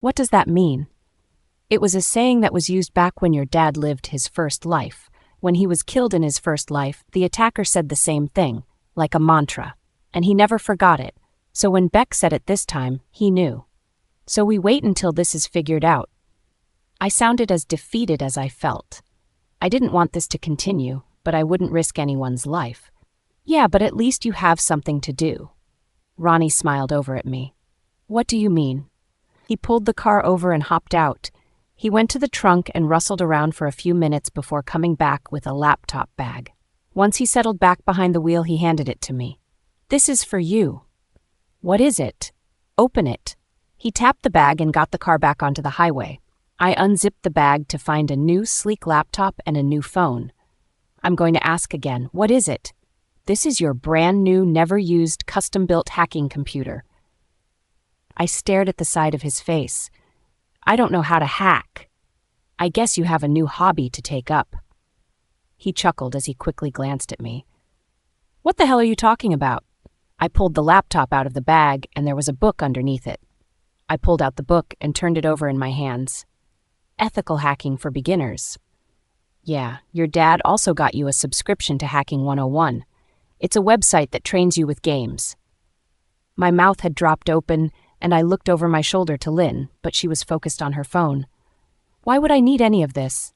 What does that mean? It was a saying that was used back when your dad lived his first life. When he was killed in his first life, the attacker said the same thing, like a mantra, and he never forgot it. So when Beck said it this time, he knew. So we wait until this is figured out. I sounded as defeated as I felt. I didn't want this to continue, but I wouldn't risk anyone's life. Yeah, but at least you have something to do. Ronnie smiled over at me. What do you mean? He pulled the car over and hopped out. He went to the trunk and rustled around for a few minutes before coming back with a laptop bag. Once he settled back behind the wheel, he handed it to me. This is for you. What is it? Open it. He tapped the bag and got the car back onto the highway. I unzipped the bag to find a new, sleek laptop and a new phone. I'm going to ask again, what is it? This is your brand new, never-used, custom-built hacking computer. I stared at the side of his face. I don't know how to hack. I guess you have a new hobby to take up. He chuckled as he quickly glanced at me. What the hell are you talking about? I pulled the laptop out of the bag and there was a book underneath it. I pulled out the book and turned it over in my hands. Ethical Hacking for Beginners. Yeah, your dad also got you a subscription to Hacking 101. It's a website that trains you with games. My mouth had dropped open, and I looked over my shoulder to Lynn, but she was focused on her phone. Why would I need any of this?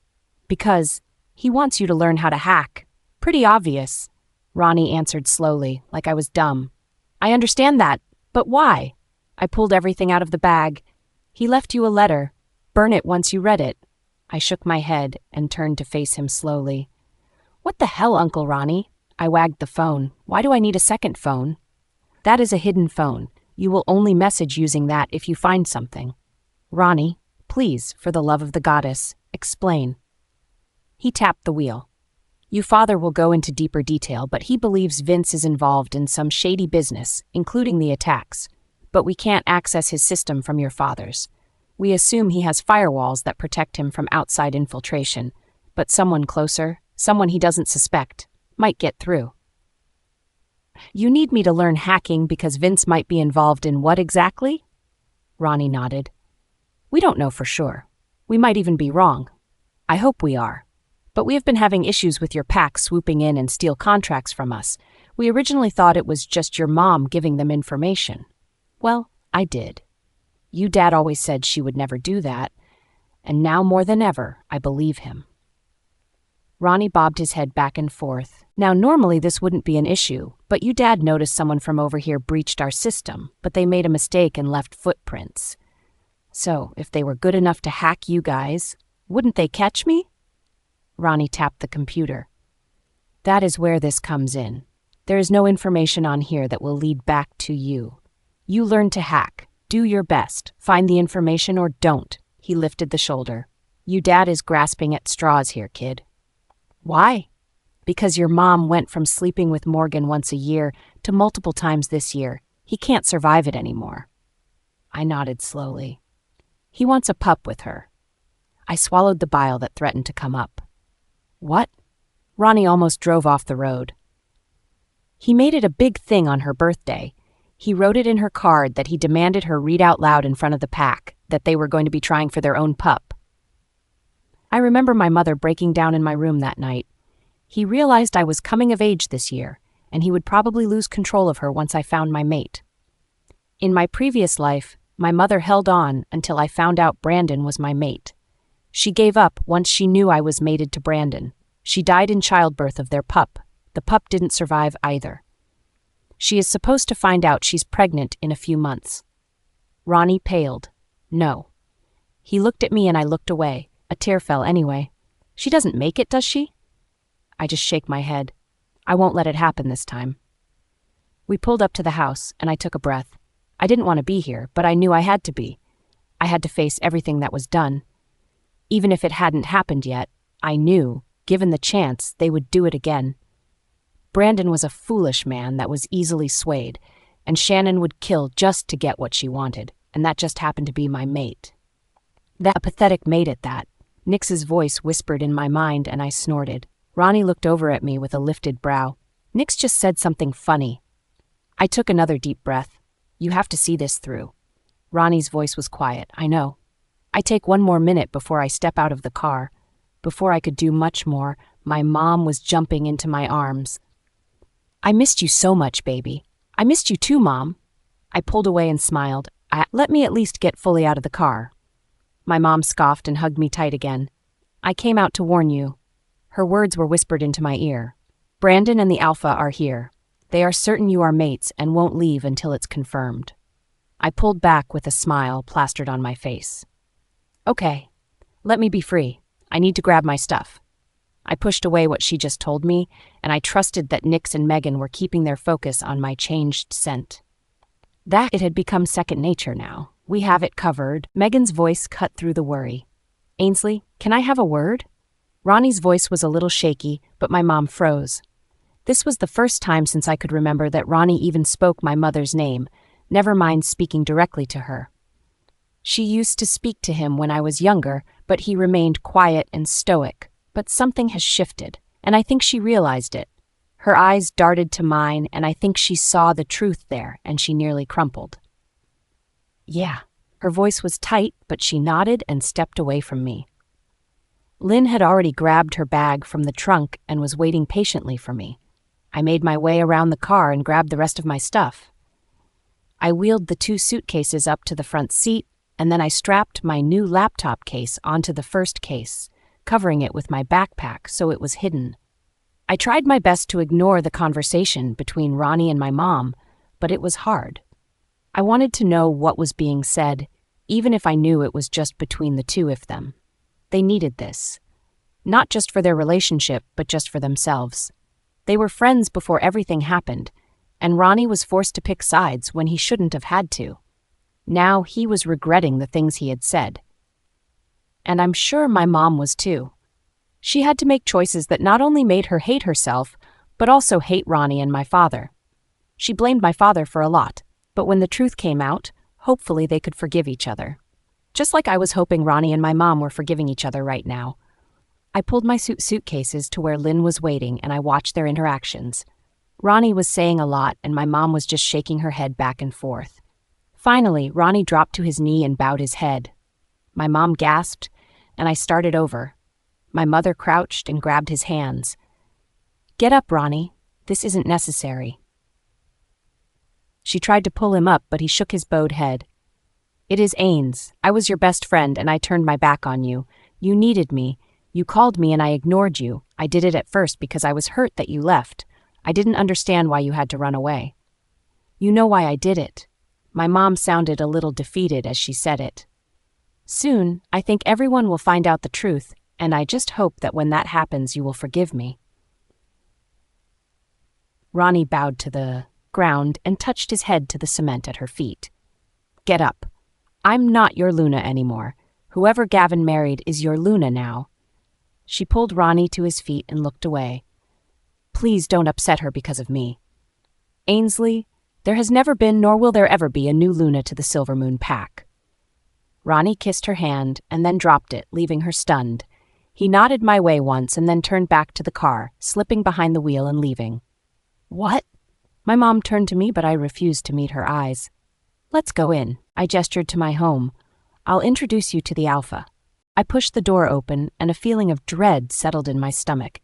Because he wants you to learn how to hack. Pretty obvious. Ronnie answered slowly, like I was dumb. I understand that, but why? I pulled everything out of the bag. He left you a letter. Burn it once you read it. I shook my head and turned to face him slowly. What the hell, Uncle Ronnie? I wagged the phone. Why do I need a second phone? That is a hidden phone. You will only message using that if you find something. Ronnie, please, for the love of the goddess, explain. He tapped the wheel. Your father will go into deeper detail, but he believes Vince is involved in some shady business, including the attacks. But we can't access his system from your father's. We assume he has firewalls that protect him from outside infiltration, but someone closer, someone he doesn't suspect, might get through. You need me to learn hacking because Vince might be involved in what exactly? Ronnie nodded. We don't know for sure. We might even be wrong. I hope we are. But we have been having issues with your pack swooping in and steal contracts from us. We originally thought it was just your mom giving them information. Well, I did. You dad always said she would never do that, and now more than ever, I believe him. Ronnie bobbed his head back and forth. Now, normally this wouldn't be an issue, but you dad noticed someone from over here breached our system, but they made a mistake and left footprints. So, if they were good enough to hack you guys, wouldn't they catch me? Ronnie tapped the computer. That is where this comes in. There is no information on here that will lead back to you. You learn to hack. Do your best. Find the information or don't. He lifted the shoulder. You dad is grasping at straws here, kid. Why? Because your mom went from sleeping with Morgan once a year to multiple times this year. He can't survive it anymore. I nodded slowly. He wants a pup with her. I swallowed the bile that threatened to come up. What? Ronnie almost drove off the road. He made it a big thing on her birthday. He wrote it in her card that he demanded her read out loud in front of the pack that they were going to be trying for their own pup. I remember my mother breaking down in my room that night. He realized I was coming of age this year, and he would probably lose control of her once I found my mate. In my previous life, my mother held on until I found out Brandon was my mate. She gave up once she knew I was mated to Brandon. She died in childbirth of their pup. The pup didn't survive either. She is supposed to find out she's pregnant in a few months. Ronnie paled. No. He looked at me and I looked away. A tear fell anyway. She doesn't make it, does she? I just shake my head. I won't let it happen this time. We pulled up to the house and I took a breath. I didn't want to be here, but I knew I had to be. I had to face everything that was done. Even if it hadn't happened yet, I knew, given the chance, they would do it again. Brandon was a foolish man that was easily swayed, and Shannon would kill just to get what she wanted, and that just happened to be my mate. That pathetic mate at that. Nix's voice whispered in my mind, and I snorted. Ronnie looked over at me with a lifted brow. Nix just said something funny. I took another deep breath. You have to see this through. Ronnie's voice was quiet. I know. I take one more minute before I step out of the car. Before I could do much more, my mom was jumping into my arms. I missed you so much, baby. I missed you too, Mom. I pulled away and smiled. Let me at least get fully out of the car. My mom scoffed and hugged me tight again. I came out to warn you. Her words were whispered into my ear. Brandon and the Alpha are here. They are certain you are mates and won't leave until it's confirmed. I pulled back with a smile plastered on my face. Okay, let me be free. I need to grab my stuff. I pushed away what she just told me, and I trusted that Nix and Megan were keeping their focus on my changed scent. That it had become second nature now. We have it covered. Megan's voice cut through the worry. Ainsley, can I have a word? Ronnie's voice was a little shaky, but my mom froze. This was the first time since I could remember that Ronnie even spoke my mother's name, never mind speaking directly to her. She used to speak to him when I was younger, but he remained quiet and stoic. But something has shifted, and I think she realized it. Her eyes darted to mine, and I think she saw the truth there, and she nearly crumpled. Yeah. Her voice was tight, but she nodded and stepped away from me. Lynn had already grabbed her bag from the trunk and was waiting patiently for me. I made my way around the car and grabbed the rest of my stuff. I wheeled the 2 suitcases up to the front seat, and then I strapped my new laptop case onto the first case, covering it with my backpack so it was hidden. I tried my best to ignore the conversation between Ronnie and my mom, but it was hard. I wanted to know what was being said, even if I knew it was just between the two of them. They needed this. Not just for their relationship, but just for themselves. They were friends before everything happened, and Ronnie was forced to pick sides when he shouldn't have had to. Now he was regretting the things he had said. And I'm sure my mom was too. She had to make choices that not only made her hate herself, but also hate Ronnie and my father. She blamed my father for a lot, but when the truth came out, hopefully they could forgive each other. Just like I was hoping Ronnie and my mom were forgiving each other right now. I pulled my suitcases to where Lynn was waiting, and I watched their interactions. Ronnie was saying a lot, and my mom was just shaking her head back and forth. Finally, Ronnie dropped to his knee and bowed his head. My mom gasped, and I started over. My mother crouched and grabbed his hands. Get up, Ronnie. This isn't necessary. She tried to pull him up, but he shook his bowed head. It is Ains. I was your best friend, and I turned my back on you. You needed me. You called me, and I ignored you. I did it at first because I was hurt that you left. I didn't understand why you had to run away. You know why I did it. My mom sounded a little defeated as she said it. Soon, I think everyone will find out the truth, and I just hope that when that happens, you will forgive me. Ronnie bowed to the ground and touched his head to the cement at her feet. Get up. I'm not your Luna anymore. Whoever Gavin married is your Luna now. She pulled Ronnie to his feet and looked away. Please don't upset her because of me. Ainsley, there has never been nor will there ever be a new Luna to the Silver Moon pack. Ronnie kissed her hand and then dropped it, leaving her stunned. He nodded my way once and then turned back to the car, slipping behind the wheel and leaving. What? My mom turned to me, but I refused to meet her eyes. Let's go in. I gestured to my home. I'll introduce you to the Alpha. I pushed the door open, and a feeling of dread settled in my stomach.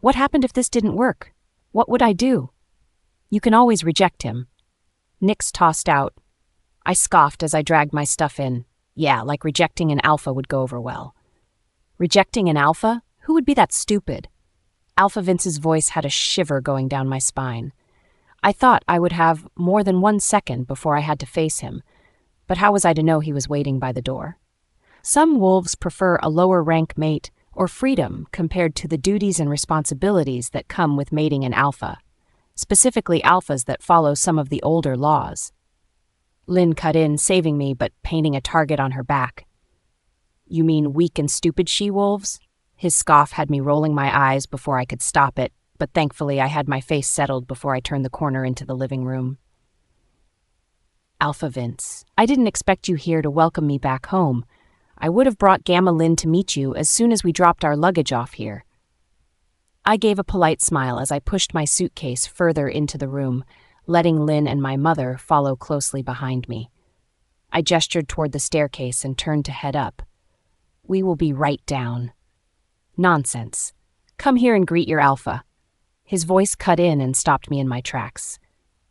What happened if this didn't work? What would I do? You can always reject him. Nix tossed out. I scoffed as I dragged my stuff in. Yeah, like rejecting an Alpha would go over well. Rejecting an Alpha? Who would be that stupid? Alpha Vince's voice had a shiver going down my spine. I thought I would have more than 1 second before I had to face him, but how was I to know he was waiting by the door? Some wolves prefer a lower rank mate or freedom compared to the duties and responsibilities that come with mating an Alpha, specifically Alphas that follow some of the older laws. Lynn cut in, saving me but painting a target on her back. You mean weak and stupid she-wolves? His scoff had me rolling my eyes before I could stop it, but thankfully I had my face settled before I turned the corner into the living room. Alpha Vince, I didn't expect you here to welcome me back home. I would have brought Gamma Lynn to meet you as soon as we dropped our luggage off here. I gave a polite smile as I pushed my suitcase further into the room, letting Lynn and my mother follow closely behind me. I gestured toward the staircase and turned to head up. We will be right down. Nonsense. Come here and greet your alpha. His voice cut in and stopped me in my tracks.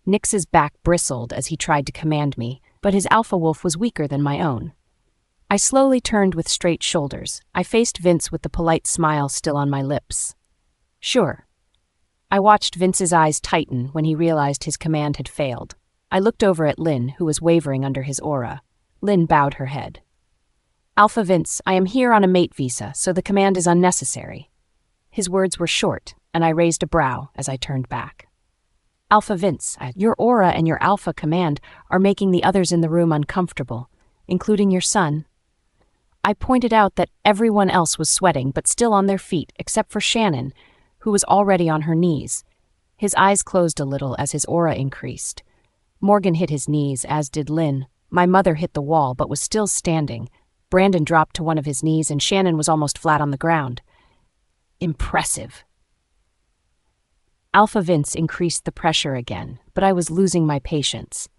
Nix's back bristled as he tried to command me, but his alpha wolf was weaker than my own. I slowly turned with straight shoulders. I faced Vince with the polite smile still on my lips. Sure. I watched Vince's eyes tighten when he realized his command had failed. I looked over at Lynn, who was wavering under his aura. Lynn bowed her head. Alpha Vince, I am here on a mate visa, so the command is unnecessary. His words were short, and I raised a brow as I turned back. Alpha Vince, your aura and your alpha command are making the others in the room uncomfortable, including your son. I pointed out that everyone else was sweating but still on their feet except for Shannon, who was already on her knees. His eyes closed a little as his aura increased. Morgan hit his knees, as did Lynn. My mother hit the wall but was still standing. Brandon dropped to one of his knees and Shannon was almost flat on the ground. Impressive. Alpha Vince increased the pressure again, but I was losing my patience.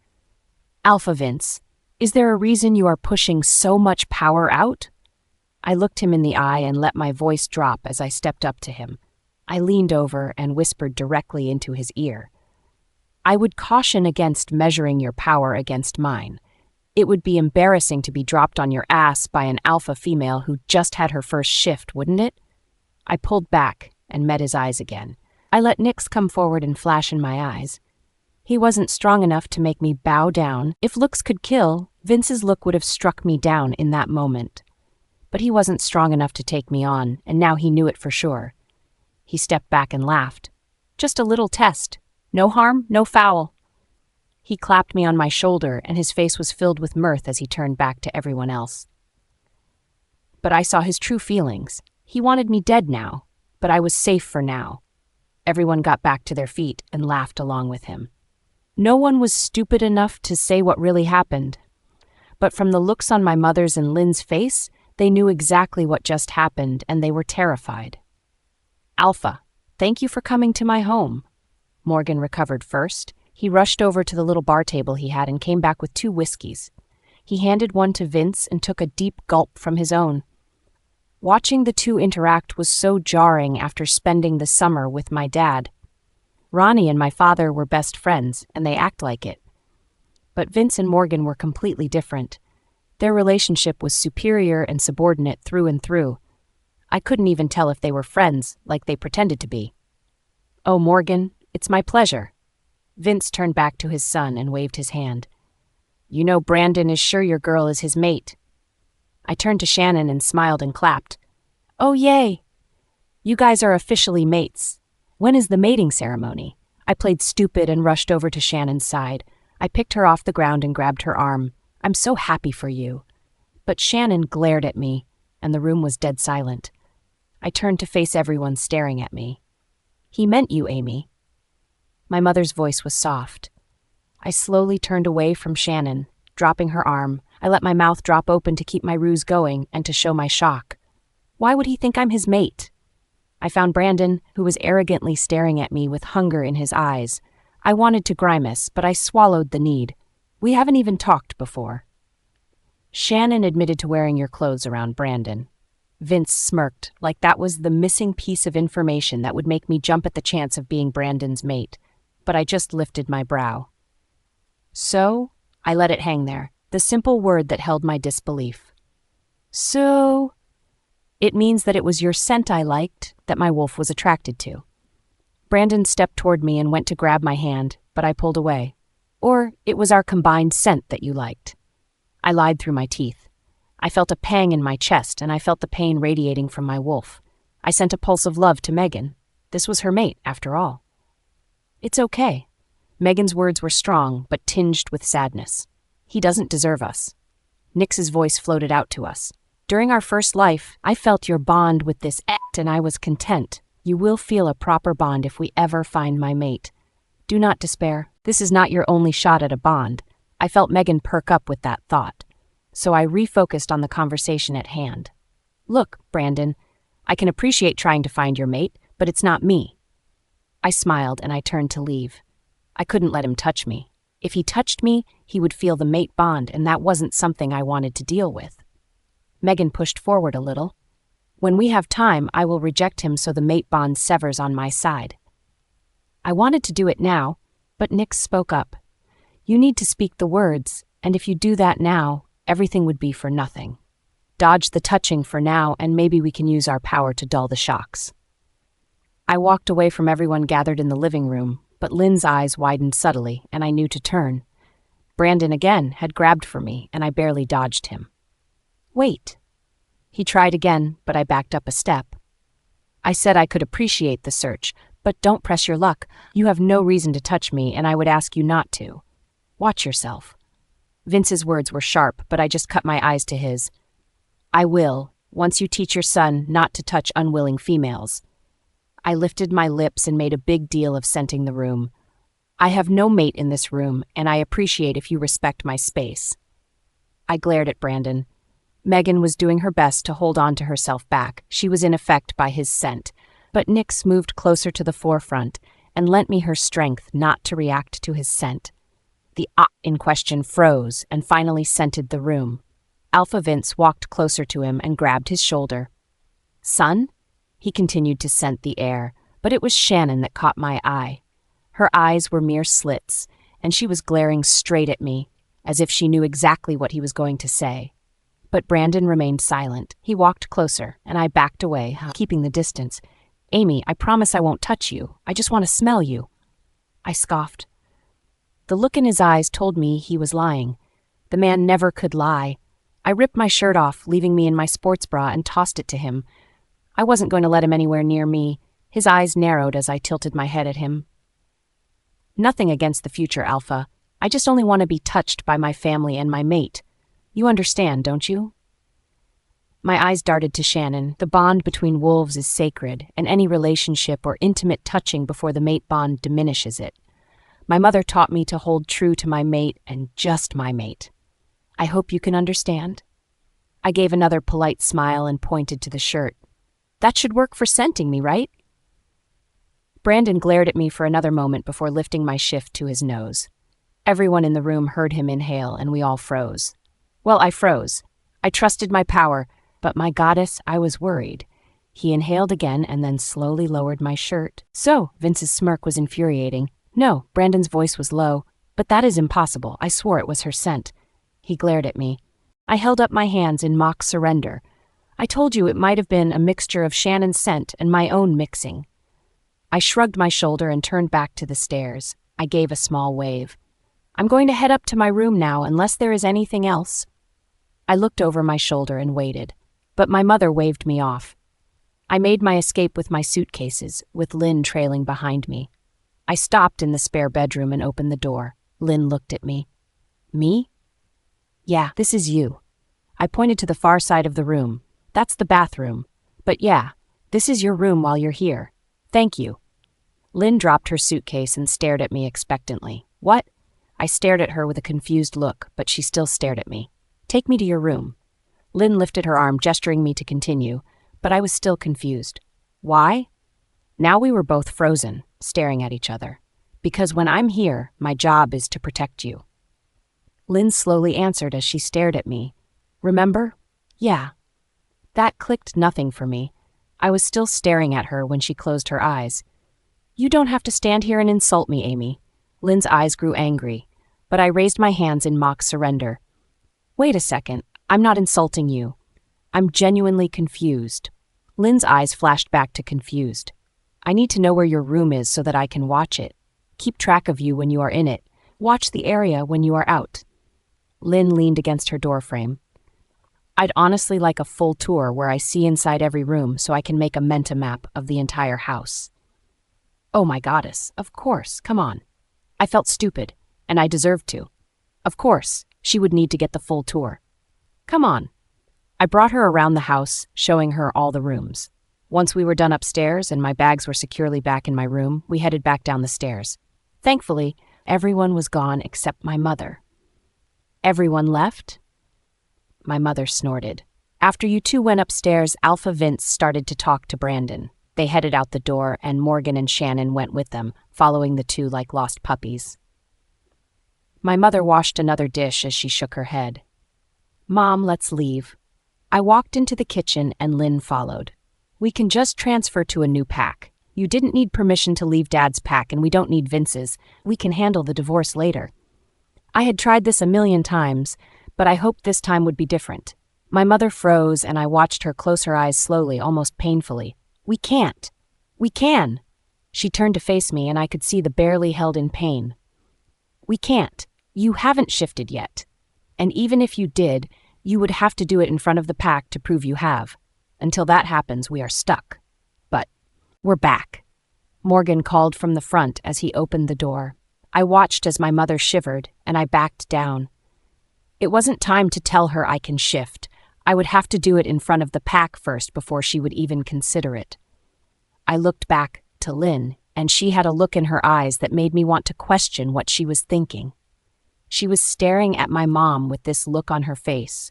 Alpha Vince, is there a reason you are pushing so much power out? I looked him in the eye and let my voice drop as I stepped up to him. I leaned over and whispered directly into his ear. I would caution against measuring your power against mine. It would be embarrassing to be dropped on your ass by an alpha female who just had her first shift, wouldn't it? I pulled back and met his eyes again. I let Nix come forward and flash in my eyes. He wasn't strong enough to make me bow down. If looks could kill, Vince's look would have struck me down in that moment. But he wasn't strong enough to take me on, and now he knew it for sure. He stepped back and laughed. Just a little test. No harm, no foul. He clapped me on my shoulder, and his face was filled with mirth as he turned back to everyone else. But I saw his true feelings. He wanted me dead now, but I was safe for now. Everyone got back to their feet and laughed along with him. No one was stupid enough to say what really happened. But from the looks on my mother's and Lynn's face, they knew exactly what just happened, and they were terrified. Alpha, thank you for coming to my home. Morgan recovered first. He rushed over to the little bar table he had and came back with 2 whiskeys. He handed one to Vince and took a deep gulp from his own. Watching the two interact was so jarring after spending the summer with my dad. Ronnie and my father were best friends, and they act like it. But Vince and Morgan were completely different. Their relationship was superior and subordinate through and through. I couldn't even tell if they were friends, like they pretended to be. Oh, Morgan, it's my pleasure. Vince turned back to his son and waved his hand. You know Brandon is sure your girl is his mate. I turned to Shannon and smiled and clapped. Oh, yay! You guys are officially mates. When is the mating ceremony? I played stupid and rushed over to Shannon's side. I picked her off the ground and grabbed her arm. I'm so happy for you. But Shannon glared at me, and the room was dead silent. I turned to face everyone staring at me. He meant you, Amy. My mother's voice was soft. I slowly turned away from Shannon, dropping her arm. I let my mouth drop open to keep my ruse going and to show my shock. Why would he think I'm his mate? I found Brandon, who was arrogantly staring at me with hunger in his eyes. I wanted to grimace, but I swallowed the need. We haven't even talked before. Shannon admitted to wearing your clothes around Brandon. Vince smirked, like that was the missing piece of information that would make me jump at the chance of being Brandon's mate. But I just lifted my brow. So, I let it hang there, the simple word that held my disbelief. So, it means that it was your scent I liked, that my wolf was attracted to. Brandon stepped toward me and went to grab my hand, but I pulled away. Or it was our combined scent that you liked. I lied through my teeth. I felt a pang in my chest, and I felt the pain radiating from my wolf. I sent a pulse of love to Megan. This was her mate, after all. It's okay. Megan's words were strong, but tinged with sadness. He doesn't deserve us. Nix's voice floated out to us. During our first life, I felt your bond with this act, and I was content. You will feel a proper bond if we ever find my mate. Do not despair. This is not your only shot at a bond. I felt Megan perk up with that thought. So I refocused on the conversation at hand. Look, Brandon, I can appreciate trying to find your mate, but it's not me. I smiled and I turned to leave. I couldn't let him touch me. If he touched me, he would feel the mate bond, and that wasn't something I wanted to deal with. Megan pushed forward a little. When we have time, I will reject him so the mate bond severs on my side. I wanted to do it now, but Nix spoke up. You need to speak the words, and if you do that now, everything would be for nothing. Dodge the touching for now, and maybe we can use our power to dull the shocks. I walked away from everyone gathered in the living room, but Lynn's eyes widened subtly, and I knew to turn. Brandon again had grabbed for me, and I barely dodged him. Wait. He tried again, but I backed up a step. I said I could appreciate the search, but don't press your luck. You have no reason to touch me, and I would ask you not to. Watch yourself. Vince's words were sharp, but I just cut my eyes to his. I will, once you teach your son not to touch unwilling females. I lifted my lips and made a big deal of scenting the room. I have no mate in this room, and I appreciate if you respect my space. I glared at Brandon. Megan was doing her best to hold on to herself back. She was in effect by his scent, but Nix moved closer to the forefront and lent me her strength not to react to his scent. The in question froze and finally scented the room. Alpha Vince walked closer to him and grabbed his shoulder. Son? He continued to scent the air, but it was Shannon that caught my eye. Her eyes were mere slits, and she was glaring straight at me, as if she knew exactly what he was going to say. But Brandon remained silent. He walked closer, and I backed away, keeping the distance. Amy, I promise I won't touch you. I just want to smell you. I scoffed. The look in his eyes told me he was lying. The man never could lie. I ripped my shirt off, leaving me in my sports bra, and tossed it to him. I wasn't going to let him anywhere near me. His eyes narrowed as I tilted my head at him. Nothing against the future, Alpha. I just only want to be touched by my family and my mate. You understand, don't you? My eyes darted to Shannon. The bond between wolves is sacred, and any relationship or intimate touching before the mate bond diminishes it. My mother taught me to hold true to my mate and just my mate. I hope you can understand. I gave another polite smile and pointed to the shirt. That should work for scenting me, right? Brandon glared at me for another moment before lifting my shift to his nose. Everyone in the room heard him inhale, and we all froze. Well, I froze. I trusted my power, but my goddess, I was worried. He inhaled again and then slowly lowered my shirt. So, Vince's smirk was infuriating. No, Brandon's voice was low. But that is impossible. I swore it was her scent. He glared at me. I held up my hands in mock surrender. I told you it might have been a mixture of Shannon's scent and my own mixing. I shrugged my shoulder and turned back to the stairs. I gave a small wave. I'm going to head up to my room now unless there is anything else. I looked over my shoulder and waited, but my mother waved me off. I made my escape with my suitcases, with Lynn trailing behind me. I stopped in the spare bedroom and opened the door. Lynn looked at me. Me? Yeah, this is you. I pointed to the far side of the room. That's the bathroom. But yeah, this is your room while you're here. Thank you. Lynn dropped her suitcase and stared at me expectantly. What? I stared at her with a confused look, but she still stared at me. Take me to your room. Lynn lifted her arm, gesturing me to continue, but I was still confused. Why? Now we were both frozen, staring at each other. Because when I'm here, my job is to protect you. Lynn slowly answered as she stared at me. Remember? Yeah. That clicked nothing for me. I was still staring at her when she closed her eyes. You don't have to stand here and insult me, Amy. Lynn's eyes grew angry, but I raised my hands in mock surrender. Wait a second. I'm not insulting you. I'm genuinely confused. Lynn's eyes flashed back to confused. I need to know where your room is so that I can watch it. Keep track of you when you are in it. Watch the area when you are out. Lynn leaned against her doorframe. I'd honestly like a full tour where I see inside every room so I can make a mental map of the entire house. Oh my goddess, of course, come on. I felt stupid, and I deserved to. Of course, she would need to get the full tour. Come on. I brought her around the house, showing her all the rooms. Once we were done upstairs and my bags were securely back in my room, we headed back down the stairs. Thankfully, everyone was gone except my mother. Everyone left? My mother snorted. After you two went upstairs, Alpha Vince started to talk to Brandon. They headed out the door, and Morgan and Shannon went with them, following the two like lost puppies. My mother washed another dish as she shook her head. Mom, let's leave. I walked into the kitchen and Lynn followed. We can just transfer to a new pack. You didn't need permission to leave Dad's pack and we don't need Vince's. We can handle the divorce later. I had tried this a million times, but I hoped this time would be different. My mother froze and I watched her close her eyes slowly, almost painfully. We can't. We can. She turned to face me and I could see the barely held in pain. We can't. You haven't shifted yet. And even if you did, you would have to do it in front of the pack to prove you have. Until that happens, we are stuck. But we're back. Morgan called from the front as he opened the door. I watched as my mother shivered, and I backed down. It wasn't time to tell her I can shift. I would have to do it in front of the pack first before she would even consider it. I looked back to Lynn, and she had a look in her eyes that made me want to question what she was thinking. She was staring at my mom with this look on her face.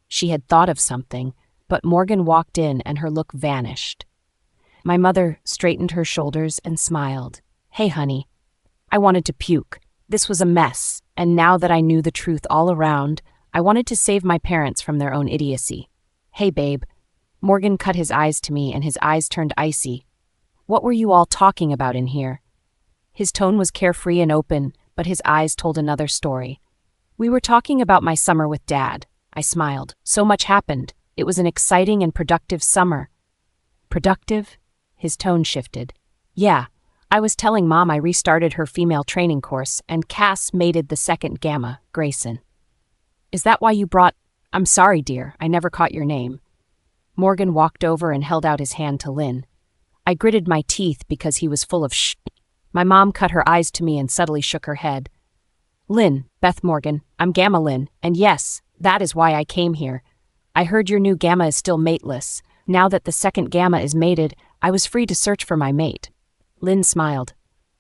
She had thought of something, but Morgan walked in and her look vanished. My mother straightened her shoulders and smiled. Hey, honey. I wanted to puke. This was a mess, and now that I knew the truth all around, I wanted to save my parents from their own idiocy. Hey, babe. Morgan cut his eyes to me and his eyes turned icy. What were you all talking about in here? His tone was carefree and open, but his eyes told another story. We were talking about my summer with Dad. I smiled. So much happened. It was an exciting and productive summer. Productive? His tone shifted. Yeah, I was telling Mom I restarted her female training course and Cass mated the second Gamma, Grayson. Is that why you brought— I'm sorry, dear, I never caught your name. Morgan walked over and held out his hand to Lynn. I gritted my teeth because he was full of shh. My mom cut her eyes to me and subtly shook her head. Lynn, Beth Morgan, I'm Gamma Lynn, and yes, that is why I came here. I heard your new Gamma is still mateless. Now that the second Gamma is mated, I was free to search for my mate. Lynn smiled.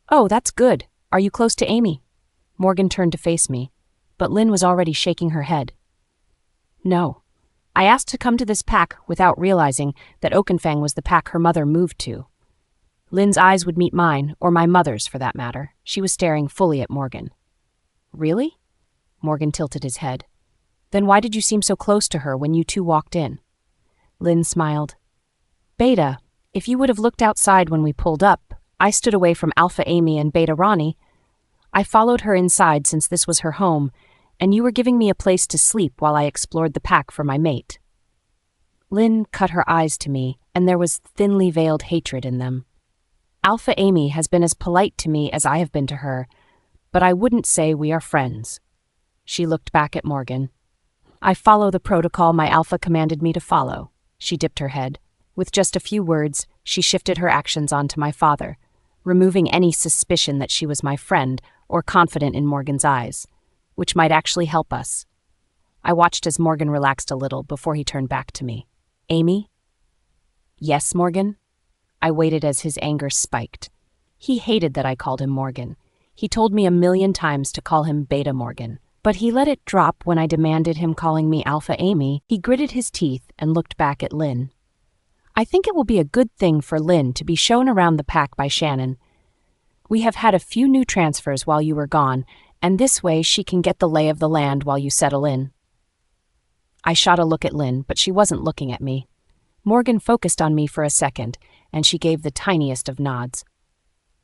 Oh, that's good. Are you close to Amy? Morgan turned to face me, but Lynn was already shaking her head. No. I asked to come to this pack without realizing that Oakenfang was the pack her mother moved to. Lynn's eyes would meet mine, or my mother's for that matter. She was staring fully at Morgan. Really? Morgan tilted his head. Then why did you seem so close to her when you two walked in? Lynn smiled. Beta, if you would have looked outside when we pulled up, I stood away from Alpha Amy and Beta Ronnie. I followed her inside since this was her home, and you were giving me a place to sleep while I explored the pack for my mate. Lynn cut her eyes to me, and there was thinly veiled hatred in them. Alpha Amy has been as polite to me as I have been to her, but I wouldn't say we are friends. She looked back at Morgan. I follow the protocol my Alpha commanded me to follow. She dipped her head. With just a few words, she shifted her actions onto my father, removing any suspicion that she was my friend or confident in Morgan's eyes, which might actually help us. I watched as Morgan relaxed a little before he turned back to me. Amy? Yes, Morgan? I waited as his anger spiked. He hated that I called him Morgan. He told me 1,000,000 times to call him Beta Morgan, but he let it drop when I demanded him calling me Alpha Amy. He gritted his teeth and looked back at Lynn. I think it will be a good thing for Lynn to be shown around the pack by Shannon. We have had a few new transfers while you were gone, and this way she can get the lay of the land while you settle in. I shot a look at Lynn, but she wasn't looking at me. Morgan focused on me for a second, and she gave the tiniest of nods.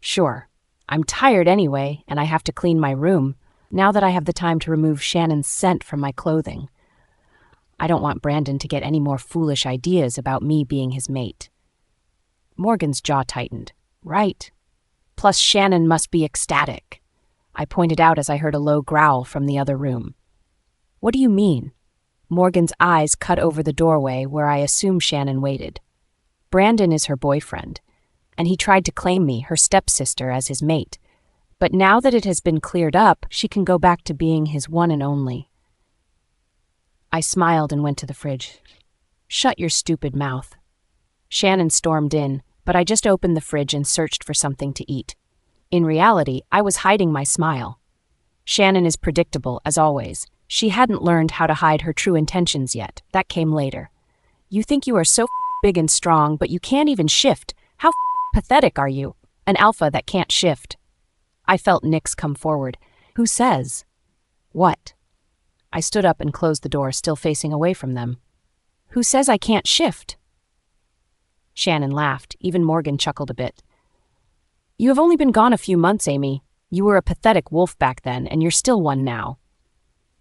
Sure. I'm tired anyway, and I have to clean my room, now that I have the time to remove Shannon's scent from my clothing. I don't want Brandon to get any more foolish ideas about me being his mate. Morgan's jaw tightened. Right. Plus Shannon must be ecstatic. I pointed out as I heard a low growl from the other room. What do you mean? Morgan's eyes cut over the doorway where I assume Shannon waited. Brandon is her boyfriend, and he tried to claim me, her stepsister, as his mate. But now that it has been cleared up, she can go back to being his one and only. I smiled and went to the fridge. Shut your stupid mouth. Shannon stormed in, but I just opened the fridge and searched for something to eat. In reality, I was hiding my smile. Shannon is predictable, as always. She hadn't learned how to hide her true intentions yet. That came later. You think you are so big and strong, but you can't even shift. How pathetic are you? An alpha that can't shift. I felt Nix come forward. Who says? What? I stood up and closed the door, still facing away from them. Who says I can't shift? Shannon laughed. Even Morgan chuckled a bit. You have only been gone a few months, Amy. You were a pathetic wolf back then, and you're still one now.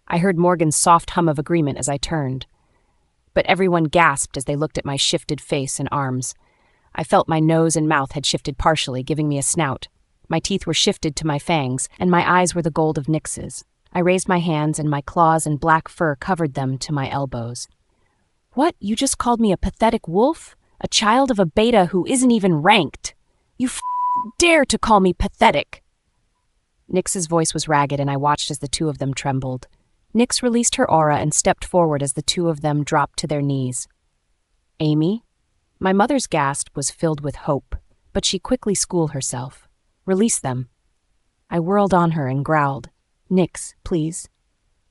I heard Morgan's soft hum of agreement as I turned. But everyone gasped as they looked at my shifted face and arms. I felt my nose and mouth had shifted partially, giving me a snout. My teeth were shifted to my fangs, and my eyes were the gold of Nyx's. I raised my hands, and my claws and black fur covered them to my elbows. What? You just called me a pathetic wolf? A child of a beta who isn't even ranked? You dare to call me pathetic? Nyx's voice was ragged, and I watched as the two of them trembled. Nyx released her aura and stepped forward as the two of them dropped to their knees. Amy? My mother's gasp was filled with hope, but she quickly schooled herself. Release them. I whirled on her and growled. Nyx, please.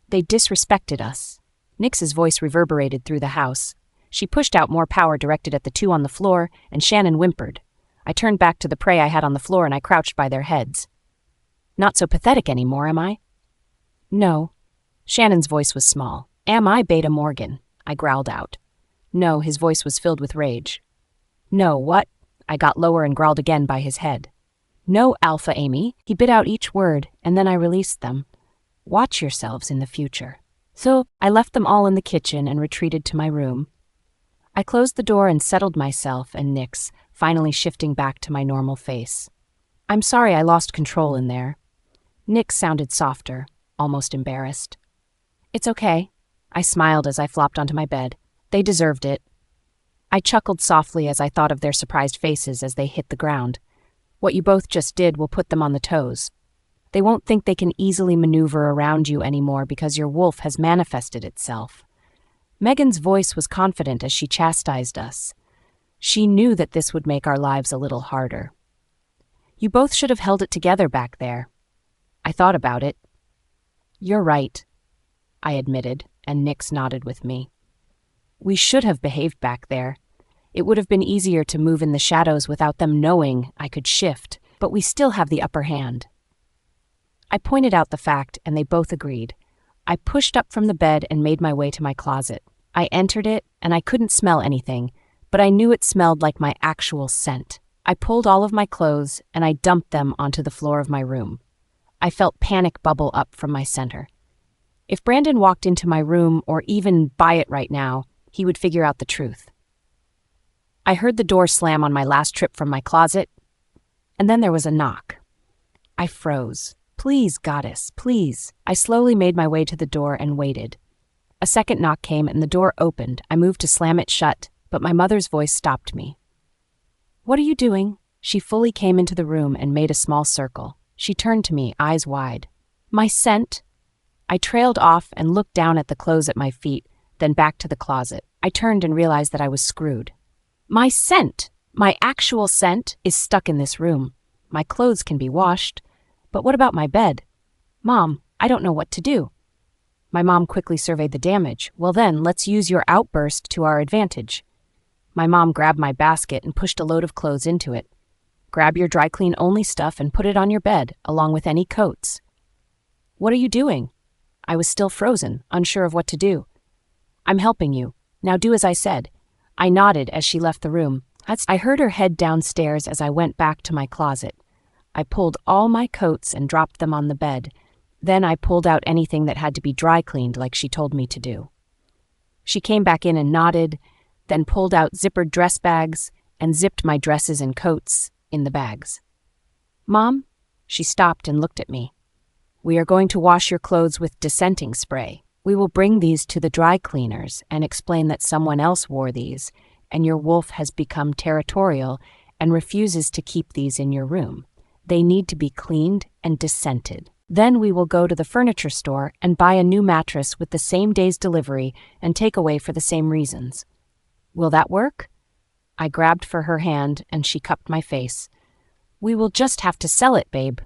They disrespected us. Nyx's voice reverberated through the house. She pushed out more power directed at the two on the floor, and Shannon whimpered. I turned back to the prey I had on the floor and I crouched by their heads. Not so pathetic anymore, am I? No. Shannon's voice was small. Am I Beta Morgan? I growled out. No, his voice was filled with rage. No, what? I got lower and growled again by his head. No, Alpha Amy. He bit out each word, and then I released them. Watch yourselves in the future. So I left them all in the kitchen and retreated to my room. I closed the door and settled myself and Nyx, finally shifting back to my normal face. I'm sorry I lost control in there. Nyx sounded softer, almost embarrassed. It's okay. I smiled as I flopped onto my bed. They deserved it. I chuckled softly as I thought of their surprised faces as they hit the ground. What you both just did will put them on the toes. They won't think they can easily maneuver around you anymore because your wolf has manifested itself. Megan's voice was confident as she chastised us. She knew that this would make our lives a little harder. You both should have held it together back there. I thought about it. You're right, I admitted, and Nyx nodded with me. We should have behaved back there. It would have been easier to move in the shadows without them knowing I could shift, but we still have the upper hand. I pointed out the fact, and they both agreed. I pushed up from the bed and made my way to my closet. I entered it, and I couldn't smell anything, but I knew it smelled like my actual scent. I pulled all of my clothes, and I dumped them onto the floor of my room. I felt panic bubble up from my center. If Brandon walked into my room, or even by it right now, he would figure out the truth. I heard the door slam on my last trip from my closet, and then there was a knock. I froze. Please, goddess, please. I slowly made my way to the door and waited. A second knock came and the door opened. I moved to slam it shut, but my mother's voice stopped me. What are you doing? She fully came into the room and made a small circle. She turned to me, eyes wide. My scent? I trailed off and looked down at the clothes at my feet, then back to the closet. I turned and realized that I was screwed. My scent, my actual scent, is stuck in this room. My clothes can be washed. But what about my bed? Mom, I don't know what to do. My mom quickly surveyed the damage. Well then, let's use your outburst to our advantage. My mom grabbed my basket and pushed a load of clothes into it. Grab your dry clean only stuff and put it on your bed, along with any coats. What are you doing? I was still frozen, unsure of what to do. I'm helping you. Now do as I said. I nodded as she left the room. I heard her head downstairs as I went back to my closet. I pulled all my coats and dropped them on the bed. Then I pulled out anything that had to be dry cleaned like she told me to do. She came back in and nodded, then pulled out zippered dress bags and zipped my dresses and coats in the bags. Mom? She stopped and looked at me. We are going to wash your clothes with dissenting spray. We will bring these to the dry cleaners and explain that someone else wore these, and your wolf has become territorial and refuses to keep these in your room. They need to be cleaned and dissented. Then we will go to the furniture store and buy a new mattress with the same day's delivery and take away for the same reasons. Will that work? I grabbed for her hand and she cupped my face. We will just have to sell it, babe.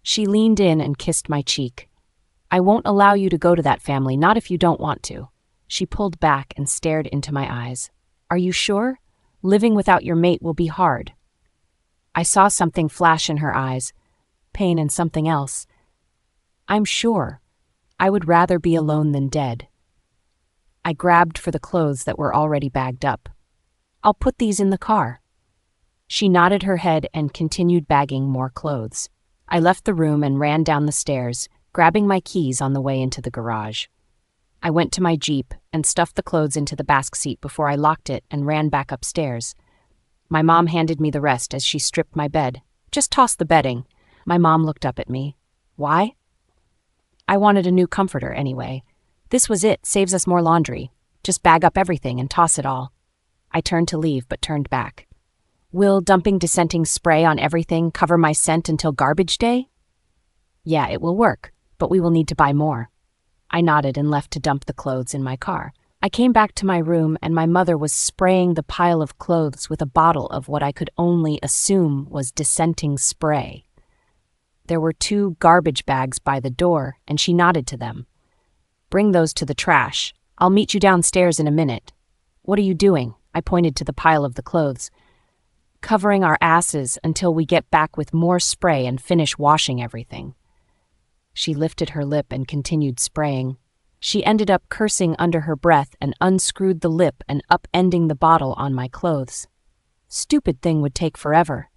She leaned in and kissed my cheek. I won't allow you to go to that family, not if you don't want to. She pulled back and stared into my eyes. Are you sure? Living without your mate will be hard. I saw something flash in her eyes, pain and something else. I'm sure. I would rather be alone than dead. I grabbed for the clothes that were already bagged up. I'll put these in the car. She nodded her head and continued bagging more clothes. I left the room and ran down the stairs, grabbing my keys on the way into the garage. I went to my Jeep and stuffed the clothes into the back seat before I locked it and ran back upstairs. My mom handed me the rest as she stripped my bed. Just toss the bedding. My mom looked up at me. Why? I wanted a new comforter anyway. This was it, saves us more laundry. Just bag up everything and toss it all. I turned to leave but turned back. Will dumping dissenting spray on everything cover my scent until garbage day? Yeah, it will work, but we will need to buy more. I nodded and left to dump the clothes in my car. I came back to my room and my mother was spraying the pile of clothes with a bottle of what I could only assume was dissenting spray. There were 2 garbage bags by the door and she nodded to them. Bring those to the trash. I'll meet you downstairs in a minute. What are you doing? I pointed to the pile of the clothes. Covering our asses until we get back with more spray and finish washing everything. She lifted her lip and continued spraying. She ended up cursing under her breath and unscrewed the lip and upending the bottle on my clothes. Stupid thing would take forever.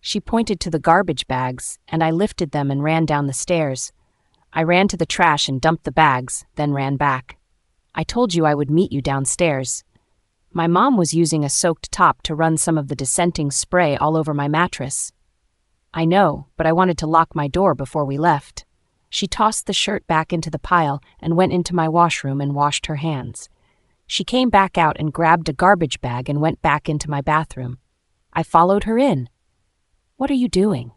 She pointed to the garbage bags, and I lifted them and ran down the stairs. I ran to the trash and dumped the bags, then ran back. I told you I would meet you downstairs. My mom was using a soaked top to run some of the dissenting spray all over my mattress. I know, but I wanted to lock my door before we left. She tossed the shirt back into the pile and went into my washroom and washed her hands. She came back out and grabbed a garbage bag and went back into my bathroom. I followed her in. What are you doing?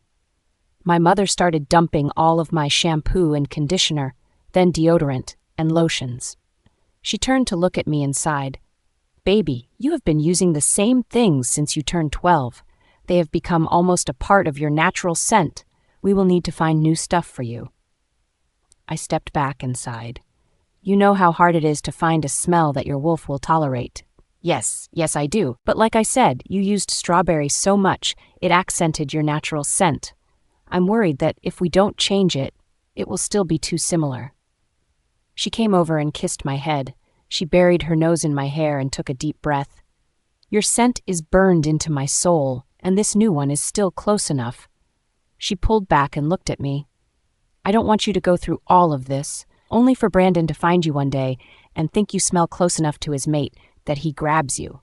My mother started dumping all of my shampoo and conditioner, then deodorant and lotions. She turned to look at me and sighed. Baby, you have been using the same things since you turned 12. They have become almost a part of your natural scent. We will need to find new stuff for you. I stepped back and sighed. You know how hard it is to find a smell that your wolf will tolerate. Yes, I do. But like I said, you used strawberry so much, it accented your natural scent. I'm worried that if we don't change it, it will still be too similar. She came over and kissed my head. She buried her nose in my hair and took a deep breath. Your scent is burned into my soul, and this new one is still close enough. She pulled back and looked at me. I don't want you to go through all of this, only for Brandon to find you one day and think you smell close enough to his mate that he grabs you.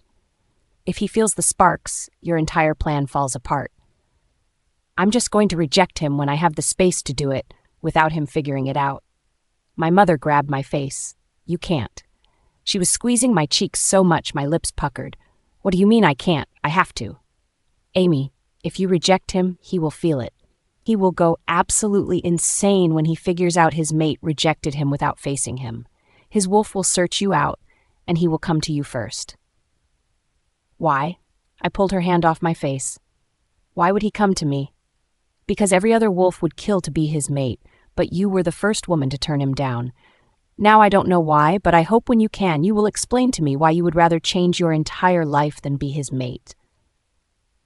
If he feels the sparks, your entire plan falls apart. I'm just going to reject him when I have the space to do it, without him figuring it out. My mother grabbed my face. You can't. She was squeezing my cheeks so much my lips puckered. What do you mean I can't? I have to. Amy, if you reject him, he will feel it. He will go absolutely insane when he figures out his mate rejected him without facing him. His wolf will search you out, and he will come to you first. Why? I pulled her hand off my face. Why would he come to me? Because every other wolf would kill to be his mate, but you were the first woman to turn him down. Now I don't know why, but I hope when you can, you will explain to me why you would rather change your entire life than be his mate.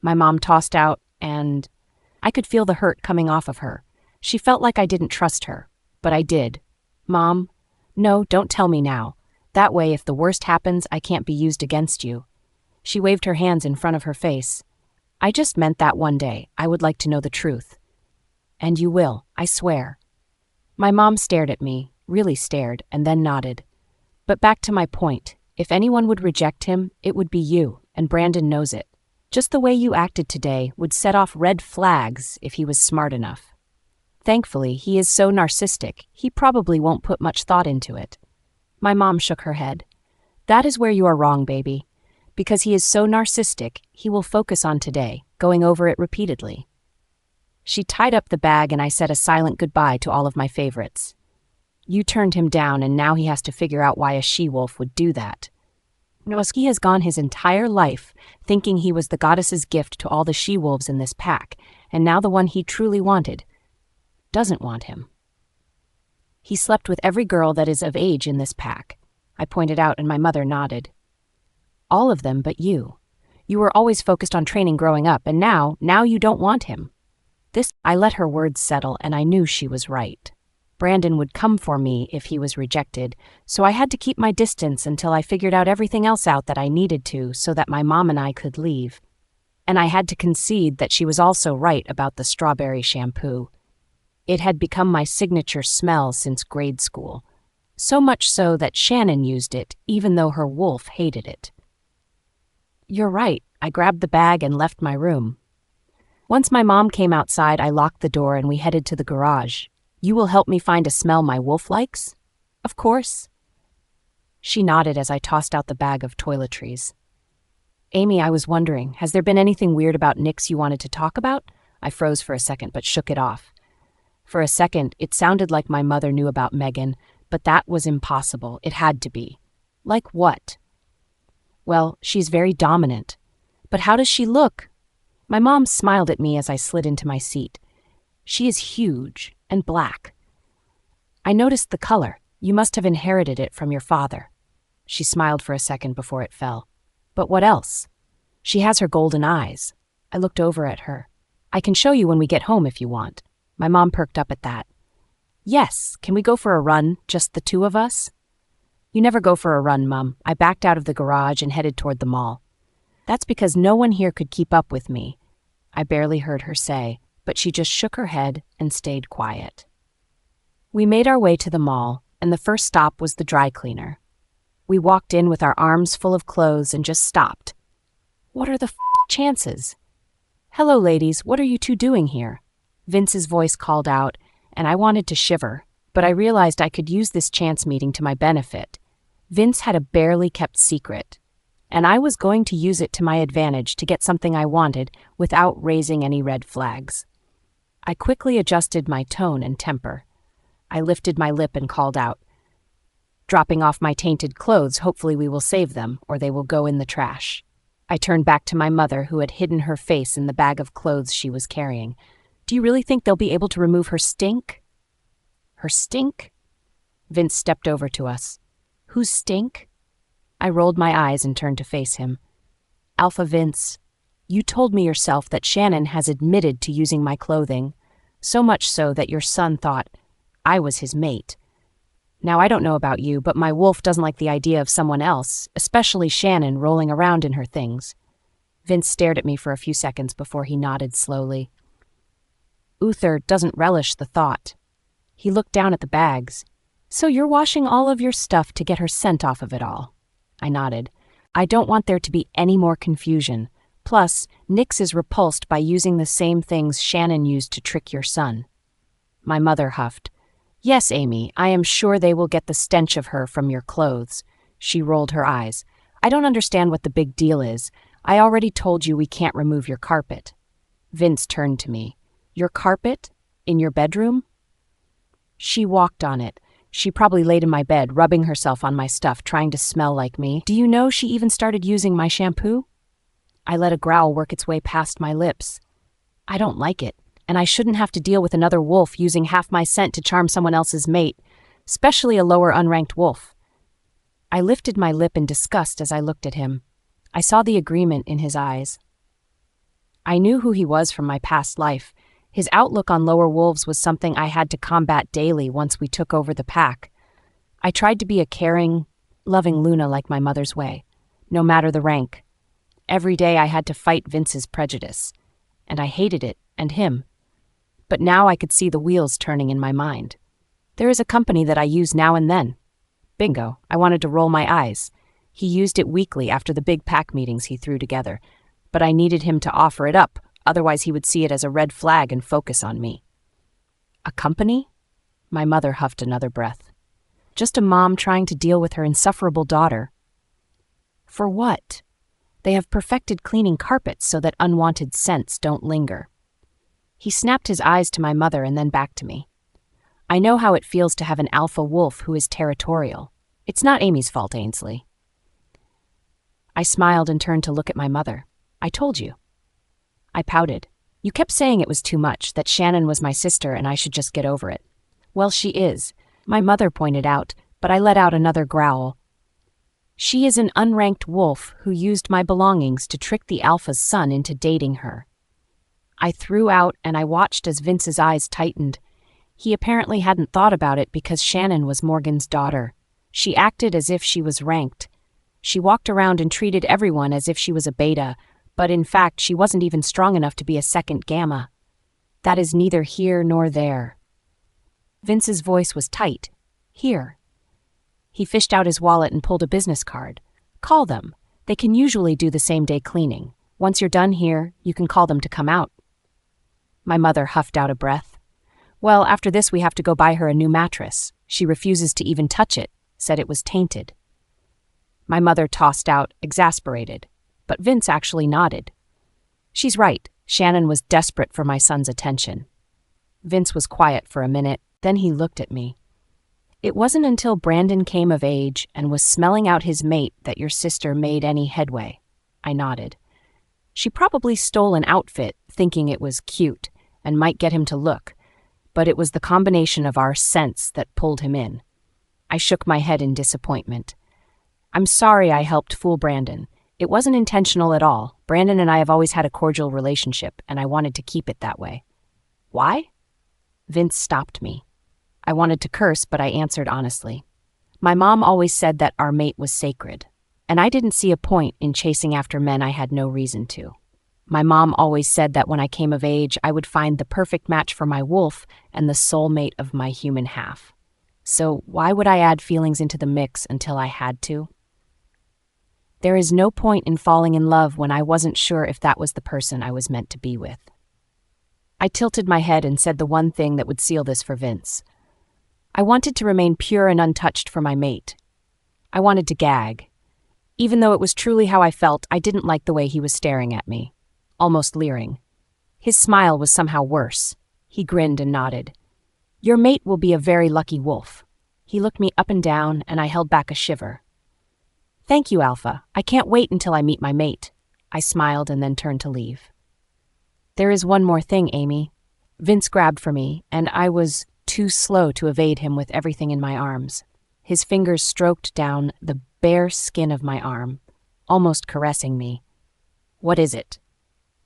My mom tossed out, and I could feel the hurt coming off of her. She felt like I didn't trust her, but I did. Mom, no, don't tell me now. That way, if the worst happens, I can't be used against you. She waved her hands in front of her face. I just meant that one day I would like to know the truth. And you will, I swear. My mom stared at me, really stared, and then nodded. But back to my point, if anyone would reject him, it would be you, and Brandon knows it. Just the way you acted today would set off red flags if he was smart enough. Thankfully, he is so narcissistic, he probably won't put much thought into it. My mom shook her head. That is where you are wrong, baby. Because he is so narcissistic, he will focus on today, going over it repeatedly. She tied up the bag and I said a silent goodbye to all of my favorites. You turned him down and now he has to figure out why a she-wolf would do that. He has gone his entire life thinking he was the goddess's gift to all the she-wolves in this pack, and now the one he truly wanted doesn't want him. He slept with every girl that is of age in this pack, I pointed out, and my mother nodded. All of them but you. You were always focused on training growing up, and now you don't want him. I let her words settle, and I knew she was right. Brandon would come for me if he was rejected, so I had to keep my distance until I figured out everything else out that I needed to so that my mom and I could leave. And I had to concede that she was also right about the strawberry shampoo. It had become my signature smell since grade school, so much so that Shannon used it even though her wolf hated it. You're right, I grabbed the bag and left my room. Once my mom came outside, I locked the door and we headed to the garage. You will help me find a smell my wolf likes? Of course. She nodded as I tossed out the bag of toiletries. Amy, I was wondering, has there been anything weird about Nick's you wanted to talk about? I froze for a second but shook it off. For a second, it sounded like my mother knew about Megan, but that was impossible. It had to be. Like what? Well, she's very dominant. But how does she look? My mom smiled at me as I slid into my seat. She is huge and black. I noticed the color. You must have inherited it from your father. She smiled for a second before it fell. But what else? She has her golden eyes. I looked over at her. I can show you when we get home if you want. My mom perked up at that. Yes, can we go for a run, just the two of us? You never go for a run, Mum. I backed out of the garage and headed toward the mall. That's because no one here could keep up with me. I barely heard her say, but she just shook her head and stayed quiet. We made our way to the mall, and the first stop was the dry cleaner. We walked in with our arms full of clothes and just stopped. What are the chances? Hello, ladies, what are you two doing here? Vince's voice called out, and I wanted to shiver, but I realized I could use this chance meeting to my benefit. Vince had a barely kept secret, and I was going to use it to my advantage to get something I wanted without raising any red flags. I quickly adjusted my tone and temper. I lifted my lip and called out, dropping off my tainted clothes, hopefully we will save them, or they will go in the trash. I turned back to my mother, who had hidden her face in the bag of clothes she was carrying. Do you really think they'll be able to remove her stink? Her stink? Vince stepped over to us. Whose stink? I rolled my eyes and turned to face him. Alpha Vince, you told me yourself that Shannon has admitted to using my clothing, so much so that your son thought I was his mate. Now, I don't know about you, but my wolf doesn't like the idea of someone else, especially Shannon, rolling around in her things. Vince stared at me for a few seconds before he nodded slowly. Uther doesn't relish the thought. He looked down at the bags. So you're washing all of your stuff to get her scent off of it all. I nodded. I don't want there to be any more confusion. Plus, Nix is repulsed by using the same things Shannon used to trick your son. My mother huffed. Yes, Amy, I am sure they will get the stench of her from your clothes. She rolled her eyes. I don't understand what the big deal is. I already told you we can't remove your carpet. Vince turned to me. Your carpet? In your bedroom? She walked on it. She probably laid in my bed, rubbing herself on my stuff, trying to smell like me. Do you know she even started using my shampoo? I let a growl work its way past my lips. I don't like it, and I shouldn't have to deal with another wolf using half my scent to charm someone else's mate, especially a lower unranked wolf. I lifted my lip in disgust as I looked at him. I saw the agreement in his eyes. I knew who he was from my past life. His outlook on lower wolves was something I had to combat daily once we took over the pack. I tried to be a caring, loving Luna like my mother's way, no matter the rank. Every day I had to fight Vince's prejudice, and I hated it and him. But now I could see the wheels turning in my mind. There is a company that I use now and then. Bingo, I wanted to roll my eyes. He used it weekly after the big pack meetings he threw together, but I needed him to offer it up. Otherwise, he would see it as a red flag and focus on me. A company? My mother huffed another breath. Just a mom trying to deal with her insufferable daughter. For what? They have perfected cleaning carpets so that unwanted scents don't linger. He snapped his eyes to my mother and then back to me. I know how it feels to have an alpha wolf who is territorial. It's not Amy's fault, Ainsley. I smiled and turned to look at my mother. I told you. I pouted. You kept saying it was too much, that Shannon was my sister and I should just get over it. Well, she is, my mother pointed out, but I let out another growl. She is an unranked wolf who used my belongings to trick the alpha's son into dating her. I threw out and I watched as Vince's eyes tightened. He apparently hadn't thought about it because Shannon was Morgan's daughter. She acted as if she was ranked. She walked around and treated everyone as if she was a beta, but in fact she wasn't even strong enough to be a second gamma. That is neither here nor there. Vince's voice was tight. Here. He fished out his wallet and pulled a business card. Call them. They can usually do the same-day cleaning. Once you're done here, you can call them to come out. My mother huffed out a breath. Well, after this we have to go buy her a new mattress. She refuses to even touch it, said it was tainted. My mother tossed out, exasperated, but Vince actually nodded. She's right. Shannon was desperate for my son's attention. Vince was quiet for a minute, then he looked at me. It wasn't until Brandon came of age and was smelling out his mate that your sister made any headway. I nodded. She probably stole an outfit, thinking it was cute, and might get him to look, but it was the combination of our scents that pulled him in. I shook my head in disappointment. I'm sorry I helped fool Brandon. It wasn't intentional at all. Brandon and I have always had a cordial relationship, and I wanted to keep it that way. Why? Vince stopped me. I wanted to curse, but I answered honestly. My mom always said that our mate was sacred, and I didn't see a point in chasing after men I had no reason to. My mom always said that when I came of age, I would find the perfect match for my wolf and the soulmate of my human half. So why would I add feelings into the mix until I had to? There is no point in falling in love when I wasn't sure if that was the person I was meant to be with. I tilted my head and said the one thing that would seal this for Vince. I wanted to remain pure and untouched for my mate. I wanted to gag. Even though it was truly how I felt, I didn't like the way he was staring at me, almost leering. His smile was somehow worse. He grinned and nodded. Your mate will be a very lucky wolf. He looked me up and down, and I held back a shiver. Thank you, Alpha. I can't wait until I meet my mate. I smiled and then turned to leave. There is one more thing, Amy. Vince grabbed for me, and I was too slow to evade him with everything in my arms. His fingers stroked down the bare skin of my arm, almost caressing me. What is it?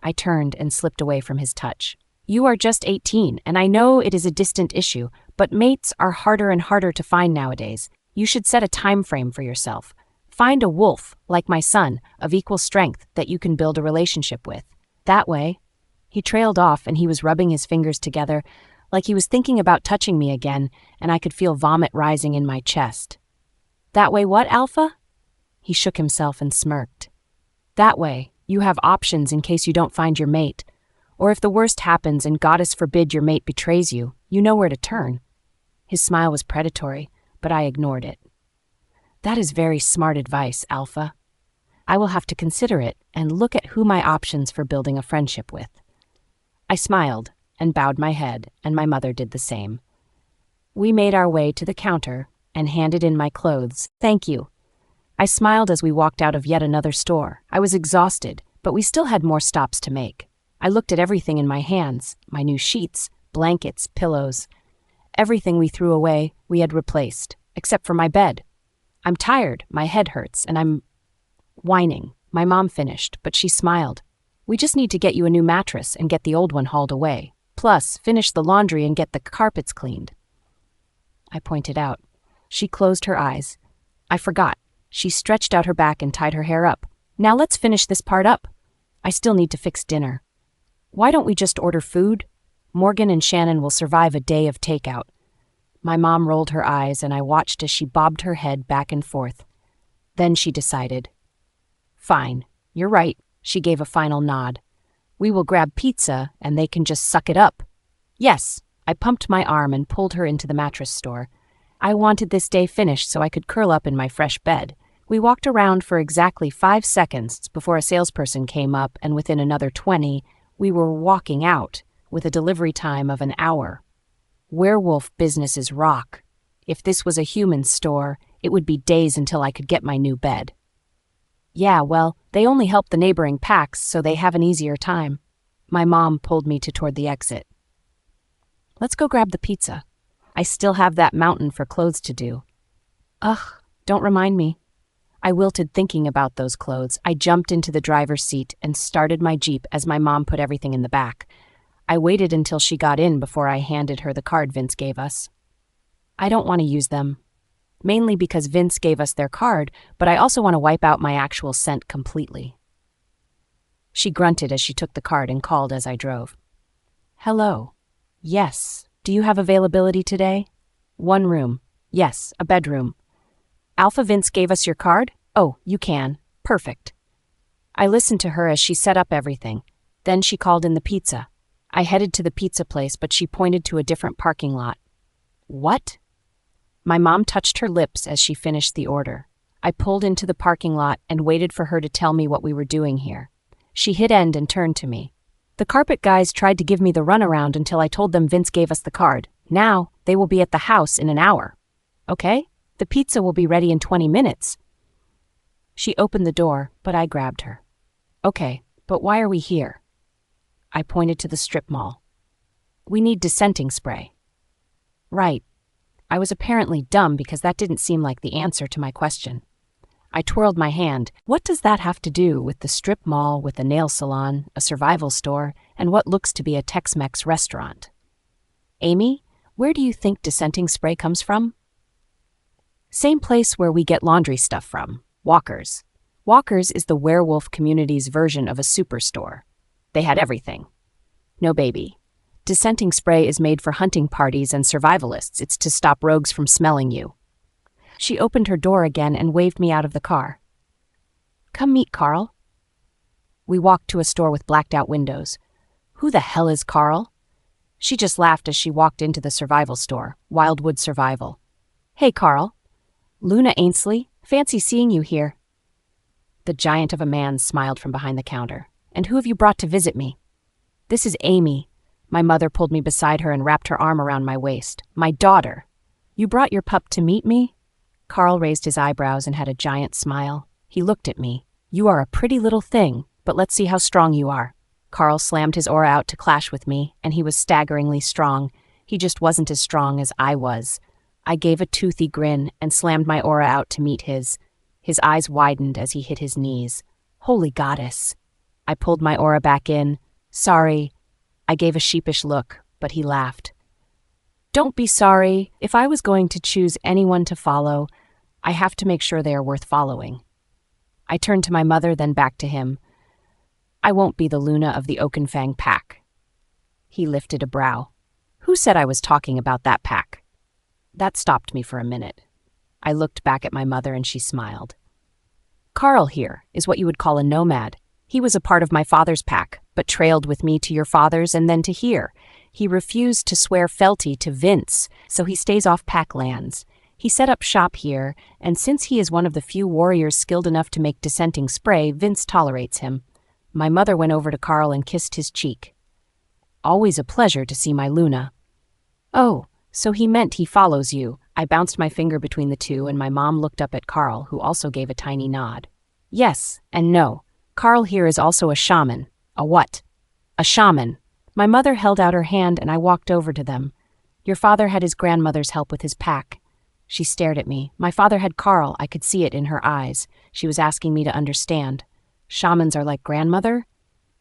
I turned and slipped away from his touch. You are just 18, and I know it is a distant issue, but mates are harder and harder to find nowadays. You should set a time frame for yourself. Find a wolf, like my son, of equal strength that you can build a relationship with. That way. He trailed off and he was rubbing his fingers together like he was thinking about touching me again, and I could feel vomit rising in my chest. That way what, Alpha? He shook himself and smirked. That way, you have options in case you don't find your mate. Or if the worst happens and goddess forbid your mate betrays you, you know where to turn. His smile was predatory, but I ignored it. That is very smart advice, Alpha. I will have to consider it and look at who my options for building a friendship with. I smiled and bowed my head, and my mother did the same. We made our way to the counter and handed in my clothes. Thank you. I smiled as we walked out of yet another store. I was exhausted, but we still had more stops to make. I looked at everything in my hands, my new sheets, blankets, pillows. Everything we threw away, we had replaced, except for my bed. I'm tired, my head hurts, and I'm whining. My mom finished, but she smiled. We just need to get you a new mattress and get the old one hauled away. Plus, finish the laundry and get the carpets cleaned. I pointed out. She closed her eyes. I forgot. She stretched out her back and tied her hair up. Now let's finish this part up. I still need to fix dinner. Why don't we just order food? Morgan and Shannon will survive a day of takeout. My mom rolled her eyes and I watched as she bobbed her head back and forth. Then she decided. Fine, you're right. She gave a final nod. We will grab pizza and they can just suck it up. Yes, I pumped my arm and pulled her into the mattress store. I wanted this day finished so I could curl up in my fresh bed. We walked around for exactly 5 seconds before a salesperson came up, and within another 20, we were walking out with a delivery time of an hour. Werewolf businesses rock. If this was a human store, it would be days until I could get my new bed. Yeah, well, they only help the neighboring packs, so they have an easier time. My mom pulled me toward the exit. Let's go grab the pizza. I still have that mountain for clothes to do. Ugh, don't remind me. I wilted thinking about those clothes. I jumped into the driver's seat and started my Jeep as my mom put everything in the back. I waited until she got in before I handed her the card Vince gave us. I don't want to use them. Mainly because Vince gave us their card, but I also want to wipe out my actual scent completely. She grunted as she took the card and called as I drove. Hello. Yes. Do you have availability today? 1 room. Yes, a bedroom. Alpha Vince gave us your card? Oh, you can. Perfect. I listened to her as she set up everything. Then she called in the pizza. I headed to the pizza place, but she pointed to a different parking lot. What? My mom touched her lips as she finished the order. I pulled into the parking lot and waited for her to tell me what we were doing here. She hit end and turned to me. The carpet guys tried to give me the runaround until I told them Vince gave us the card. Now, they will be at the house in an hour. Okay? The pizza will be ready in 20 minutes. She opened the door, but I grabbed her. Okay, but why are we here? I pointed to the strip mall. We need dissenting spray. Right. I was apparently dumb because that didn't seem like the answer to my question. I twirled my hand. What does that have to do with the strip mall, with a nail salon, a survival store, and what looks to be a Tex-Mex restaurant? Amy, where do you think dissenting spray comes from? Same place where we get laundry stuff from, Walker's. Walker's is the werewolf community's version of a superstore. They had everything. No baby. Dissenting spray is made for hunting parties and survivalists. It's to stop rogues from smelling you. She opened her door again and waved me out of the car. Come meet Carl. We walked to a store with blacked-out windows. Who the hell is Carl? She just laughed as she walked into the survival store, Wildwood Survival. Hey, Carl. Luna Ainsley, fancy seeing you here. The giant of a man smiled from behind the counter. And who have you brought to visit me? This is Amy. My mother pulled me beside her and wrapped her arm around my waist. My daughter. You brought your pup to meet me? Carl raised his eyebrows and had a giant smile. He looked at me. You are a pretty little thing, but let's see how strong you are. Carl slammed his aura out to clash with me, and he was staggeringly strong. He just wasn't as strong as I was. I gave a toothy grin and slammed my aura out to meet his. His eyes widened as he hit his knees. Holy goddess. I pulled my aura back in. Sorry. I gave a sheepish look, but he laughed. Don't be sorry. If I was going to choose anyone to follow, I have to make sure they are worth following. I turned to my mother, then back to him. I won't be the Luna of the Oakenfang pack. He lifted a brow. Who said I was talking about that pack? That stopped me for a minute. I looked back at my mother and she smiled. Carl here is what you would call a nomad. He was a part of my father's pack, but trailed with me to your father's and then to here. He refused to swear fealty to Vince, so he stays off pack lands. He set up shop here, and since he is one of the few warriors skilled enough to make dissenting spray, Vince tolerates him. My mother went over to Carl and kissed his cheek. Always a pleasure to see my Luna. Oh, so he meant he follows you. I bounced my finger between the two, and my mom looked up at Carl, who also gave a tiny nod. Yes, and no. Carl here is also a shaman. A what? A shaman. My mother held out her hand and I walked over to them. Your father had his grandmother's help with his pack. She stared at me. My father had Carl. I could see it in her eyes. She was asking me to understand. Shamans are like grandmother?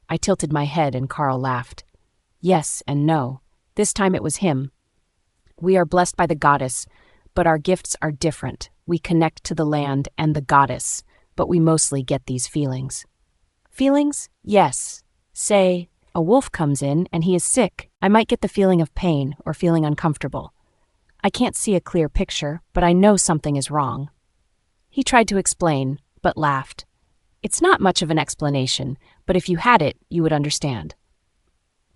I tilted my head and Carl laughed. Yes and no. This time it was him. We are blessed by the goddess, but our gifts are different. We connect to the land and the goddess, but we mostly get these feelings. Feelings? Yes. Say, a wolf comes in and he is sick. I might get the feeling of pain or feeling uncomfortable. I can't see a clear picture, but I know something is wrong. He tried to explain, but laughed. It's not much of an explanation, but if you had it, you would understand.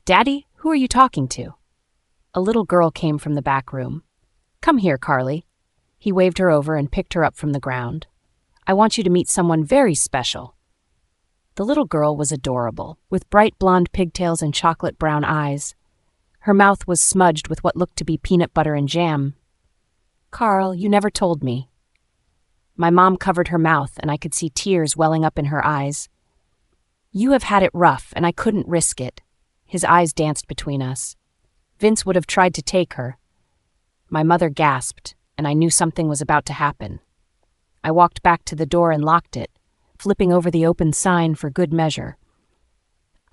Daddy, who are you talking to? A little girl came from the back room. Come here, Carly. He waved her over and picked her up from the ground. I want you to meet someone very special. The little girl was adorable, with bright blonde pigtails and chocolate brown eyes. Her mouth was smudged with what looked to be peanut butter and jam. Carl, you never told me. My mom covered her mouth, and I could see tears welling up in her eyes. You have had it rough, and I couldn't risk it. His eyes danced between us. Vince would have tried to take her. My mother gasped, and I knew something was about to happen. I walked back to the door and locked it, flipping over the open sign for good measure.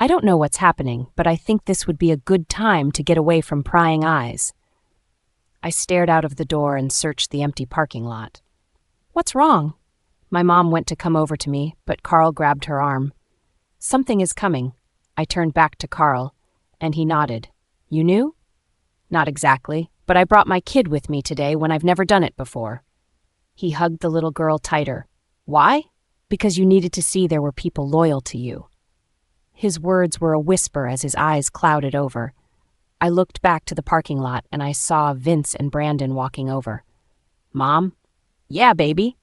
I don't know what's happening, but I think this would be a good time to get away from prying eyes. I stared out of the door and searched the empty parking lot. What's wrong? My mom went to come over to me, but Carl grabbed her arm. Something is coming. I turned back to Carl, and he nodded. You knew? Not exactly, but I brought my kid with me today when I've never done it before. He hugged the little girl tighter. Why? Because you needed to see there were people loyal to you. His words were a whisper as his eyes clouded over. I looked back to the parking lot and I saw Vince and Brandon walking over. Mom? Yeah, baby.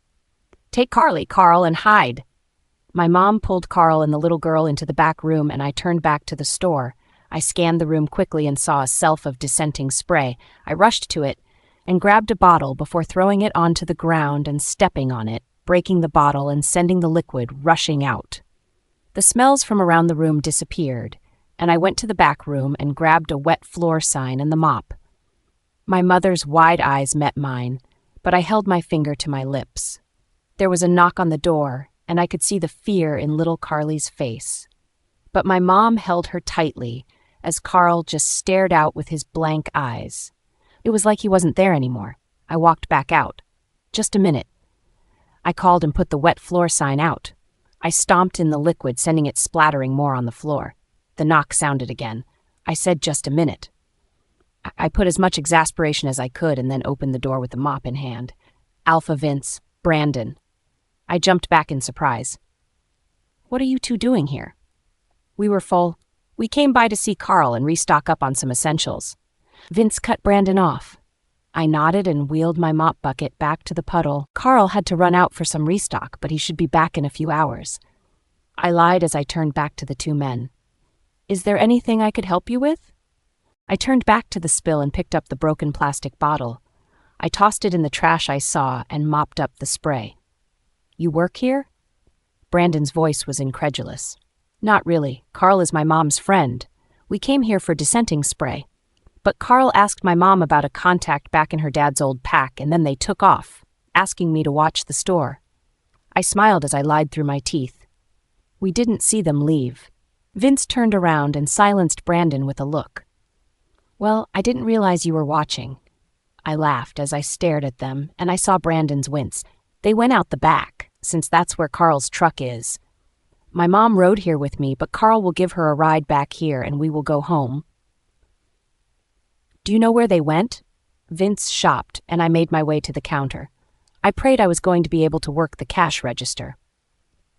Take Carl, and hide. My mom pulled Carl and the little girl into the back room and I turned back to the store. I scanned the room quickly and saw a shelf of dissenting spray. I rushed to it and grabbed a bottle before throwing it onto the ground and stepping on it, breaking the bottle and sending the liquid rushing out. The smells from around the room disappeared, and I went to the back room and grabbed a wet floor sign and the mop. My mother's wide eyes met mine, but I held my finger to my lips. There was a knock on the door, and I could see the fear in little Carly's face. But my mom held her tightly as Carl just stared out with his blank eyes. It was like he wasn't there anymore. I walked back out. Just a minute. I called and put the wet floor sign out. I stomped in the liquid, sending it splattering more on the floor. The knock sounded again. I said just a minute. I put as much exasperation as I could and then opened the door with the mop in hand. Alpha, Vince, Brandon. I jumped back in surprise. What are you two doing here? We were full. We came by to see Carl and restock up on some essentials. Vince cut Brandon off. I nodded and wheeled my mop bucket back to the puddle. Carl had to run out for some restock, but he should be back in a few hours. I lied as I turned back to the two men. Is there anything I could help you with? I turned back to the spill and picked up the broken plastic bottle. I tossed it in the trash I saw and mopped up the spray. You work here? Brandon's voice was incredulous. Not really. Carl is my mom's friend. We came here for dissenting spray. But Carl asked my mom about a contact back in her dad's old pack, and then they took off, asking me to watch the store. I smiled as I lied through my teeth. We didn't see them leave. Vince turned around and silenced Brandon with a look. Well, I didn't realize you were watching. I laughed as I stared at them, and I saw Brandon's wince. They went out the back, since that's where Carl's truck is. My mom rode here with me, but Carl will give her a ride back here and we will go home. Do you know where they went? Vince shopped, and I made my way to the counter. I prayed I was going to be able to work the cash register.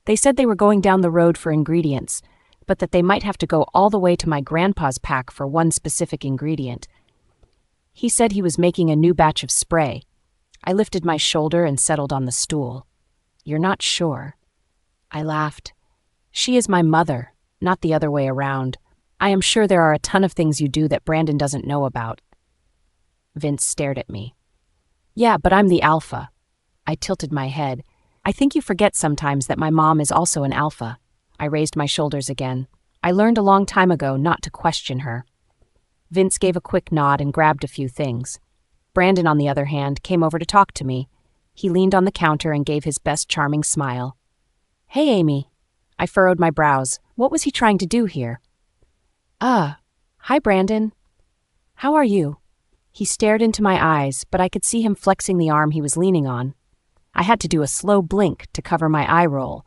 They said they were going down the road for ingredients, but that they might have to go all the way to my grandpa's pack for one specific ingredient. He said he was making a new batch of spray. I lifted my shoulder and settled on the stool. You're not sure? I laughed. She is my mother, not the other way around. I am sure there are a ton of things you do that Brandon doesn't know about. Vince stared at me. Yeah, but I'm the alpha. I tilted my head. I think you forget sometimes that my mom is also an alpha. I raised my shoulders again. I learned a long time ago not to question her. Vince gave a quick nod and grabbed a few things. Brandon, on the other hand, came over to talk to me. He leaned on the counter and gave his best charming smile. Hey, Amy. I furrowed my brows. What was he trying to do here? Hi, Brandon. How are you? He stared into my eyes, but I could see him flexing the arm he was leaning on. I had to do a slow blink to cover my eye roll.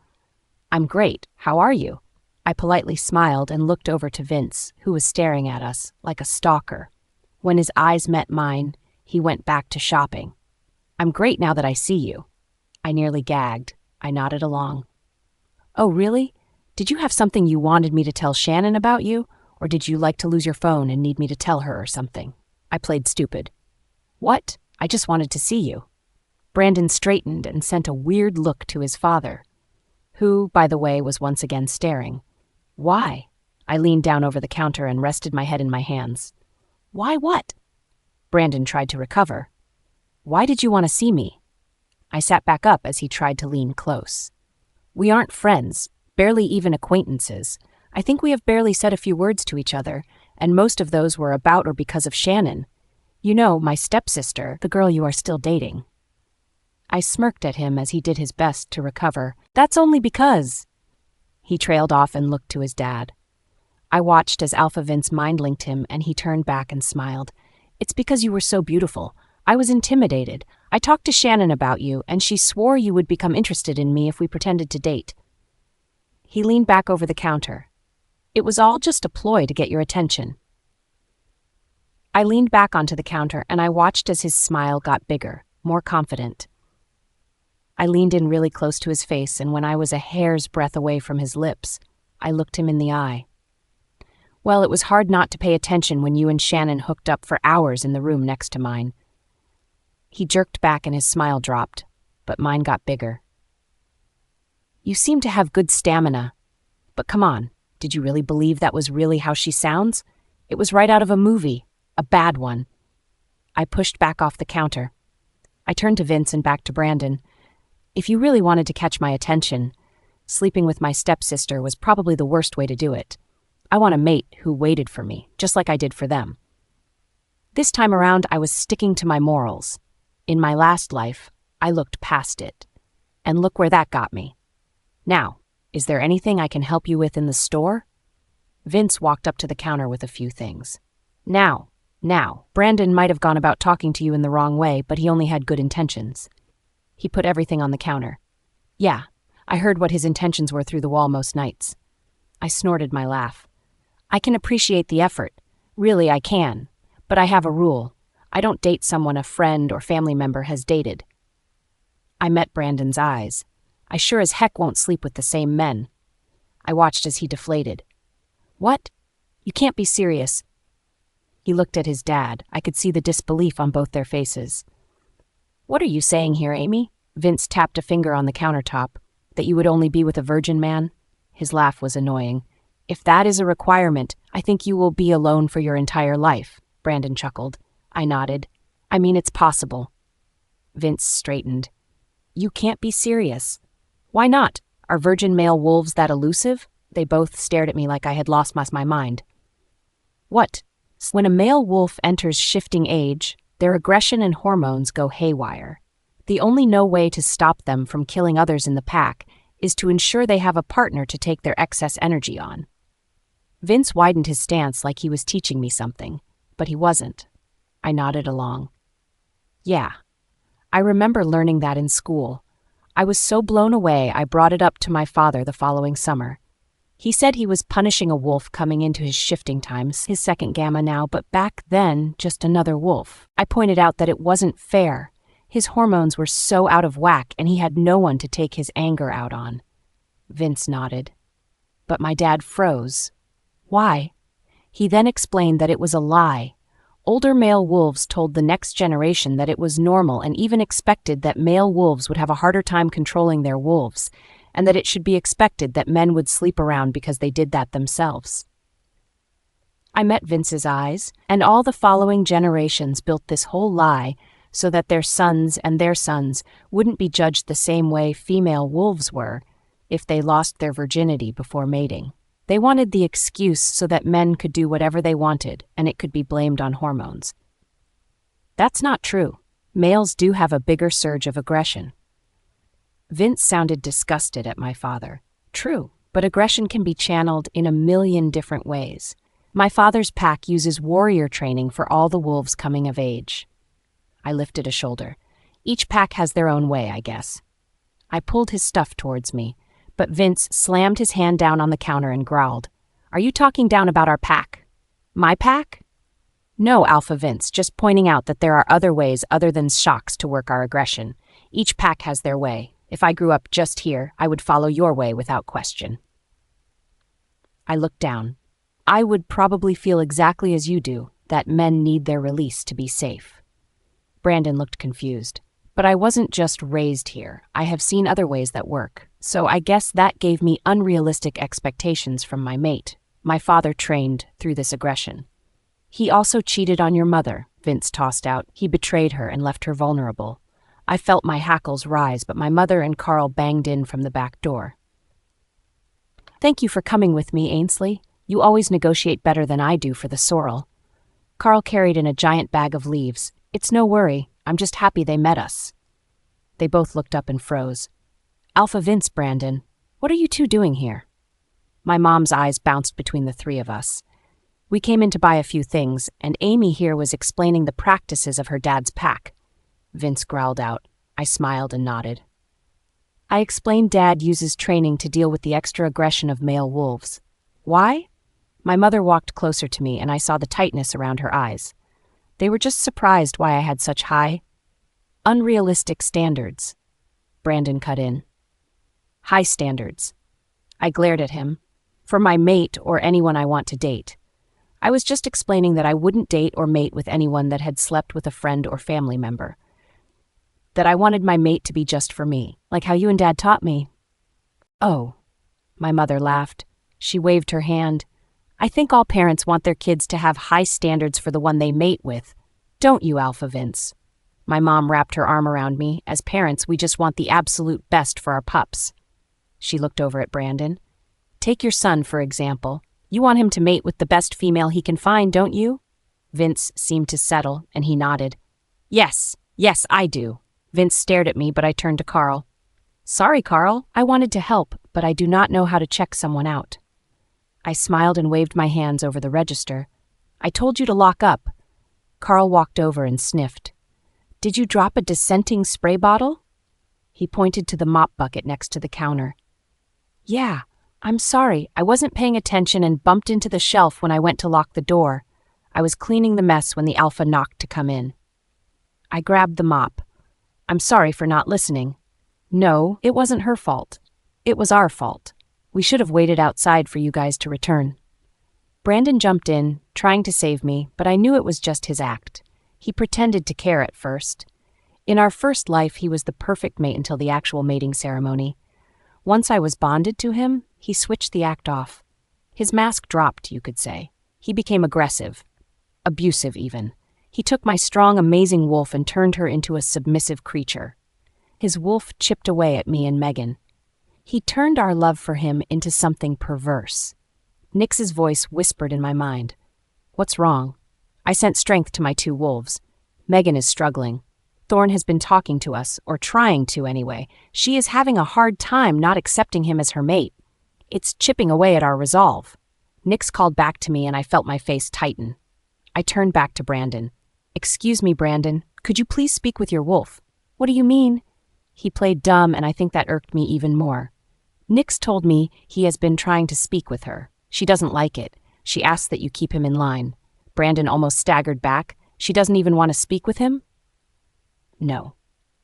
I'm great. How are you? I politely smiled and looked over to Vince, who was staring at us like a stalker. When his eyes met mine, he went back to shopping. I'm great now that I see you. I nearly gagged. I nodded along. Oh, really? Did you have something you wanted me to tell Shannon about you? Or did you like to lose your phone and need me to tell her or something? I played stupid. What? I just wanted to see you. Brandon straightened and sent a weird look to his father, who, by the way, was once again staring. Why? I leaned down over the counter and rested my head in my hands. Why what? Brandon tried to recover. Why did you want to see me? I sat back up as he tried to lean close. We aren't friends, barely even acquaintances. I think we have barely said a few words to each other, and most of those were about or because of Shannon. You know, my stepsister, the girl you are still dating. I smirked at him as he did his best to recover. That's only because... He trailed off and looked to his dad. I watched as Alpha Vince mind-linked him, and he turned back and smiled. It's because you were so beautiful. I was intimidated. I talked to Shannon about you, and she swore you would become interested in me if we pretended to date. He leaned back over the counter. It was all just a ploy to get your attention. I leaned back onto the counter, and I watched as his smile got bigger, more confident. I leaned in really close to his face, and when I was a hair's breadth away from his lips, I looked him in the eye. Well, it was hard not to pay attention when you and Shannon hooked up for hours in the room next to mine. He jerked back and his smile dropped, but mine got bigger. You seem to have good stamina. But come on, did you really believe that was really how she sounds? It was right out of a movie, a bad one. I pushed back off the counter. I turned to Vince and back to Brandon. If you really wanted to catch my attention, sleeping with my stepsister was probably the worst way to do it. I want a mate who waited for me, just like I did for them. This time around, I was sticking to my morals. In my last life, I looked past it. And look where that got me. Now, is there anything I can help you with in the store? Vince walked up to the counter with a few things. Now, Brandon might have gone about talking to you in the wrong way, but he only had good intentions. He put everything on the counter. Yeah, I heard what his intentions were through the wall most nights. I snorted my laugh. I can appreciate the effort. Really, I can. But I have a rule. I don't date someone a friend or family member has dated. I met Brandon's eyes. I sure as heck won't sleep with the same men. I watched as he deflated. What? You can't be serious. He looked at his dad. I could see the disbelief on both their faces. What are you saying here, Amy? Vince tapped a finger on the countertop. That you would only be with a virgin man? His laugh was annoying. If that is a requirement, I think you will be alone for your entire life, Brandon chuckled. I nodded. I mean, it's possible. Vince straightened. You can't be serious. Why not? Are virgin male wolves that elusive? They both stared at me like I had lost my mind. What? When a male wolf enters shifting age, their aggression and hormones go haywire. The only way to stop them from killing others in the pack is to ensure they have a partner to take their excess energy on. Vince widened his stance like he was teaching me something, but he wasn't. I nodded along. Yeah, I remember learning that in school. I was so blown away I brought it up to my father the following summer. He said he was punishing a wolf coming into his shifting times, his second gamma now, but back then, just another wolf. I pointed out that it wasn't fair. His hormones were so out of whack and he had no one to take his anger out on. Vince nodded. But my dad froze. Why? He then explained that it was a lie. Older male wolves told the next generation that it was normal and even expected that male wolves would have a harder time controlling their wolves, and that it should be expected that men would sleep around because they did that themselves. I met Vince's eyes, and all the following generations built this whole lie so that their sons and their sons wouldn't be judged the same way female wolves were if they lost their virginity before mating. They wanted the excuse so that men could do whatever they wanted and it could be blamed on hormones. That's not true. Males do have a bigger surge of aggression. Vince sounded disgusted at my father. True, but aggression can be channeled in a million different ways. My father's pack uses warrior training for all the wolves coming of age. I lifted a shoulder. Each pack has their own way, I guess. I pulled his stuff towards me, but Vince slammed his hand down on the counter and growled. Are you talking down about our pack? My pack? No, Alpha Vince, just pointing out that there are other ways other than shocks to work our aggression. Each pack has their way. If I grew up just here, I would follow your way without question. I looked down. I would probably feel exactly as you do, that men need their release to be safe. Brandon looked confused. But I wasn't just raised here. I have seen other ways that work. So I guess that gave me unrealistic expectations from my mate. My father trained through this aggression. He also cheated on your mother, Vince tossed out. He betrayed her and left her vulnerable. I felt my hackles rise, but my mother and Carl banged in from the back door. Thank you for coming with me, Ainsley. You always negotiate better than I do for the sorrel. Carl carried in a giant bag of leaves. It's no worry. I'm just happy they met us. They both looked up and froze. Alpha Vince, Brandon, what are you two doing here? My mom's eyes bounced between the three of us. We came in to buy a few things, and Amy here was explaining the practices of her dad's pack. Vince growled out. I smiled and nodded. I explained Dad uses training to deal with the extra aggression of male wolves. Why? My mother walked closer to me, and I saw the tightness around her eyes. They were just surprised why I had such high, unrealistic standards. Brandon cut in. High standards. I glared at him. For my mate or anyone I want to date. I was just explaining that I wouldn't date or mate with anyone that had slept with a friend or family member. That I wanted my mate to be just for me, like how you and Dad taught me. Oh, my mother laughed. She waved her hand. I think all parents want their kids to have high standards for the one they mate with. Don't you, Alpha Vince? My mom wrapped her arm around me. As parents, we just want the absolute best for our pups. She looked over at Brandon. Take your son, for example. You want him to mate with the best female he can find, don't you? Vince seemed to settle, and he nodded. Yes, I do. Vince stared at me, but I turned to Carl. Sorry, Carl. I wanted to help, but I do not know how to check someone out. I smiled and waved my hands over the register. I told you to lock up. Carl walked over and sniffed. Did you drop a dissenting spray bottle? He pointed to the mop bucket next to the counter. Yeah, I'm sorry. I wasn't paying attention and bumped into the shelf when I went to lock the door. I was cleaning the mess when the Alpha knocked to come in. I grabbed the mop. I'm sorry for not listening. No, it wasn't her fault. It was our fault. We should have waited outside for you guys to return. Brandon jumped in, trying to save me, but I knew it was just his act. He pretended to care at first. In our first life, he was the perfect mate until the actual mating ceremony. Once I was bonded to him, he switched the act off. His mask dropped, you could say. He became aggressive. Abusive, even. He took my strong, amazing wolf and turned her into a submissive creature. His wolf chipped away at me and Megan. He turned our love for him into something perverse. Nix's voice whispered in my mind. What's wrong? I sent strength to my two wolves. Megan is struggling. Thorne has been talking to us, or trying to anyway. She is having a hard time not accepting him as her mate. It's chipping away at our resolve. Nix called back to me and I felt my face tighten. I turned back to Brandon. Excuse me, Brandon. Could you please speak with your wolf? What do you mean? He played dumb and I think that irked me even more. Nix told me he has been trying to speak with her. She doesn't like it. She asks that you keep him in line. Brandon almost staggered back. She doesn't even want to speak with him? No.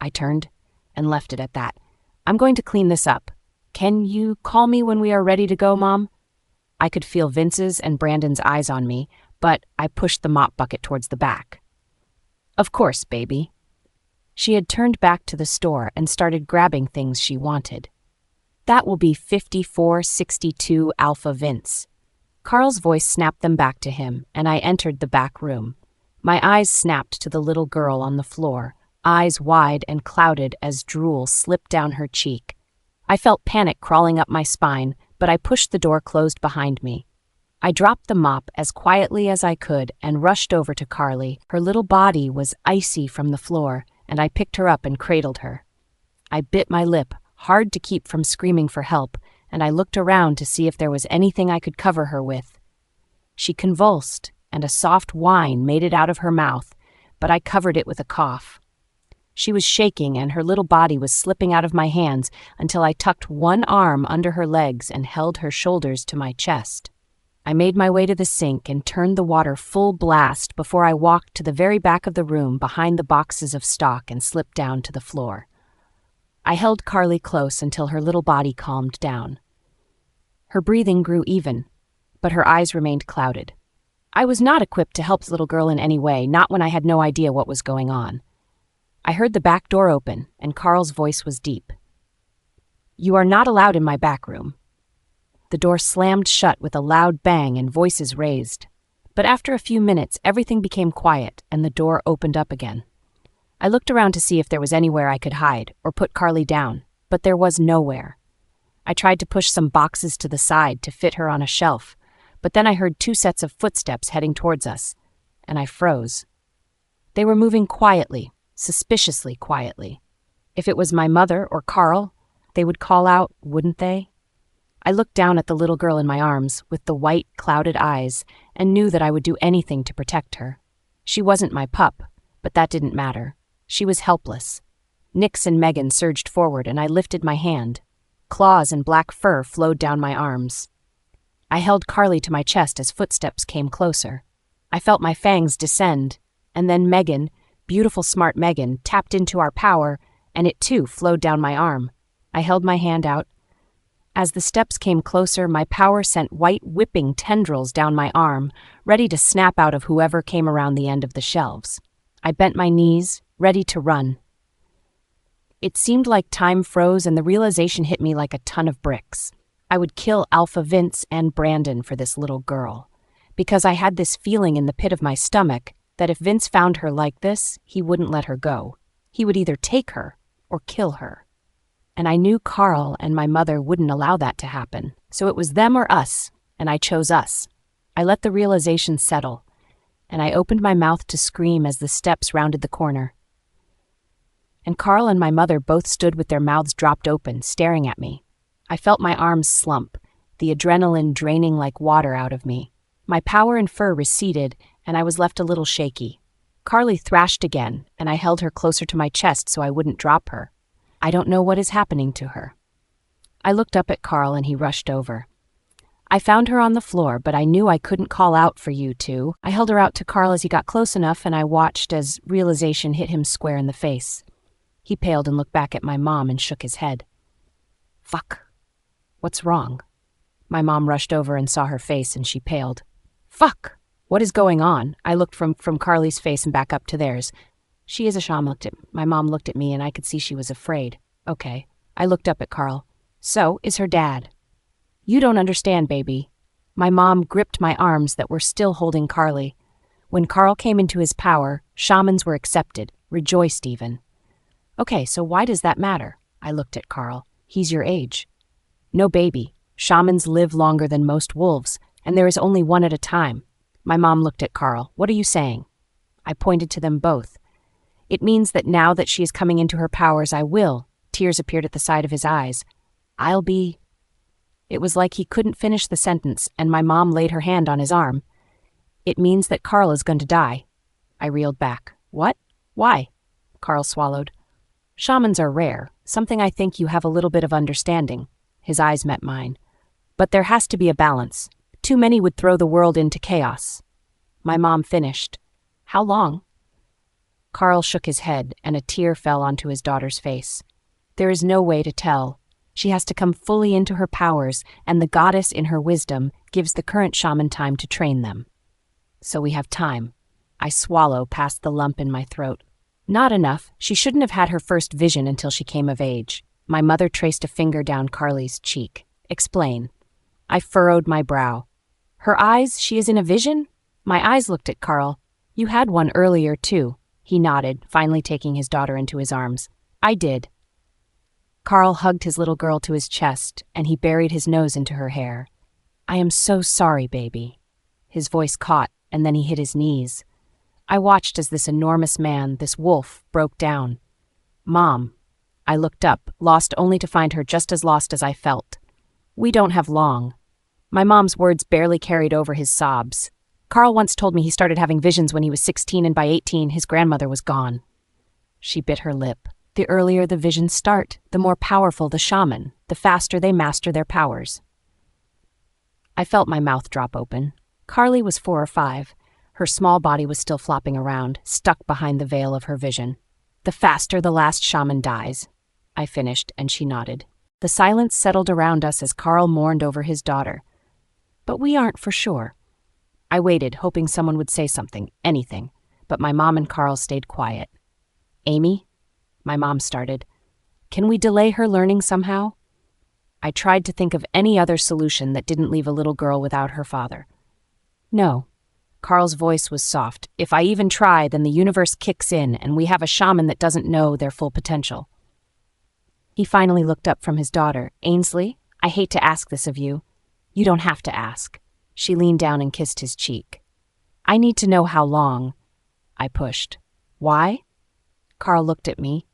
I turned and left it at that. I'm going to clean this up. Can you call me when we are ready to go, Mom? I could feel Vince's and Brandon's eyes on me, but I pushed the mop bucket towards the back. Of course, baby. She had turned back to the store and started grabbing things she wanted. That will be 5462 Alpha Vince. Carl's voice snapped them back to him, and I entered the back room. My eyes snapped to the little girl on the floor, eyes wide and clouded as drool slipped down her cheek. I felt panic crawling up my spine, but I pushed the door closed behind me. I dropped the mop as quietly as I could and rushed over to Carly. Her little body was icy from the floor, and I picked her up and cradled her. I bit my lip, hard to keep from screaming for help, and I looked around to see if there was anything I could cover her with. She convulsed, and a soft whine made it out of her mouth, but I covered it with a cough. She was shaking, and her little body was slipping out of my hands until I tucked one arm under her legs and held her shoulders to my chest. I made my way to the sink and turned the water full blast before I walked to the very back of the room behind the boxes of stock and slipped down to the floor. I held Carly close until her little body calmed down. Her breathing grew even, but her eyes remained clouded. I was not equipped to help the little girl in any way, not when I had no idea what was going on. I heard the back door open, and Carl's voice was deep. You are not allowed in my back room. The door slammed shut with a loud bang and voices raised. But after a few minutes, everything became quiet, and the door opened up again. I looked around to see if there was anywhere I could hide or put Carly down, but there was nowhere. I tried to push some boxes to the side to fit her on a shelf, but then I heard 2 sets of footsteps heading towards us, and I froze. They were moving quietly, suspiciously quietly. If it was my mother or Carl, they would call out, wouldn't they? I looked down at the little girl in my arms with the white, clouded eyes and knew that I would do anything to protect her. She wasn't my pup, but that didn't matter. She was helpless. Nix and Megan surged forward and I lifted my hand. Claws and black fur flowed down my arms. I held Carly to my chest as footsteps came closer. I felt my fangs descend, and then Megan, beautiful smart Megan, tapped into our power, and it too flowed down my arm. I held my hand out. As the steps came closer, my power sent white whipping tendrils down my arm, ready to snap out of whoever came around the end of the shelves. I bent my knees, ready to run. It seemed like time froze and the realization hit me like a ton of bricks. I would kill Alpha Vince and Brandon for this little girl, because I had this feeling in the pit of my stomach that if Vince found her like this, he wouldn't let her go. He would either take her or kill her. And I knew Carl and my mother wouldn't allow that to happen, so it was them or us, and I chose us. I let the realization settle, and I opened my mouth to scream as the steps rounded the corner. And Carl and my mother both stood with their mouths dropped open, staring at me. I felt my arms slump, the adrenaline draining like water out of me. My power and fur receded, and I was left a little shaky. Carly thrashed again, and I held her closer to my chest so I wouldn't drop her. I don't know what is happening to her. I looked up at Carl and he rushed over. I found her on the floor, but I knew I couldn't call out for you two. I held her out to Carl as he got close enough, and I watched as realization hit him square in the face. He paled and looked back at my mom and shook his head. Fuck. What's wrong? My mom rushed over and saw her face and she paled. Fuck! What is going on? I looked from Carly's face and back up to theirs. She is a shaman. My mom looked at me and I could see she was afraid. Okay. I looked up at Carl. So, is her dad? You don't understand, baby. My mom gripped my arms that were still holding Carly. When Carl came into his power, shamans were accepted, rejoiced even. Okay, so why does that matter? I looked at Carl. He's your age. No, baby. Shamans live longer than most wolves, and there is only one at a time. My mom looked at Carl. What are you saying? I pointed to them both. It means that now that she is coming into her powers, I will. Tears appeared at the side of his eyes. I'll be... It was like he couldn't finish the sentence, and my mom laid her hand on his arm. It means that Carl is going to die. I reeled back. What? Why? Carl swallowed. Shamans are rare, something I think you have a little bit of understanding. His eyes met mine. But there has to be a balance. Too many would throw the world into chaos. My mom finished. How long? Carl shook his head, and a tear fell onto his daughter's face. There is no way to tell. She has to come fully into her powers, and the goddess in her wisdom gives the current shaman time to train them. So we have time. I swallow past the lump in my throat. Not enough. She shouldn't have had her first vision until she came of age. My mother traced a finger down Carly's cheek. Explain. I furrowed my brow. Her eyes, she is in a vision? My eyes looked at Carl. You had one earlier, too. He nodded, finally taking his daughter into his arms. I did. Carl hugged his little girl to his chest, and he buried his nose into her hair. I am so sorry, baby. His voice caught, and then he hit his knees. I watched as this enormous man, this wolf, broke down. Mom. I looked up, lost only to find her just as lost as I felt. We don't have long. My mom's words barely carried over his sobs. Carl once told me he started having visions when he was 16, and by 18, his grandmother was gone. She bit her lip. The earlier the visions start, the more powerful the shaman, the faster they master their powers. I felt my mouth drop open. Carly was 4 or 5. Her small body was still flopping around, stuck behind the veil of her vision. The faster the last shaman dies. I finished, and she nodded. The silence settled around us as Carl mourned over his daughter. But we aren't for sure. I waited, hoping someone would say something, anything, but my mom and Carl stayed quiet. Amy? My mom started. Can we delay her learning somehow? I tried to think of any other solution that didn't leave a little girl without her father. No. Carl's voice was soft. If I even try, then the universe kicks in, and we have a shaman that doesn't know their full potential. He finally looked up from his daughter. Ainsley, I hate to ask this of you. You don't have to ask. She leaned down and kissed his cheek. I need to know how long. I pushed. Why? Carl looked at me.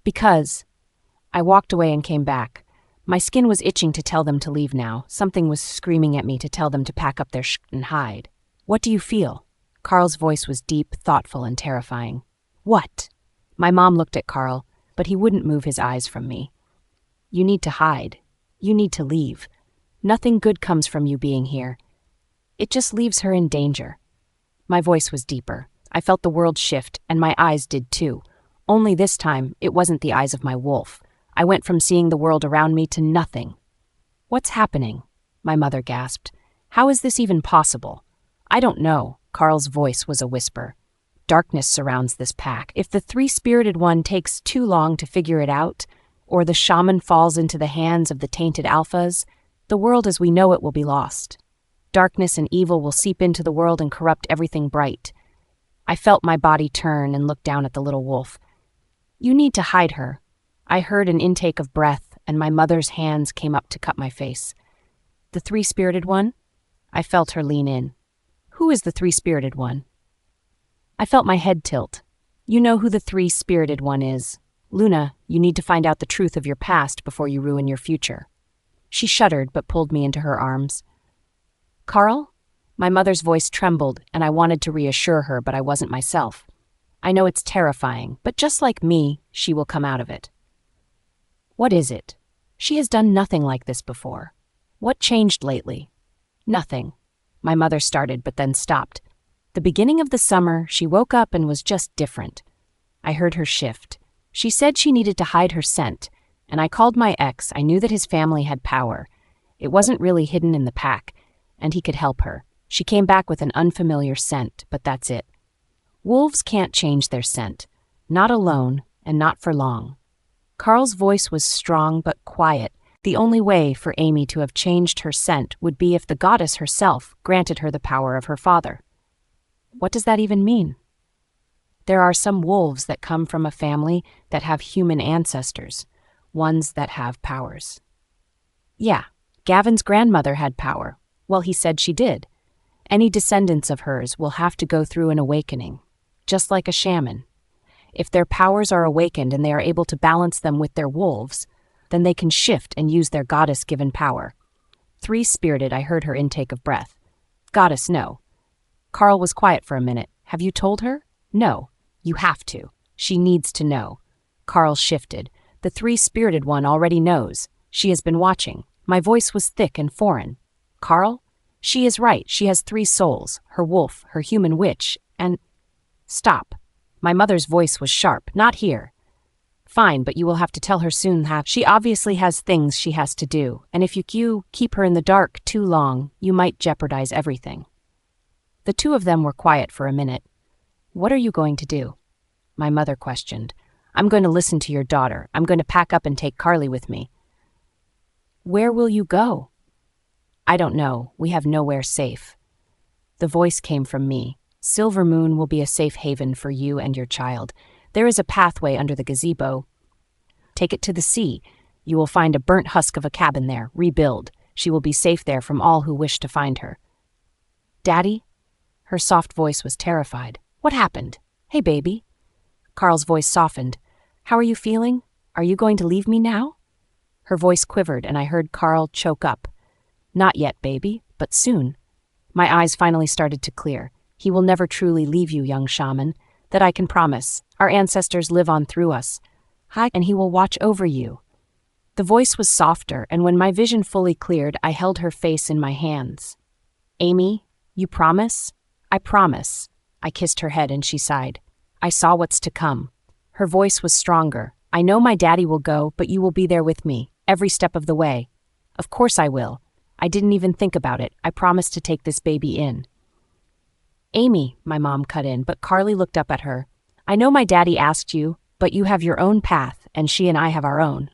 Because. I walked away and came back. My skin was itching to tell them to leave now. Something was screaming at me to tell them to pack up their and hide. What do you feel? Carl's voice was deep, thoughtful, and terrifying. What? My mom looked at Carl, but he wouldn't move his eyes from me. You need to hide. You need to leave. Nothing good comes from you being here. It just leaves her in danger. My voice was deeper. I felt the world shift, and my eyes did too. Only this time, it wasn't the eyes of my wolf. I went from seeing the world around me to nothing. What's happening? My mother gasped. How is this even possible? I don't know. Carl's voice was a whisper. Darkness surrounds this pack. If the three-spirited one takes too long to figure it out, or the shaman falls into the hands of the tainted alphas, the world as we know it will be lost. Darkness and evil will seep into the world and corrupt everything bright. I felt my body turn and look down at the little wolf. You need to hide her. I heard an intake of breath, and my mother's hands came up to cut my face. The three-spirited one? I felt her lean in. Who is the three-spirited one? I felt my head tilt. You know who the three-spirited one is. Luna, you need to find out the truth of your past before you ruin your future. She shuddered but pulled me into her arms. Carl? My mother's voice trembled, and I wanted to reassure her, but I wasn't myself. I know it's terrifying, but just like me, she will come out of it. What is it? She has done nothing like this before. What changed lately? Nothing. My mother started, but then stopped. The beginning of the summer, she woke up and was just different. I heard her shift. She said she needed to hide her scent, and I called my ex. I knew that his family had power. It wasn't really hidden in the pack, and he could help her. She came back with an unfamiliar scent, but that's it. Wolves can't change their scent. Not alone, and not for long. Carl's voice was strong but quiet. The only way for Amy to have changed her scent would be if the goddess herself granted her the power of her father. What does that even mean? There are some wolves that come from a family that have human ancestors, ones that have powers. Yeah, Gavin's grandmother had power. Well, he said she did. Any descendants of hers will have to go through an awakening, just like a shaman. If their powers are awakened and they are able to balance them with their wolves, then they can shift and use their goddess-given power. Three-spirited, I heard her intake of breath. Goddess, no. Carl was quiet for a minute. Have you told her? No. You have to. She needs to know. Carl shifted. The three-spirited one already knows. She has been watching. My voice was thick and foreign. Carl? She is right. She has 3 souls. Her wolf, her human witch, and... Stop. My mother's voice was sharp. Not here. Fine, but you will have to tell her soon that she obviously has things she has to do, and if you keep her in the dark too long, you might jeopardize everything. The two of them were quiet for a minute. What are you going to do? My mother questioned. I'm going to listen to your daughter. I'm going to pack up and take Carly with me. Where will you go? I don't know. We have nowhere safe. The voice came from me. Silver Moon will be a safe haven for you and your child. There is a pathway under the gazebo. Take it to the sea. You will find a burnt husk of a cabin there. Rebuild. She will be safe there from all who wish to find her. Daddy? Her soft voice was terrified. What happened? Hey, baby. Carl's voice softened. How are you feeling? Are you going to leave me now? Her voice quivered, and I heard Carl choke up. Not yet, baby, but soon. My eyes finally started to clear. He will never truly leave you, young shaman. That I can promise. Our ancestors live on through us. Hi, and he will watch over you. The voice was softer, and when my vision fully cleared, I held her face in my hands. Amy, you promise? I promise. I kissed her head and she sighed. I saw what's to come. Her voice was stronger. I know my daddy will go, but you will be there with me, every step of the way. Of course I will. I didn't even think about it. I promised to take this baby in. Amy, my mom cut in, but Carly looked up at her. I know my daddy asked you, but you have your own path, and she and I have our own.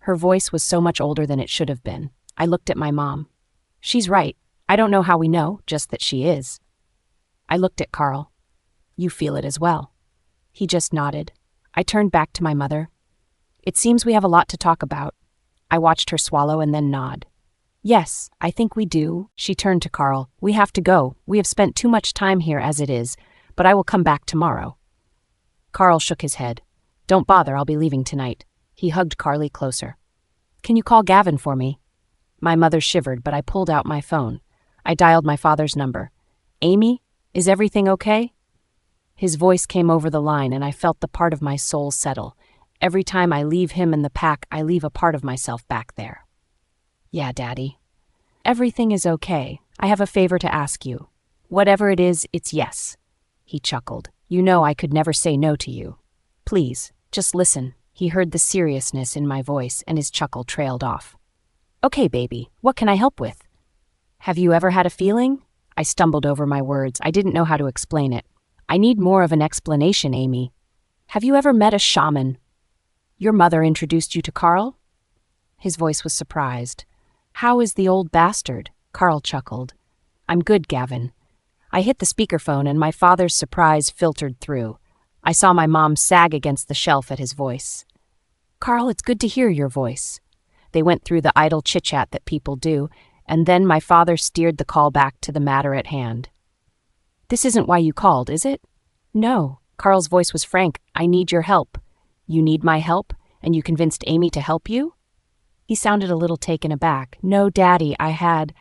Her voice was so much older than it should have been. I looked at my mom. She's right. I don't know how we know, just that she is. I looked at Carl. You feel it as well. He just nodded. I turned back to my mother. It seems we have a lot to talk about. I watched her swallow and then nod. Yes, I think we do. She turned to Carl. We have to go. We have spent too much time here as it is, but I will come back tomorrow. Carl shook his head. Don't bother, I'll be leaving tonight. He hugged Carly closer. Can you call Gavin for me? My mother shivered, but I pulled out my phone. I dialed my father's number. Amy, is everything okay? His voice came over the line, and I felt the part of my soul settle. Every time I leave him in the pack, I leave a part of myself back there. Yeah, Daddy. Everything is okay. I have a favor to ask you. Whatever it is, it's yes. He chuckled. You know I could never say no to you. Please, just listen. He heard the seriousness in my voice, and his chuckle trailed off. Okay, baby, what can I help with? Have you ever had a feeling? I stumbled over my words. I didn't know how to explain it. I need more of an explanation, Amy. Have you ever met a shaman? Your mother introduced you to Carl? His voice was surprised. How is the old bastard? Carl chuckled. I'm good, Gavin. I hit the speakerphone and my father's surprise filtered through. I saw my mom sag against the shelf at his voice. Carl, it's good to hear your voice. They went through the idle chit-chat that people do, and then my father steered the call back to the matter at hand. This isn't why you called, is it? No. Carl's voice was frank. I need your help. You need my help, and you convinced Amy to help you? He sounded a little taken aback. No, Daddy, I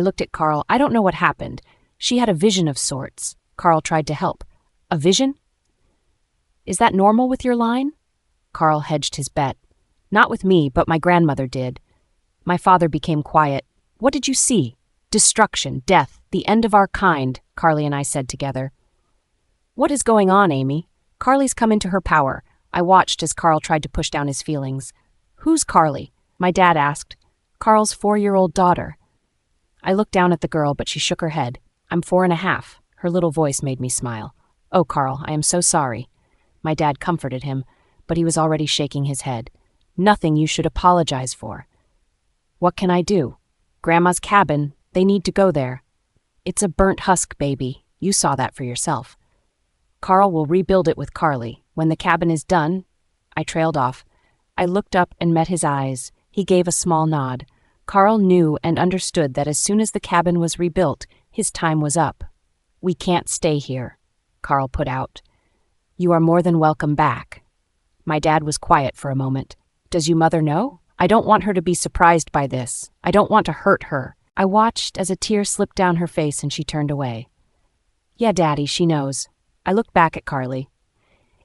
looked at Carl. I don't know what happened. She had a vision of sorts. Carl tried to help. A vision? Is that normal with your line? Carl hedged his bet. Not with me, but my grandmother did. My father became quiet. What did you see? Destruction, death, the end of our kind, Carly and I said together. What is going on, Amy? Carly's come into her power. I watched as Carl tried to push down his feelings. Who's Carly? My dad asked. Carl's 4-year-old daughter. I looked down at the girl, but she shook her head. I'm 4.5. Her little voice made me smile. Oh, Carl, I am so sorry. My dad comforted him, but he was already shaking his head. Nothing you should apologize for. What can I do? Grandma's cabin, they need to go there. It's a burnt husk, baby. You saw that for yourself. Carl will rebuild it with Carly. When the cabin is done, I trailed off. I looked up and met his eyes. He gave a small nod. Carl knew and understood that as soon as the cabin was rebuilt, his time was up. We can't stay here, Carl put out. You are more than welcome back. My dad was quiet for a moment. Does your mother know? I don't want her to be surprised by this. I don't want to hurt her. I watched as a tear slipped down her face and she turned away. Yeah, Daddy, she knows. I looked back at Carly.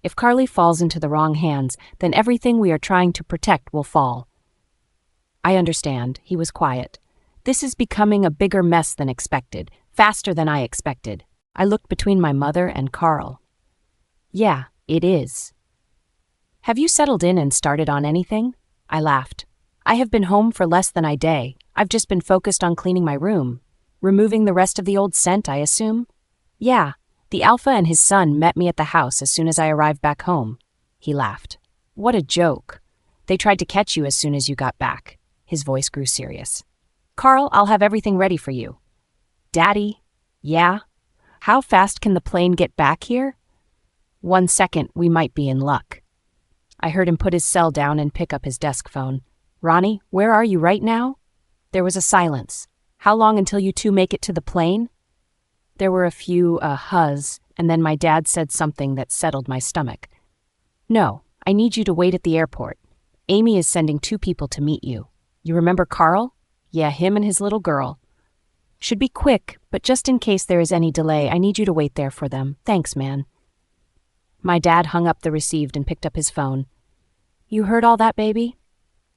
If Carly falls into the wrong hands, then everything we are trying to protect will fall. I understand. He was quiet. This is becoming a bigger mess than expected, faster than I expected. I looked between my mother and Carl. Yeah, it is. Have you settled in and started on anything? I laughed. I have been home for less than a day. I've just been focused on cleaning my room. Removing the rest of the old scent, I assume? Yeah, the Alpha and his son met me at the house as soon as I arrived back home. He laughed. What a joke. They tried to catch you as soon as you got back. His voice grew serious. Carl, I'll have everything ready for you. Daddy? Yeah? How fast can the plane get back here? 1 second, we might be in luck. I heard him put his cell down and pick up his desk phone. Ronnie, where are you right now? There was a silence. How long until you two make it to the plane? There were a few huhs, and then my dad said something that settled my stomach. No, I need you to wait at the airport. Amy is sending 2 people to meet you. You remember Carl? Yeah, him and his little girl. Should be quick, but just in case there is any delay, I need you to wait there for them. Thanks, man. My dad hung up the received and picked up his phone. You heard all that, baby?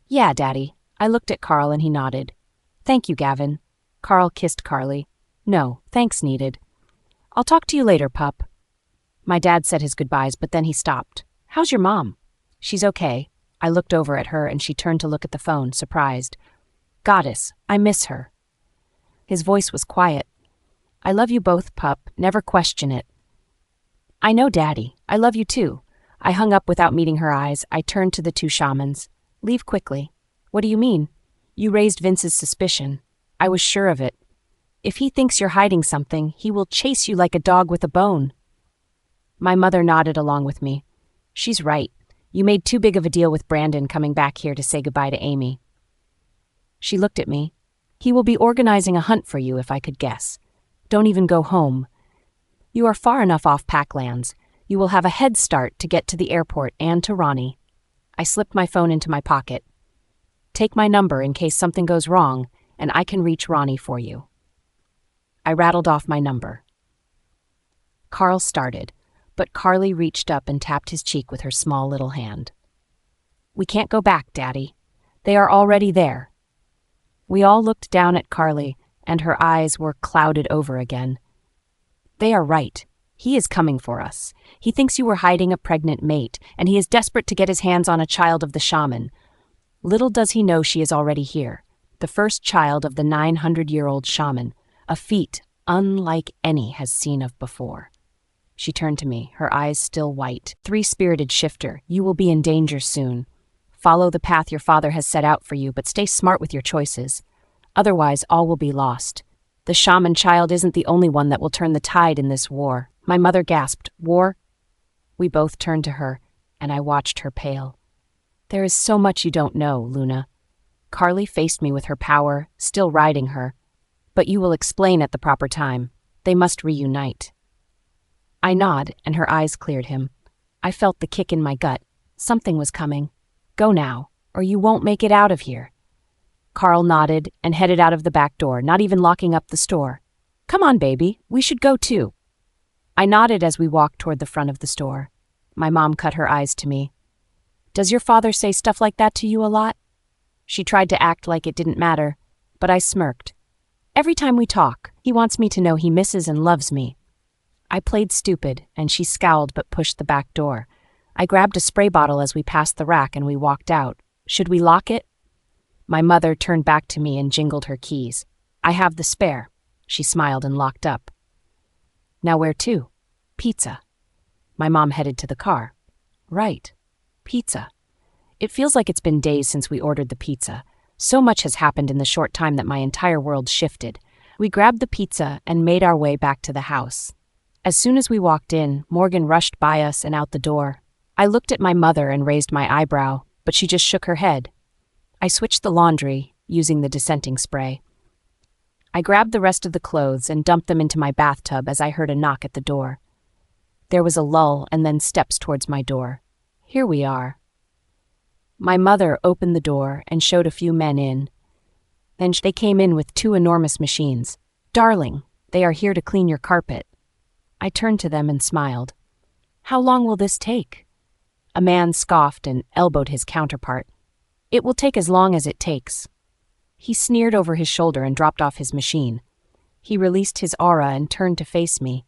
Yeah, Daddy. I looked at Carl and he nodded. Thank you, Gavin. Carl kissed Carly. No, thanks needed. I'll talk to you later, pup. My dad said his goodbyes, but then he stopped. How's your mom? She's okay. I looked over at her and she turned to look at the phone, surprised. Goddess, I miss her. His voice was quiet. I love you both, pup. Never question it. I know, Daddy. I love you too. I hung up without meeting her eyes. I turned to the 2 shamans. Leave quickly. What do you mean? You raised Vince's suspicion. I was sure of it. If he thinks you're hiding something, he will chase you like a dog with a bone. My mother nodded along with me. She's right. You made too big of a deal with Brandon coming back here to say goodbye to Amy. She looked at me. He will be organizing a hunt for you, if I could guess. Don't even go home. You are far enough off Packlands. You will have a head start to get to the airport and to Ronnie. I slipped my phone into my pocket. Take my number in case something goes wrong, and I can reach Ronnie for you." I rattled off my number. Carl started, but Carly reached up and tapped his cheek with her small little hand. "We can't go back, Daddy. They are already there." We all looked down at Carly, and her eyes were clouded over again. "They are right. He is coming for us. He thinks you were hiding a pregnant mate, and he is desperate to get his hands on a child of the shaman. Little does he know she is already here, the first child of the 900-year-old shaman, a feat unlike any has seen of before." She turned to me, her eyes still white. "Three-spirited shifter, you will be in danger soon. Follow the path your father has set out for you, but stay smart with your choices. Otherwise, all will be lost. The shaman child isn't the only one that will turn the tide in this war." My mother gasped, "War?" We both turned to her, and I watched her pale. "There is so much you don't know, Luna." Carly faced me with her power, still riding her. "But you will explain at the proper time. They must reunite." I nodded, and her eyes cleared him. I felt the kick in my gut. Something was coming. "Go now, or you won't make it out of here." Carl nodded and headed out of the back door, not even locking up the store. "Come on, baby, we should go too." I nodded as we walked toward the front of the store. My mom cut her eyes to me. "Does your father say stuff like that to you a lot?" She tried to act like it didn't matter, but I smirked. "Every time we talk, he wants me to know he misses and loves me." I played stupid, and she scowled but pushed the back door. I grabbed a spray bottle as we passed the rack and we walked out. "Should we lock it?" My mother turned back to me and jingled her keys. "I have the spare." She smiled and locked up. "Now where to?" "Pizza." My mom headed to the car. "Right. Pizza." It feels like it's been days since we ordered the pizza. So much has happened in the short time that my entire world shifted. We grabbed the pizza and made our way back to the house. As soon as we walked in, Morgan rushed by us and out the door. I looked at my mother and raised my eyebrow, but she just shook her head. I switched the laundry, using the dissenting spray. I grabbed the rest of the clothes and dumped them into my bathtub as I heard a knock at the door. There was a lull and then steps towards my door. Here we are. My mother opened the door and showed a few men in. Then they came in with 2 enormous machines. "Darling, they are here to clean your carpet." I turned to them and smiled. "How long will this take?" A man scoffed and elbowed his counterpart. "It will take as long as it takes." He sneered over his shoulder and dropped off his machine. He released his aura and turned to face me.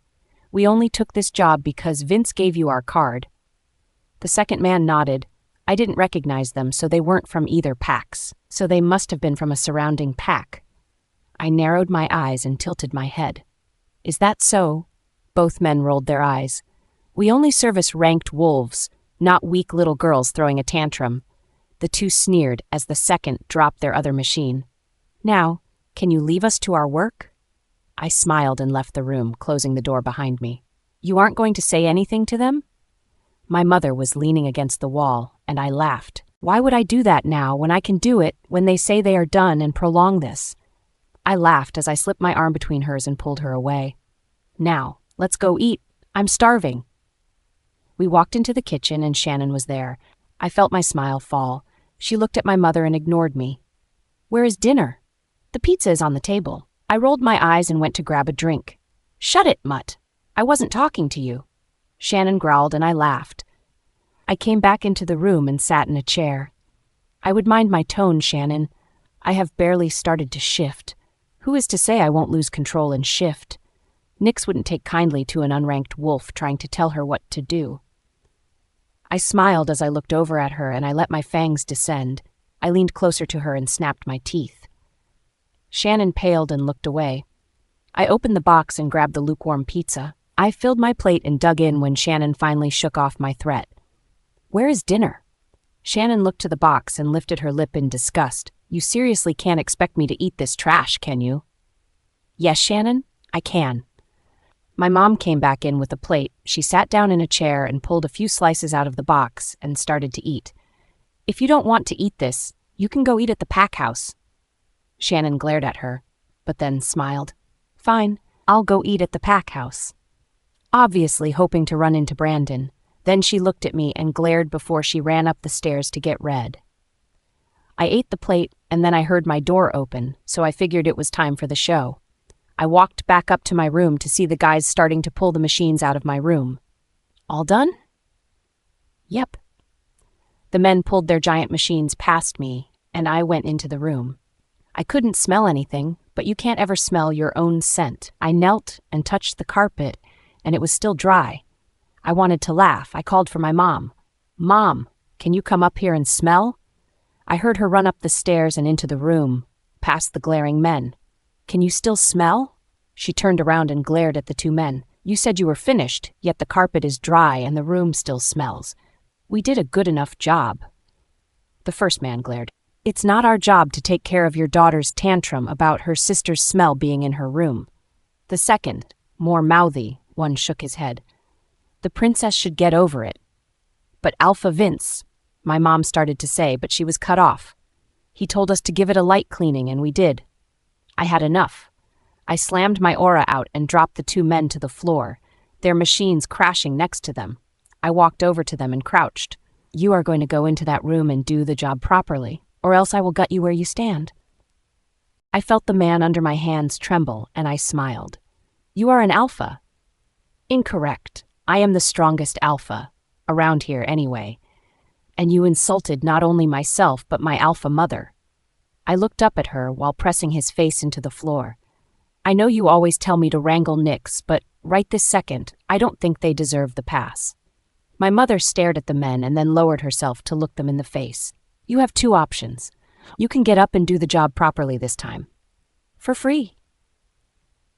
"We only took this job because Vince gave you our card." The second man nodded. I didn't recognize them, so they weren't from either packs. So they must have been from a surrounding pack. I narrowed my eyes and tilted my head. "Is that so?" Both men rolled their eyes. "We only service ranked wolves, not weak little girls throwing a tantrum." The 2 sneered as the second dropped their other machine. "Now, can you leave us to our work?" I smiled and left the room, closing the door behind me. "You aren't going to say anything to them?" My mother was leaning against the wall, and I laughed. "Why would I do that now when I can do it when they say they are done and prolong this?" I laughed as I slipped my arm between hers and pulled her away. "Now, let's go eat. I'm starving." We walked into the kitchen and Shannon was there. I felt my smile fall. She looked at my mother and ignored me. "Where is dinner?" "The pizza is on the table." I rolled my eyes and went to grab a drink. "Shut it, Mutt. I wasn't talking to you." Shannon growled and I laughed. I came back into the room and sat in a chair. "I would mind my tone, Shannon. I have barely started to shift. Who is to say I won't lose control and shift?" Nix wouldn't take kindly to an unranked wolf trying to tell her what to do. I smiled as I looked over at her and I let my fangs descend. I leaned closer to her and snapped my teeth. Shannon paled and looked away. I opened the box and grabbed the lukewarm pizza. I filled my plate and dug in when Shannon finally shook off my threat. "Where is dinner?" Shannon looked to the box and lifted her lip in disgust. "You seriously can't expect me to eat this trash, can you?" "Yes, Shannon, I can." My mom came back in with a plate. She sat down in a chair and pulled a few slices out of the box and started to eat. "If you don't want to eat this, you can go eat at the pack house." Shannon glared at her, but then smiled. "Fine, I'll go eat at the pack house." Obviously hoping to run into Brandon. Then she looked at me and glared before she ran up the stairs to get red. I ate the plate, and then I heard my door open, so I figured it was time for the show. I walked back up to my room to see the guys starting to pull the machines out of my room. All done? Yep. The men pulled their giant machines past me, and I went into the room. I couldn't smell anything, but you can't ever smell your own scent. I knelt and touched the carpet, and it was still dry. I wanted to laugh. I called for my mom. Mom, can you come up here and smell? I heard her run up the stairs and into the room, past the glaring men. Can you still smell? She turned around and glared at the two men. You said you were finished, yet the carpet is dry and the room still smells. We did a good enough job. The first man glared. It's not our job to take care of your daughter's tantrum about her sister's smell being in her room. The second, more mouthy, one shook his head. The princess should get over it. But Alpha Vince, my mom started to say, but she was cut off. He told us to give it a light cleaning, and we did. I had enough. I slammed my aura out and dropped the two men to the floor, their machines crashing next to them. I walked over to them and crouched. You are going to go into that room and do the job properly, or else I will gut you where you stand. I felt the man under my hands tremble, and I smiled. You are an alpha. Incorrect. I am the strongest alpha, around here anyway. And you insulted not only myself, but my alpha mother. I looked up at her while pressing his face into the floor. I know you always tell me to wrangle Nix, but right this second, I don't think they deserve the pass. My mother stared at the men and then lowered herself to look them in the face. You have two options. You can get up and do the job properly this time. For free.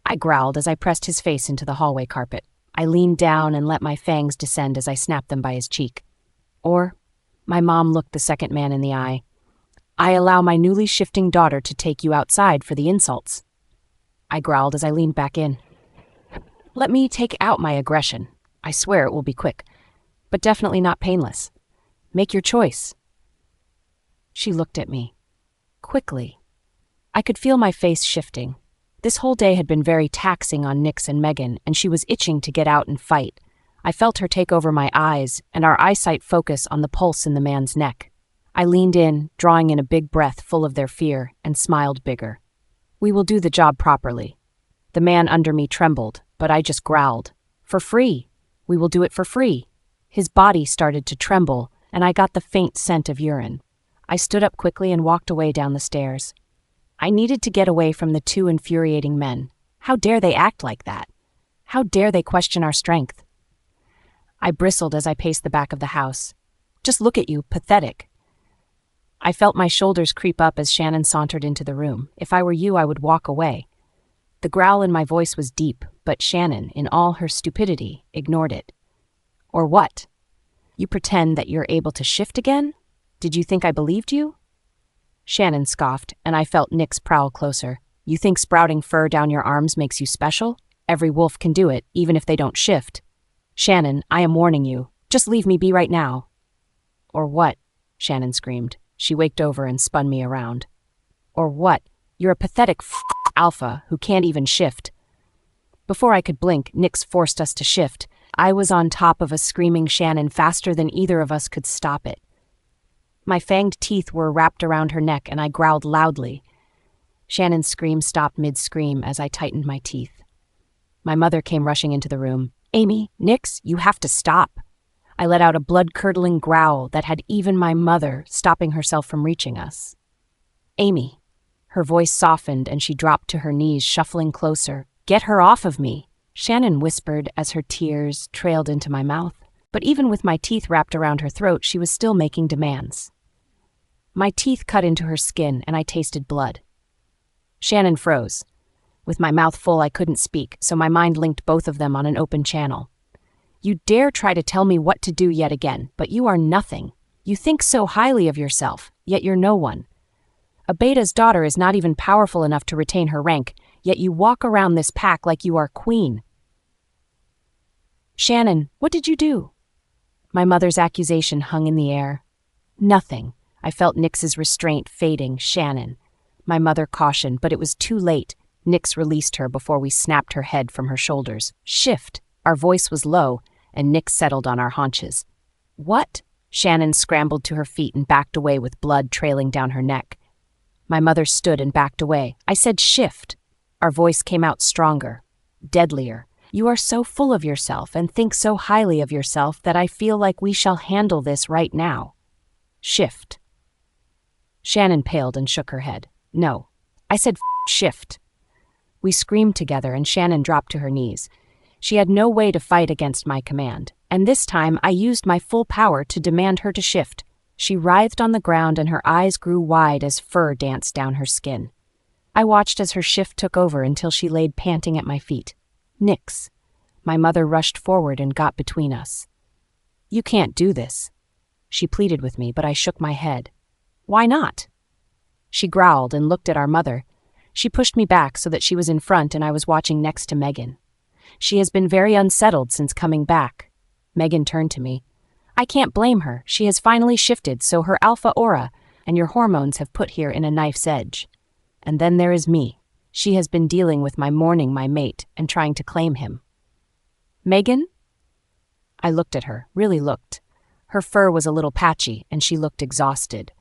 I growled as I pressed his face into the hallway carpet. I leaned down and let my fangs descend as I snapped them by his cheek. Or, my mom looked the second man in the eye. I allow my newly shifting daughter to take you outside for the insults. I growled as I leaned back in. Let me take out my aggression. I swear it will be quick, but definitely not painless. Make your choice. She looked at me. Quickly. I could feel my face shifting. This whole day had been very taxing on Nix and Megan, and she was itching to get out and fight. I felt her take over my eyes, and our eyesight focus on the pulse in the man's neck. I leaned in, drawing in a big breath full of their fear, and smiled bigger. We will do the job properly. The man under me trembled, but I just growled. For free. We will do it for free. His body started to tremble, and I got the faint scent of urine. I stood up quickly and walked away down the stairs. I needed to get away from the two infuriating men. How dare they act like that? How dare they question our strength? I bristled as I paced the back of the house. Just look at you, pathetic. I felt my shoulders creep up as Shannon sauntered into the room. If I were you, I would walk away. The growl in my voice was deep, but Shannon, in all her stupidity, ignored it. Or what? You pretend that you're able to shift again? Did you think I believed you? Shannon scoffed, and I felt Nix prowl closer. You think sprouting fur down your arms makes you special? Every wolf can do it, even if they don't shift. Shannon, I am warning you. Just leave me be right now. Or what? Shannon screamed. She waked over and spun me around. Or what? You're a pathetic alpha who can't even shift. Before I could blink, Nix forced us to shift. I was on top of a screaming Shannon faster than either of us could stop it. My fanged teeth were wrapped around her neck, and I growled loudly. Shannon's scream stopped mid-scream as I tightened my teeth. My mother came rushing into the room. Amy, Nix, you have to stop. I let out a blood-curdling growl that had even my mother stopping herself from reaching us. Amy. Her voice softened and she dropped to her knees, shuffling closer. Get her off of me, Shannon whispered as her tears trailed into my mouth. But even with my teeth wrapped around her throat, she was still making demands. My teeth cut into her skin, and I tasted blood. Shannon froze. With my mouth full, I couldn't speak, so my mind linked both of them on an open channel. You dare try to tell me what to do yet again, but you are nothing. You think so highly of yourself, yet you're no one. A beta's daughter is not even powerful enough to retain her rank, yet you walk around this pack like you are queen. Shannon, what did you do? My mother's accusation hung in the air. Nothing. I felt Nix's restraint fading. Shannon. My mother cautioned, but it was too late. Nix released her before we snapped her head from her shoulders. Shift. Our voice was low, and Nix settled on our haunches. What? Shannon scrambled to her feet and backed away with blood trailing down her neck. My mother stood and backed away. I said, "Shift." Our voice came out stronger, deadlier. "You are so full of yourself and think so highly of yourself that I feel like we shall handle this right now. Shift." Shannon paled and shook her head. "No." I said, "Shift." We screamed together and Shannon dropped to her knees. She had no way to fight against my command, and this time I used my full power to demand her to shift. She writhed on the ground and her eyes grew wide as fur danced down her skin. I watched as her shift took over until she laid panting at my feet. "Nix." My mother rushed forward and got between us. "You can't do this." She pleaded with me, but I shook my head. "Why not?" She growled and looked at our mother. She pushed me back so that she was in front and I was watching next to Megan. "She has been very unsettled since coming back." Megan turned to me. "I can't blame her. She has finally shifted, so her alpha aura and your hormones have put her in a knife's edge. And then there is me. She has been dealing with my mourning my mate and trying to claim him." "Megan?" I looked at her, really looked. Her fur was a little patchy and she looked exhausted.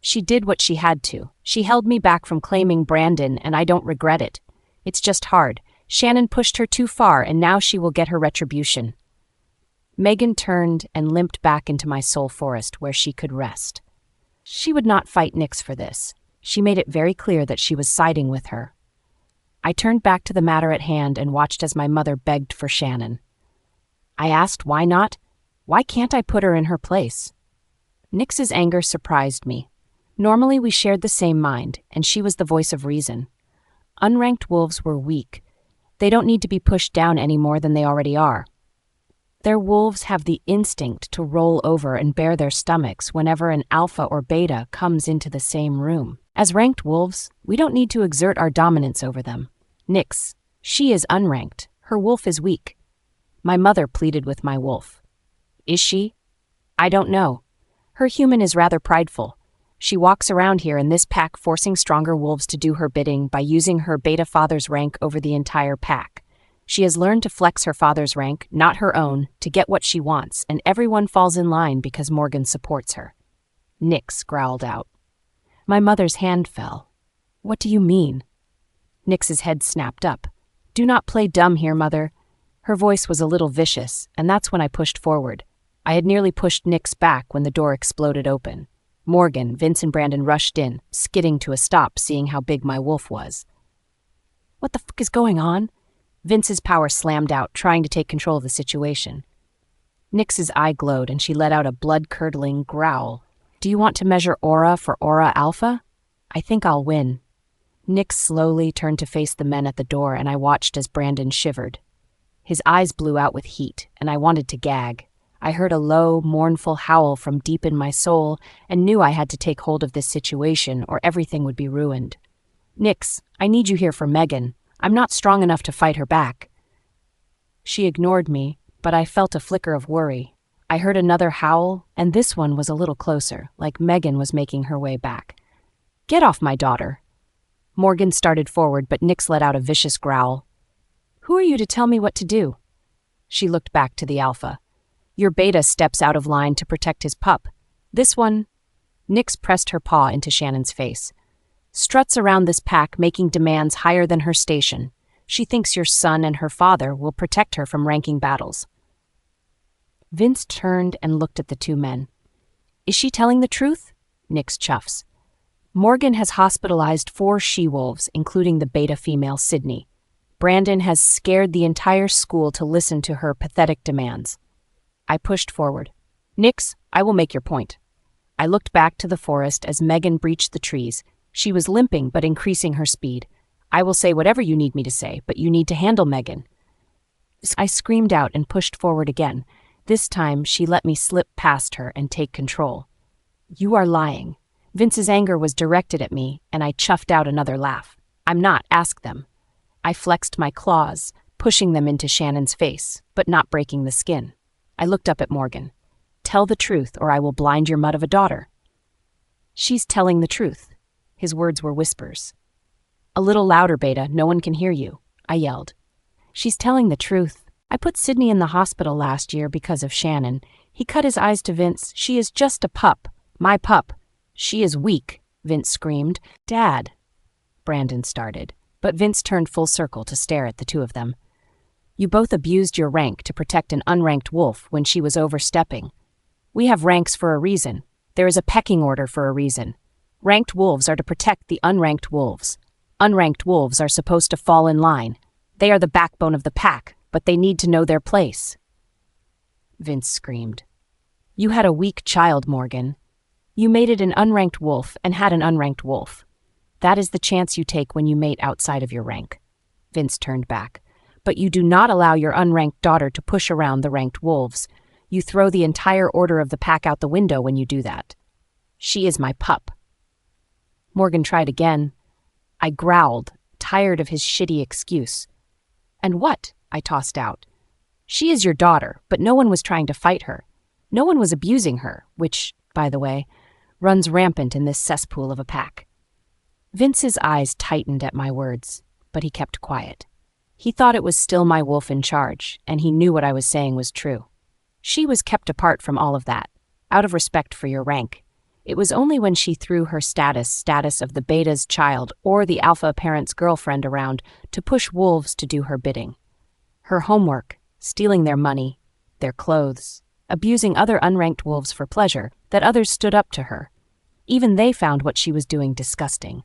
"She did what she had to. She held me back from claiming Brandon and I don't regret it. It's just hard. Shannon pushed her too far and now she will get her retribution." Megan turned and limped back into my soul forest where she could rest. She would not fight Nyx for this. She made it very clear that she was siding with her. I turned back to the matter at hand and watched as my mother begged for Shannon. I asked why not? Why can't I put her in her place? Nyx's anger surprised me. Normally we shared the same mind, and she was the voice of reason. Unranked wolves were weak. They don't need to be pushed down any more than they already are. Their wolves have the instinct to roll over and bare their stomachs whenever an alpha or beta comes into the same room. As ranked wolves, we don't need to exert our dominance over them. Nyx, she is unranked. Her wolf is weak. My mother pleaded with my wolf. Is she? I don't know. Her human is rather prideful. She walks around here in this pack forcing stronger wolves to do her bidding by using her beta father's rank over the entire pack. She has learned to flex her father's rank, not her own, to get what she wants, and everyone falls in line because Morgan supports her. Nyx growled out. My mother's hand fell. What do you mean? Nyx's head snapped up. Do not play dumb here, mother. Her voice was a little vicious, and that's when I pushed forward. I had nearly pushed Nyx back when the door exploded open. Morgan, Vince, and Brandon rushed in, skidding to a stop seeing how big my wolf was. What the fuck is going on? Vince's power slammed out, trying to take control of the situation. Nyx's eye glowed and she let out a blood-curdling growl. Do you want to measure aura for aura alpha? I think I'll win. Nyx slowly turned to face the men at the door and I watched as Brandon shivered. His eyes blew out with heat and I wanted to gag. I heard a low, mournful howl from deep in my soul and knew I had to take hold of this situation or everything would be ruined. Nyx, I need you here for Megan. I'm not strong enough to fight her back. She ignored me, but I felt a flicker of worry. I heard another howl, and this one was a little closer, like Megan was making her way back. Get off my daughter. Morgan started forward, but Nyx let out a vicious growl. Who are you to tell me what to do? She looked back to the alpha. Your beta steps out of line to protect his pup. This one... Nyx pressed her paw into Shannon's face. Struts around this pack making demands higher than her station. She thinks your son and her father will protect her from ranking battles. Vince turned and looked at the two men. Is she telling the truth? Nyx chuffs. Morgan has hospitalized 4 she-wolves, including the beta female Sydney. Brandon has scared the entire school to listen to her pathetic demands. I pushed forward. Nyx, I will make your point. I looked back to the forest as Megan breached the trees. She was limping but increasing her speed. I will say whatever you need me to say, but you need to handle Megan. I screamed out and pushed forward again. This time she let me slip past her and take control. You are lying. Vince's anger was directed at me, and I chuffed out another laugh. I'm not, ask them. I flexed my claws, pushing them into Shannon's face, but not breaking the skin. I looked up at Morgan. Tell the truth, or I will blind your mud of a daughter. She's telling the truth. His words were whispers. A little louder, Beta, no one can hear you, I yelled. She's telling the truth. I put Sydney in the hospital last year because of Shannon. He cut his eyes to Vince. She is just a pup. My pup. She is weak, Vince screamed. Dad, Brandon started, but Vince turned full circle to stare at the two of them. You both abused your rank to protect an unranked wolf when she was overstepping. We have ranks for a reason. There is a pecking order for a reason. Ranked wolves are to protect the unranked wolves. Unranked wolves are supposed to fall in line. They are the backbone of the pack, but they need to know their place. Vince screamed. You had a weak child, Morgan. You mated an unranked wolf and had an unranked wolf. That is the chance you take when you mate outside of your rank. Vince turned back. But you do not allow your unranked daughter to push around the ranked wolves. You throw the entire order of the pack out the window when you do that. She is my pup. Morgan tried again. I growled, tired of his shitty excuse. And what? I tossed out. She is your daughter, but no one was trying to fight her. No one was abusing her, which, by the way, runs rampant in this cesspool of a pack. Vince's eyes tightened at my words, but he kept quiet. He thought it was still my wolf in charge, and he knew what I was saying was true. She was kept apart from all of that, out of respect for your rank. It was only when she threw her status of the beta's child or the alpha parent's girlfriend around to push wolves to do her bidding. Her homework, stealing their money, their clothes, abusing other unranked wolves for pleasure, that others stood up to her. Even they found what she was doing disgusting.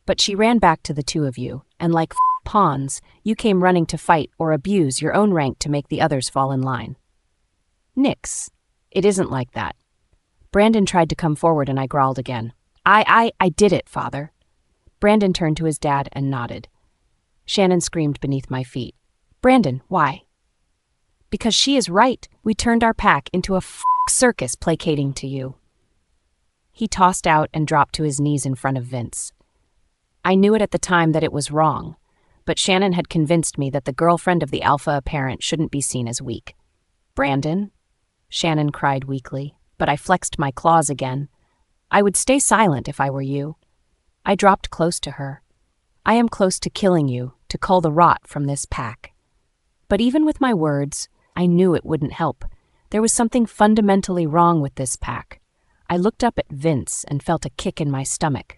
But she ran back to the two of you, and like pawns, you came running to fight or abuse your own rank to make the others fall in line. Nix. It isn't like that. Brandon tried to come forward and I growled again. I did it, Father. Brandon turned to his dad and nodded. Shannon screamed beneath my feet. Brandon, why? Because she is right. We turned our pack into a circus placating to you. He tossed out and dropped to his knees in front of Vince. I knew it at the time that it was wrong, but Shannon had convinced me that the girlfriend of the alpha parent shouldn't be seen as weak. Brandon, Shannon cried weakly, but I flexed my claws again. I would stay silent if I were you. I dropped close to her. I am close to killing you, to cull the rot from this pack. But even with my words, I knew it wouldn't help. There was something fundamentally wrong with this pack. I looked up at Vince and felt a kick in my stomach.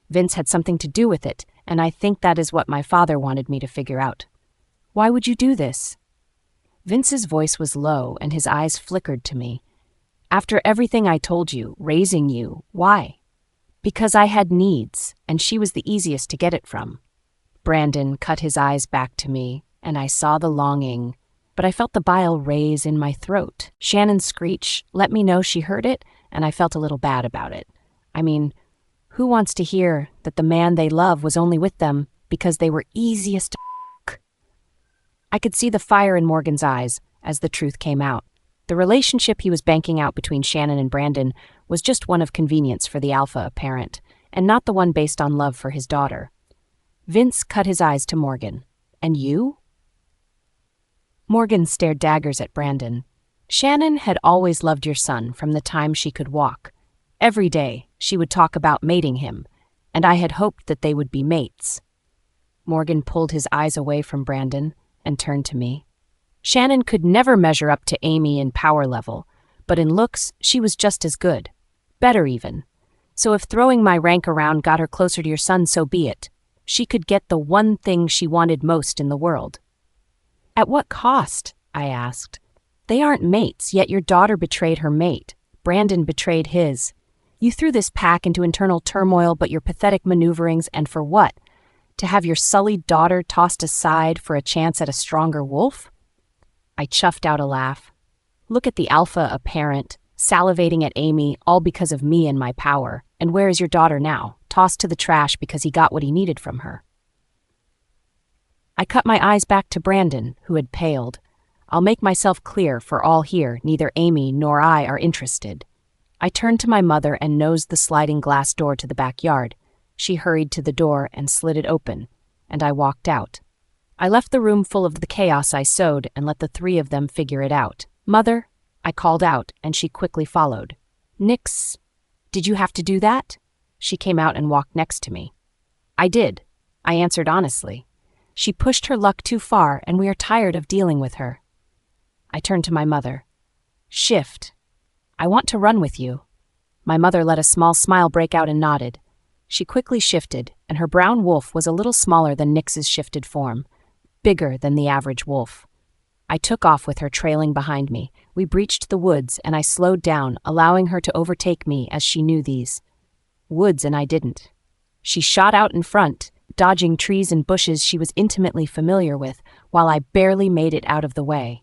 Vince had something to do with it, and I think that is what my father wanted me to figure out. Why would you do this? Vince's voice was low and his eyes flickered to me. After everything I told you, raising you, why? Because I had needs, and she was the easiest to get it from. Brandon cut his eyes back to me, and I saw the longing, but I felt the bile raise in my throat. Shannon's screech let me know she heard it, and I felt a little bad about it. I mean, who wants to hear that the man they love was only with them because they were easiest to f***? I could see the fire in Morgan's eyes as the truth came out. The relationship he was banking out between Shannon and Brandon was just one of convenience for the alpha parent, and not the one based on love for his daughter. Vince cut his eyes to Morgan. And you? Morgan stared daggers at Brandon. Shannon had always loved your son from the time she could walk. Every day, she would talk about mating him, and I had hoped that they would be mates. Morgan pulled his eyes away from Brandon and turned to me. Shannon could never measure up to Amy in power level, but in looks, she was just as good. Better even. So if throwing my rank around got her closer to your son, so be it. She could get the one thing she wanted most in the world. At what cost? I asked. They aren't mates, yet your daughter betrayed her mate. Brandon betrayed his. You threw this pack into internal turmoil, but your pathetic maneuverings, and for what? To have your sullied daughter tossed aside for a chance at a stronger wolf? I chuffed out a laugh. Look at the alpha apparent, salivating at Amy, all because of me and my power. And where is your daughter now? Tossed to the trash because he got what he needed from her. I cut my eyes back to Brandon, who had paled. I'll make myself clear for all here, neither Amy nor I are interested. I turned to my mother and nosed the sliding glass door to the backyard. She hurried to the door and slid it open, and I walked out. I left the room full of the chaos I sowed and let the three of them figure it out. Mother, I called out, and she quickly followed. Nix, did you have to do that? She came out and walked next to me. I did, I answered honestly. She pushed her luck too far, and we are tired of dealing with her. I turned to my mother. Shift. I want to run with you. My mother let a small smile break out and nodded. She quickly shifted, and her brown wolf was a little smaller than Nix's shifted form, bigger than the average wolf. I took off with her trailing behind me. We breached the woods, and I slowed down, allowing her to overtake me as she knew these woods and I didn't. She shot out in front, dodging trees and bushes she was intimately familiar with, while I barely made it out of the way.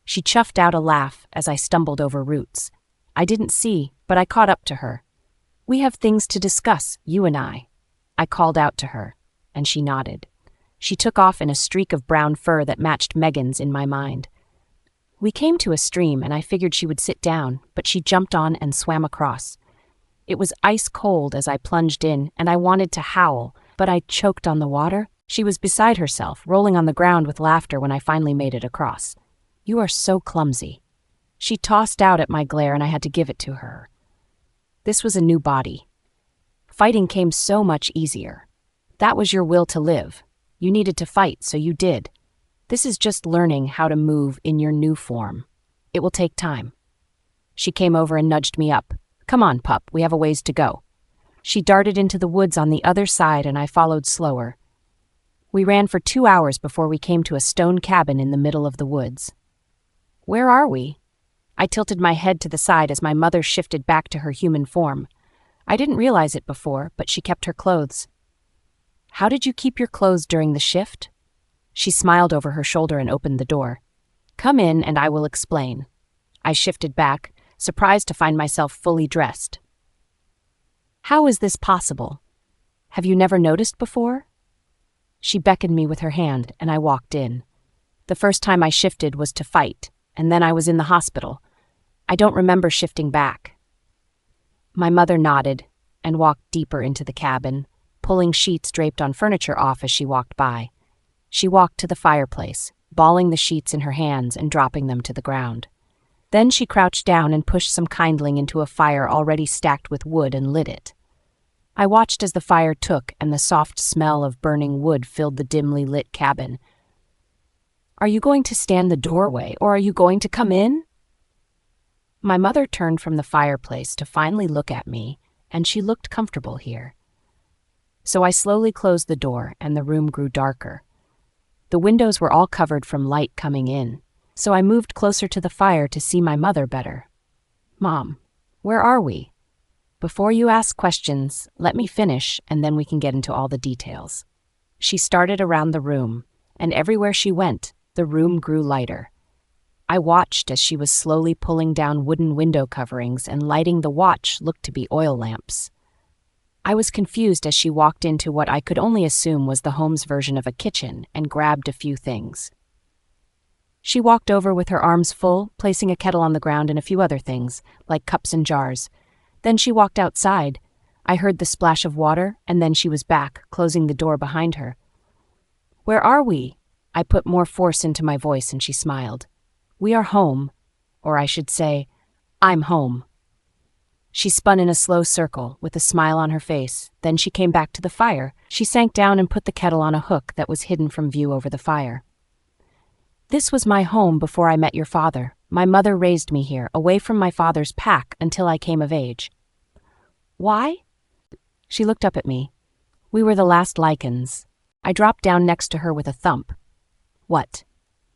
She chuffed out a laugh as I stumbled over roots. I didn't see, but I caught up to her. "We have things to discuss, you and I." I called out to her, and she nodded. She took off in a streak of brown fur that matched Megan's in my mind. We came to a stream, and I figured she would sit down, but she jumped on and swam across. It was ice cold as I plunged in, and I wanted to howl, but I choked on the water. She was beside herself, rolling on the ground with laughter when I finally made it across. "You are so clumsy." She tossed out at my glare, and I had to give it to her. This was a new body. Fighting came so much easier. That was your will to live. You needed to fight, so you did. This is just learning how to move in your new form. It will take time. She came over and nudged me up. "Come on, pup, we have a ways to go." She darted into the woods on the other side, and I followed slower. We ran for 2 hours before we came to a stone cabin in the middle of the woods. "Where are we?" I tilted my head to the side as my mother shifted back to her human form. I didn't realize it before, but she kept her clothes. "How did you keep your clothes during the shift?" She smiled over her shoulder and opened the door. "Come in and I will explain." I shifted back, surprised to find myself fully dressed. "How is this possible? Have you never noticed before?" She beckoned me with her hand, and I walked in. The first time I shifted was to fight, and then I was in the hospital. I don't remember shifting back. My mother nodded and walked deeper into the cabin, pulling sheets draped on furniture off as she walked by. She walked to the fireplace, balling the sheets in her hands and dropping them to the ground. Then she crouched down and pushed some kindling into a fire already stacked with wood and lit it. I watched as the fire took and the soft smell of burning wood filled the dimly lit cabin. "Are you going to stand the doorway, or are you going to come in?" My mother turned from the fireplace to finally look at me, and she looked comfortable here. So I slowly closed the door, and the room grew darker. The windows were all covered from light coming in, so I moved closer to the fire to see my mother better. "Mom, where are we?" "Before you ask questions, let me finish, and then we can get into all the details." She started around the room, and everywhere she went, the room grew lighter. I watched as she was slowly pulling down wooden window coverings and lighting the watch looked to be oil lamps. I was confused as she walked into what I could only assume was the home's version of a kitchen and grabbed a few things. She walked over with her arms full, placing a kettle on the ground and a few other things, like cups and jars. Then she walked outside. I heard the splash of water, and then she was back, closing the door behind her. "Where are we?" I put more force into my voice, and she smiled. "We are home. Or I should say, I'm home." She spun in a slow circle, with a smile on her face. Then she came back to the fire. She sank down and put the kettle on a hook that was hidden from view over the fire. "This was my home before I met your father. My mother raised me here, away from my father's pack, until I came of age." "Why?" She looked up at me. "We were the last lichens." I dropped down next to her with a thump. "What?"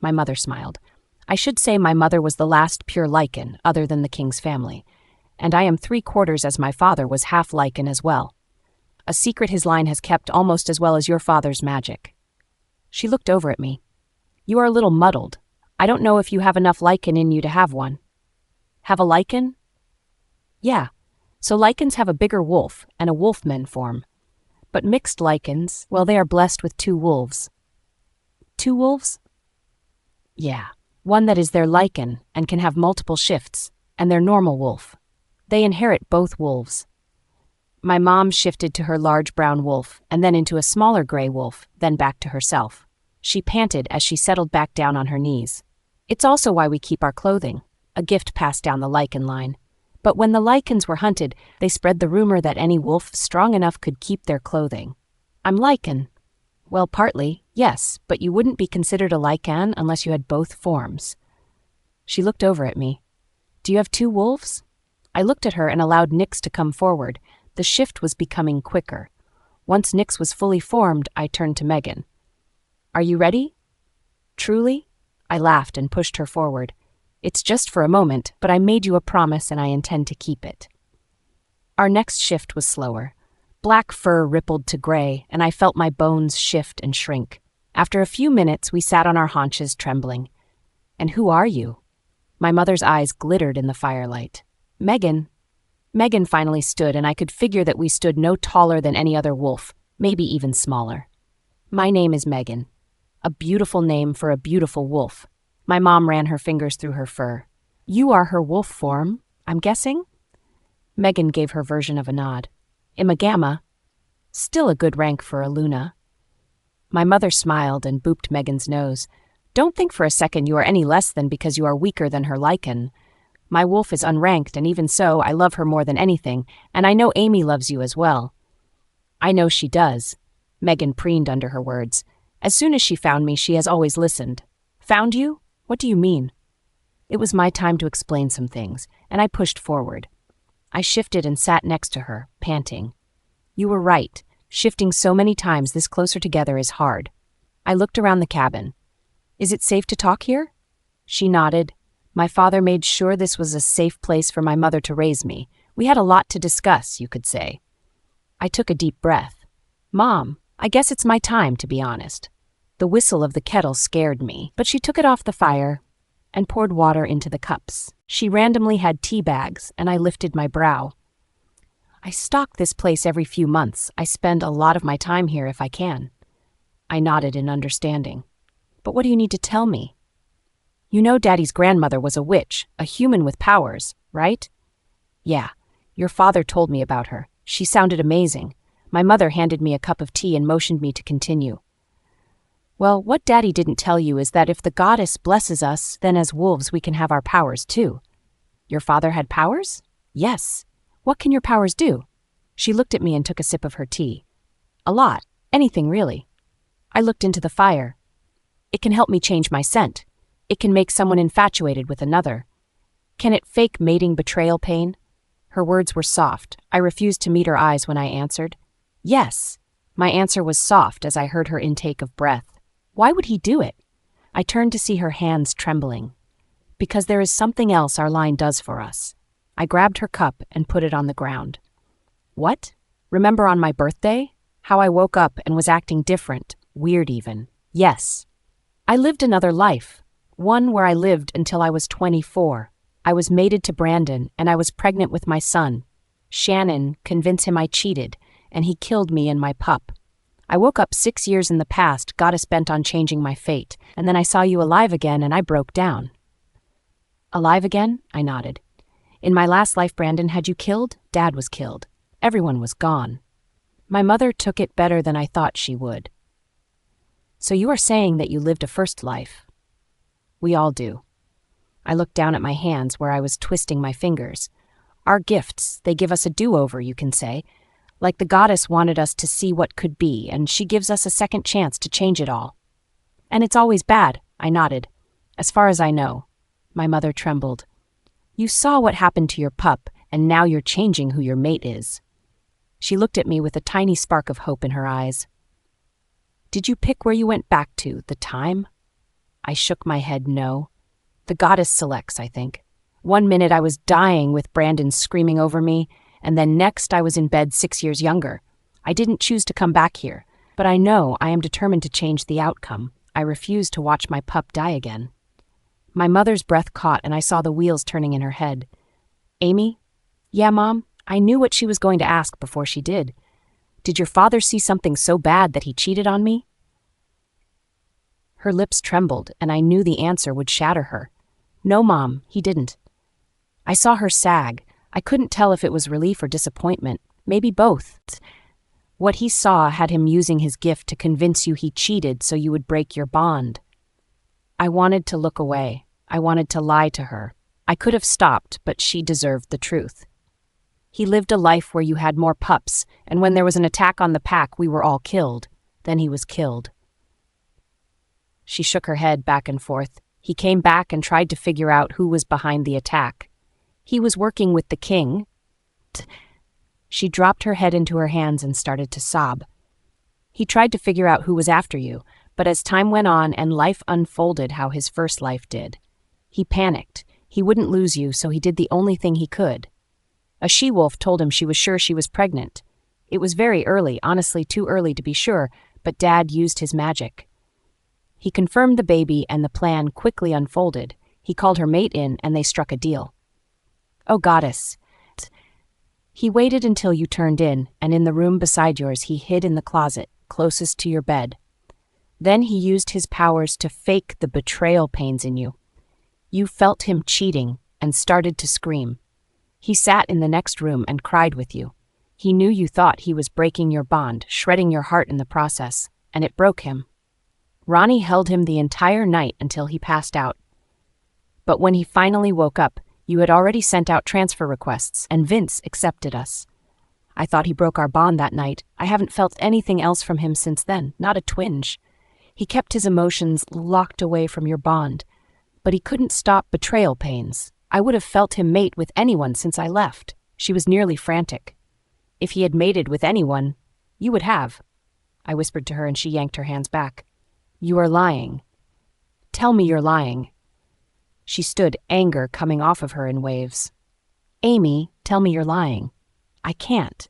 My mother smiled. "I should say my mother was the last pure lichen, other than the king's family. And I am 3/4 as my father was half lichen as well. A secret his line has kept almost as well as your father's magic." She looked over at me. "You are a little muddled. I don't know if you have enough lichen in you to have one." "Have a lichen?" "Yeah. So lichens have a bigger wolf and a wolfman form. But mixed lichens, well, they are blessed with 2 wolves. 2 wolves? Yeah. One that is their lichen and can have multiple shifts, and their normal wolf. They inherit both wolves." My mom shifted to her large brown wolf, and then into a smaller gray wolf, then back to herself. She panted as she settled back down on her knees. "It's also why we keep our clothing, a gift passed down the lichen line. But when the lichens were hunted, they spread the rumor that any wolf strong enough could keep their clothing. I'm lichen." "Well, partly, yes, but you wouldn't be considered a lichen unless you had both forms." She looked over at me. Do you have 2 wolves? I looked at her and allowed Nix to come forward. The shift was becoming quicker. Once Nix was fully formed, I turned to Megan. Are you ready? Truly? I laughed and pushed her forward. It's just for a moment, but I made you a promise and I intend to keep it. Our next shift was slower. Black fur rippled to gray, and I felt my bones shift and shrink. After a few minutes, we sat on our haunches, trembling. And who are you? My mother's eyes glittered in the firelight. Megan. Megan finally stood, and I could figure that we stood no taller than any other wolf, maybe even smaller. My name is Megan. A beautiful name for a beautiful wolf. My mom ran her fingers through her fur. You are her wolf form, I'm guessing? Megan gave her version of a nod. Imagama. Still a good rank for a Luna. My mother smiled and booped Megan's nose. Don't think for a second you are any less than because you are weaker than her lichen. My wolf is unranked, and even so, I love her more than anything, and I know Amy loves you as well. I know she does. Megan preened under her words. As soon as she found me, she has always listened. Found you? What do you mean? It was my time to explain some things, and I pushed forward. I shifted and sat next to her, panting. You were right. Shifting so many times this closer together is hard. I looked around the cabin. Is it safe to talk here? She nodded. My father made sure this was a safe place for my mother to raise me. We had a lot to discuss, you could say. I took a deep breath. Mom, I guess it's my time, to be honest. The whistle of the kettle scared me, but she took it off the fire and poured water into the cups. She randomly had tea bags, and I lifted my brow. I stock this place every few months. I spend a lot of my time here if I can. I nodded in understanding. But what do you need to tell me? You know Daddy's grandmother was a witch, a human with powers, right? Yeah, your father told me about her. She sounded amazing. My mother handed me a cup of tea and motioned me to continue. Well, what Daddy didn't tell you is that if the goddess blesses us, then as wolves we can have our powers too. Your father had powers? Yes. What can your powers do? She looked at me and took a sip of her tea. A lot. Anything, really. I looked into the fire. It can help me change my scent. It can make someone infatuated with another. Can it fake mating betrayal pain? Her words were soft. I refused to meet her eyes when I answered. Yes. My answer was soft as I heard her intake of breath. Why would he do it? I turned to see her hands trembling. Because there is something else our line does for us. I grabbed her cup and put it on the ground. What? Remember on my birthday? How I woke up and was acting different, weird even. Yes. I lived another life. One where I lived until I was 24. I was mated to Brandon, and I was pregnant with my son. Shannon convinced him I cheated, and he killed me and my pup. I woke up 6 years in the past, goddess bent on changing my fate, and then I saw you alive again and I broke down. Alive again? I nodded. In my last life, Brandon had you killed? Dad was killed. Everyone was gone. My mother took it better than I thought she would. So you are saying that you lived a first life? We all do. I looked down at my hands where I was twisting my fingers. Our gifts, they give us a do-over, you can say. Like the goddess wanted us to see what could be, and she gives us a second chance to change it all. And it's always bad, I nodded. As far as I know. My mother trembled. You saw what happened to your pup, and now you're changing who your mate is. She looked at me with a tiny spark of hope in her eyes. Did you pick where you went back to, the time? I shook my head no. The goddess selects, I think. 1 minute I was dying with Brandon screaming over me, and then next I was in bed 6 years younger. I didn't choose to come back here, but I know I am determined to change the outcome. I refuse to watch my pup die again. My mother's breath caught, and I saw the wheels turning in her head. Amy? Yeah, Mom? I knew what she was going to ask before she did. Did your father see something so bad that he cheated on me? Her lips trembled, and I knew the answer would shatter her. No, Mom, he didn't. I saw her sag. I couldn't tell if it was relief or disappointment, maybe both. What he saw had him using his gift to convince you he cheated so you would break your bond. I wanted to look away. I wanted to lie to her. I could have stopped, but she deserved the truth. He lived a life where you had more pups, and when there was an attack on the pack, we were all killed. Then he was killed. She shook her head back and forth. He came back and tried to figure out who was behind the attack. He was working with the king. She dropped her head into her hands and started to sob. He tried to figure out who was after you, but as time went on and life unfolded how his first life did, he panicked. He wouldn't lose you, so he did the only thing he could. A she-wolf told him she was sure she was pregnant. It was very early, honestly too early to be sure, but Dad used his magic. He confirmed the baby and the plan quickly unfolded. He called her mate in and they struck a deal. Oh, goddess. He waited until you turned in, and in the room beside yours he hid in the closet, closest to your bed. Then he used his powers to fake the betrayal pains in you. You felt him cheating and started to scream. He sat in the next room and cried with you. He knew you thought he was breaking your bond, shredding your heart in the process, and it broke him. Ronnie held him the entire night until he passed out. But when he finally woke up, you had already sent out transfer requests, and Vince accepted us. I thought he broke our bond that night. I haven't felt anything else from him since then, not a twinge. He kept his emotions locked away from your bond, but he couldn't stop betrayal pains. I would have felt him mate with anyone since I left. She was nearly frantic. If he had mated with anyone, you would have. I whispered to her and she yanked her hands back. You are lying. Tell me you're lying. She stood, anger coming off of her in waves. Amy, tell me you're lying. I can't.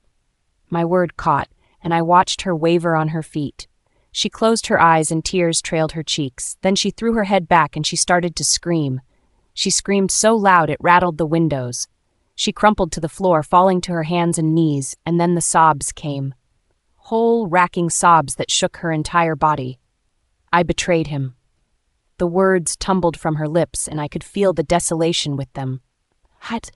My word caught, and I watched her waver on her feet. She closed her eyes and tears trailed her cheeks. Then she threw her head back and she started to scream. She screamed so loud it rattled the windows. She crumpled to the floor, falling to her hands and knees, and then the sobs came. Whole, racking sobs that shook her entire body. I betrayed him. The words tumbled from her lips, and I could feel the desolation with them. What?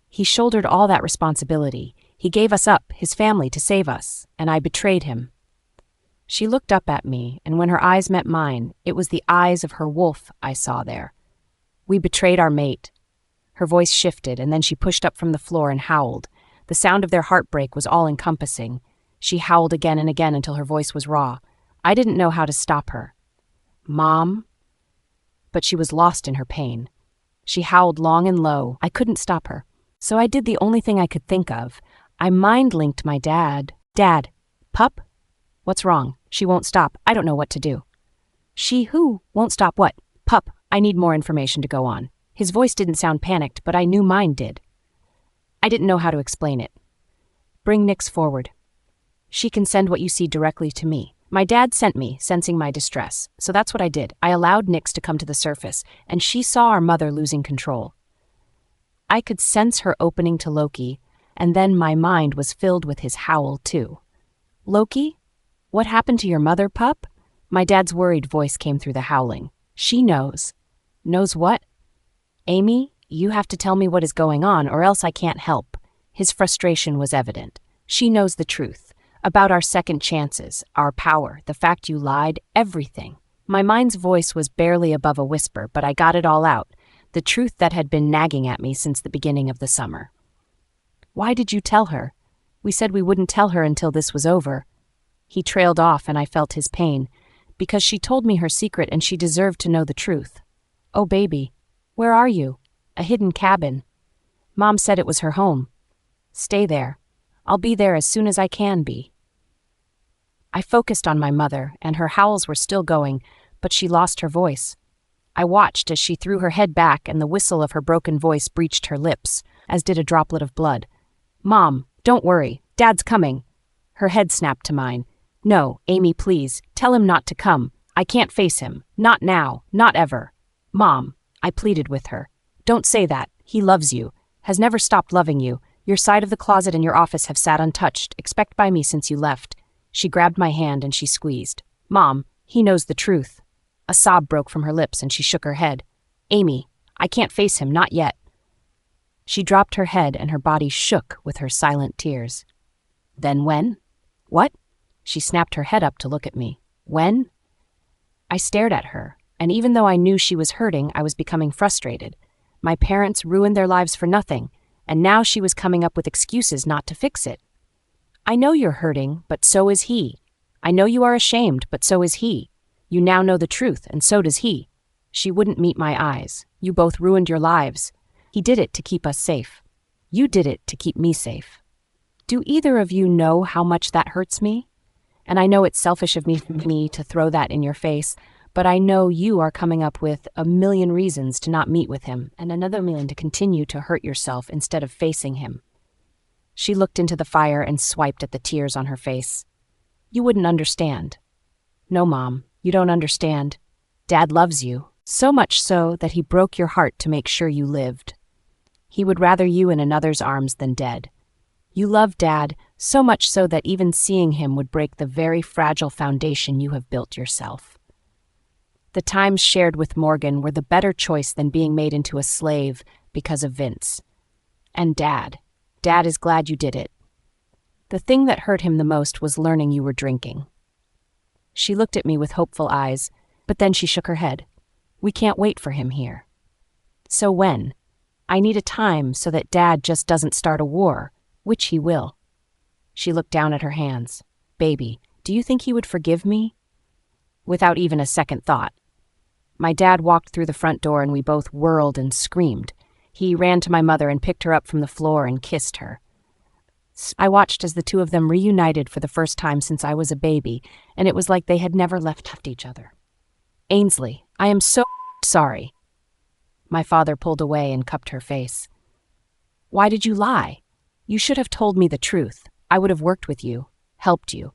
He shouldered all that responsibility. He gave us up, his family, to save us, and I betrayed him. She looked up at me, and when her eyes met mine, it was the eyes of her wolf I saw there. We betrayed our mate. Her voice shifted, and then she pushed up from the floor and howled. The sound of their heartbreak was all-encompassing. She howled again and again until her voice was raw. I didn't know how to stop her. Mom? But she was lost in her pain. She howled long and low. I couldn't stop her. So I did the only thing I could think of. I mind-linked my dad. Dad. Pup? What's wrong? She won't stop. I don't know what to do. She who? Won't stop what? Pup, I need more information to go on. His voice didn't sound panicked, but I knew mine did. I didn't know how to explain it. Bring Nix forward. She can send what you see directly to me. My dad sent me, sensing my distress, so that's what I did. I allowed Nix to come to the surface, and she saw our mother losing control. I could sense her opening to Loki, and then my mind was filled with his howl, too. Loki? What happened to your mother, pup? My dad's worried voice came through the howling. She knows. Knows what? Amy, you have to tell me what is going on, or else I can't help. His frustration was evident. She knows the truth. About our second chances, our power, the fact you lied, everything. My mind's voice was barely above a whisper, but I got it all out. The truth that had been nagging at me since the beginning of the summer. Why did you tell her? We said we wouldn't tell her until this was over. He trailed off and I felt his pain, because she told me her secret and she deserved to know the truth. Oh, baby, where are you? A hidden cabin. Mom said it was her home. Stay there. I'll be there as soon as I can be. I focused on my mother, and her howls were still going, but she lost her voice. I watched as she threw her head back and the whistle of her broken voice breached her lips, as did a droplet of blood. Mom, don't worry. Dad's coming. Her head snapped to mine. No, Amy, please. Tell him not to come. I can't face him. Not now. Not ever. Mom, I pleaded with her. Don't say that. He loves you. Has never stopped loving you. Your side of the closet and your office have sat untouched, except by me since you left. She grabbed my hand and she squeezed. Mom, he knows the truth. A sob broke from her lips and she shook her head. Amy, I can't face him, not yet. She dropped her head and her body shook with her silent tears. Then when? What? She snapped her head up to look at me. When? I stared at her, and even though I knew she was hurting, I was becoming frustrated. My parents ruined their lives for nothing, and now she was coming up with excuses not to fix it. I know you're hurting, but so is he. I know you are ashamed, but so is he. You now know the truth, and so does he. She wouldn't meet my eyes. You both ruined your lives. He did it to keep us safe. You did it to keep me safe. Do either of you know how much that hurts me? And I know it's selfish of me to throw that in your face, but I know you are coming up with a million reasons to not meet with him and another million to continue to hurt yourself instead of facing him. She looked into the fire and swiped at the tears on her face. You wouldn't understand. No, Mom, you don't understand. Dad loves you, so much so that he broke your heart to make sure you lived. He would rather you in another's arms than dead. You love Dad so much so that even seeing him would break the very fragile foundation you have built yourself. The times shared with Morgan were the better choice than being made into a slave because of Vince. And Dad is glad you did it. The thing that hurt him the most was learning you were drinking. She looked at me with hopeful eyes, but then she shook her head. We can't wait for him here. So when? I need a time so that Dad just doesn't start a war, which he will. She looked down at her hands. Baby, do you think he would forgive me? Without even a second thought. My dad walked through the front door and we both whirled and screamed. He ran to my mother and picked her up from the floor and kissed her. I watched as the two of them reunited for the first time since I was a baby, and it was like they had never left each other. Ainsley, I am so sorry. My father pulled away and cupped her face. Why did you lie? You should have told me the truth. I would have worked with you, helped you.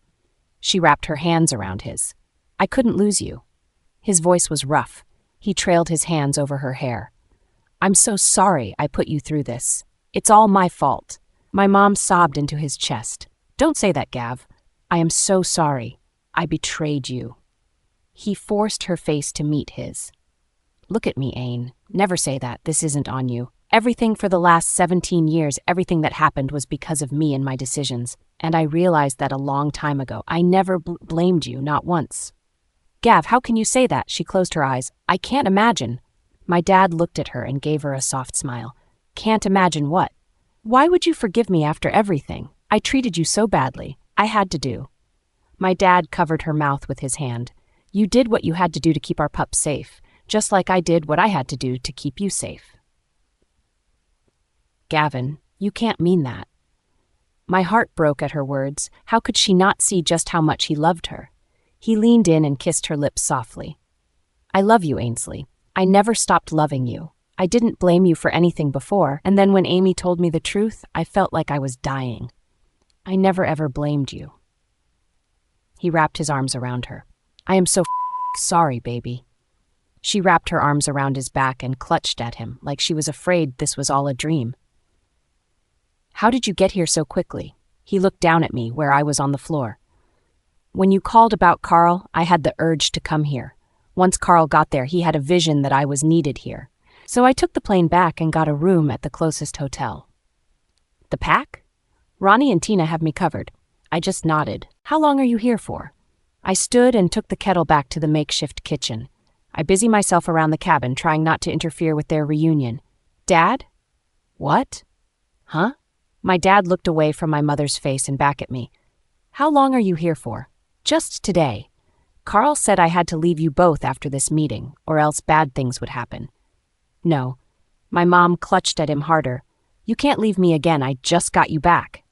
She wrapped her hands around his. I couldn't lose you. His voice was rough. He trailed his hands over her hair. I'm so sorry I put you through this. It's all my fault. My mom sobbed into his chest. Don't say that, Gav. I am so sorry. I betrayed you. He forced her face to meet his. Look at me, Ain. Never say that. This isn't on you. Everything for the last 17 years, everything that happened was because of me and my decisions. And I realized that a long time ago. I never blamed you, not once. Gav, how can you say that? She closed her eyes. I can't imagine. My dad looked at her and gave her a soft smile. Can't imagine what? Why would you forgive me after everything? I treated you so badly. I had to do. My dad covered her mouth with his hand. You did what you had to do to keep our pup safe, just like I did what I had to do to keep you safe. Gavin, you can't mean that. My heart broke at her words. How could she not see just how much he loved her? He leaned in and kissed her lips softly. I love you, Ainsley. I never stopped loving you. I didn't blame you for anything before, and then when Amy told me the truth, I felt like I was dying. I never ever blamed you. He wrapped his arms around her. I am so sorry, baby. She wrapped her arms around his back and clutched at him like she was afraid this was all a dream. How did you get here so quickly? He looked down at me where I was on the floor. When you called about Carl, I had the urge to come here. Once Carl got there, he had a vision that I was needed here. So I took the plane back and got a room at the closest hotel. The pack? Ronnie and Tina have me covered. I just nodded. How long are you here for? I stood and took the kettle back to the makeshift kitchen. I busy myself around the cabin, trying not to interfere with their reunion. Dad? What? Huh? My dad looked away from my mother's face and back at me. How long are you here for? Just today. Carl said I had to leave you both after this meeting, or else bad things would happen. No. My mom clutched at him harder. You can't leave me again. I just got you back.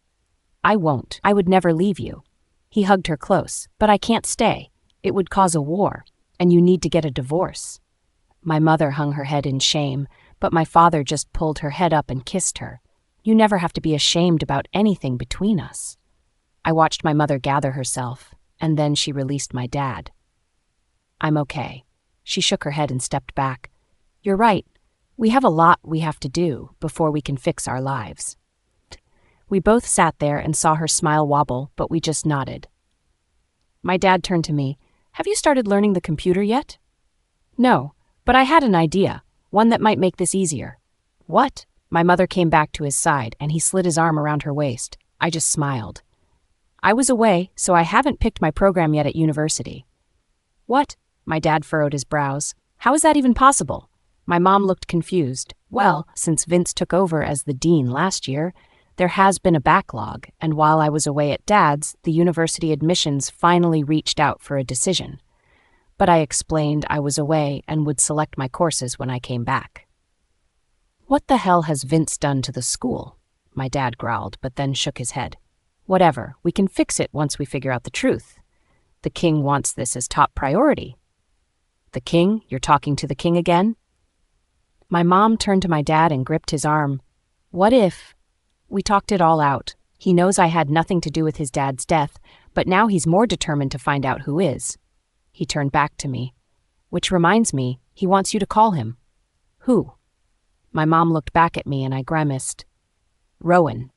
I won't. I would never leave you. He hugged her close. But I can't stay. It would cause a war, and you need to get a divorce. My mother hung her head in shame, but my father just pulled her head up and kissed her. You never have to be ashamed about anything between us. I watched my mother gather herself, and then she released my dad. I'm okay. She shook her head and stepped back. You're right. We have a lot we have to do before we can fix our lives. We both sat there and saw her smile wobble, but we just nodded. My dad turned to me. Have you started learning the computer yet? No, but I had an idea, one that might make this easier. What? My mother came back to his side, and he slid his arm around her waist. I just smiled. I was away, so I haven't picked my program yet at university. What? My dad furrowed his brows. How is that even possible? My mom looked confused. Well, since Vince took over as the dean last year, there has been a backlog, and while I was away at Dad's, the university admissions finally reached out for a decision. But I explained I was away and would select my courses when I came back. What the hell has Vince done to the school? My dad growled, but then shook his head. Whatever, we can fix it once we figure out the truth. The king wants this as top priority. The king? You're talking to the king again? My mom turned to my dad and gripped his arm. What if? We talked it all out. He knows I had nothing to do with his dad's death, but now he's more determined to find out who is. He turned back to me. Which reminds me, he wants you to call him. Who? My mom looked back at me and I grimaced. Rowan,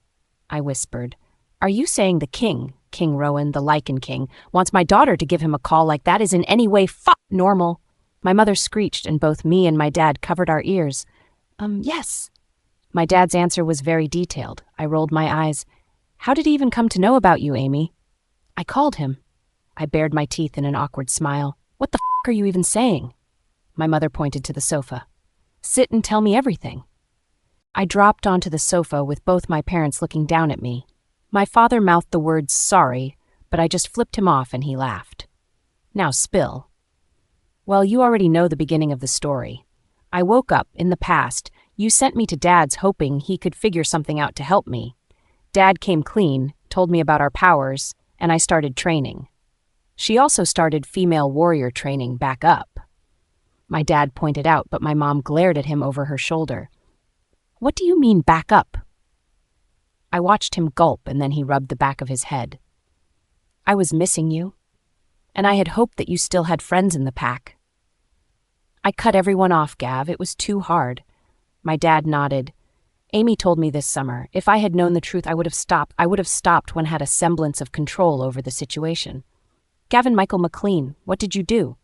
I whispered. Are you saying the king, King Rowan, the Lichen King, wants my daughter to give him a call like that is in any way normal? My mother screeched and both me and my dad covered our ears. Yes. My dad's answer was very detailed. I rolled my eyes. How did he even come to know about you, Amy? I called him. I bared my teeth in an awkward smile. What the are you even saying? My mother pointed to the sofa. Sit and tell me everything. I dropped onto the sofa with both my parents looking down at me. My father mouthed the words sorry, but I just flipped him off and he laughed. Now spill. Well, you already know the beginning of the story. I woke up in the past. You sent me to Dad's hoping he could figure something out to help me. Dad came clean, told me about our powers, and I started training. She also started female warrior training back up. My dad pointed out, but my mom glared at him over her shoulder. What do you mean back up? I watched him gulp and then he rubbed the back of his head. I was missing you, and I had hoped that you still had friends in the pack. I cut everyone off, Gav. It was too hard. My dad nodded. Amy told me this summer, if I had known the truth, I would have stopped when I had a semblance of control over the situation. Gavin Michael McLean, what did you do?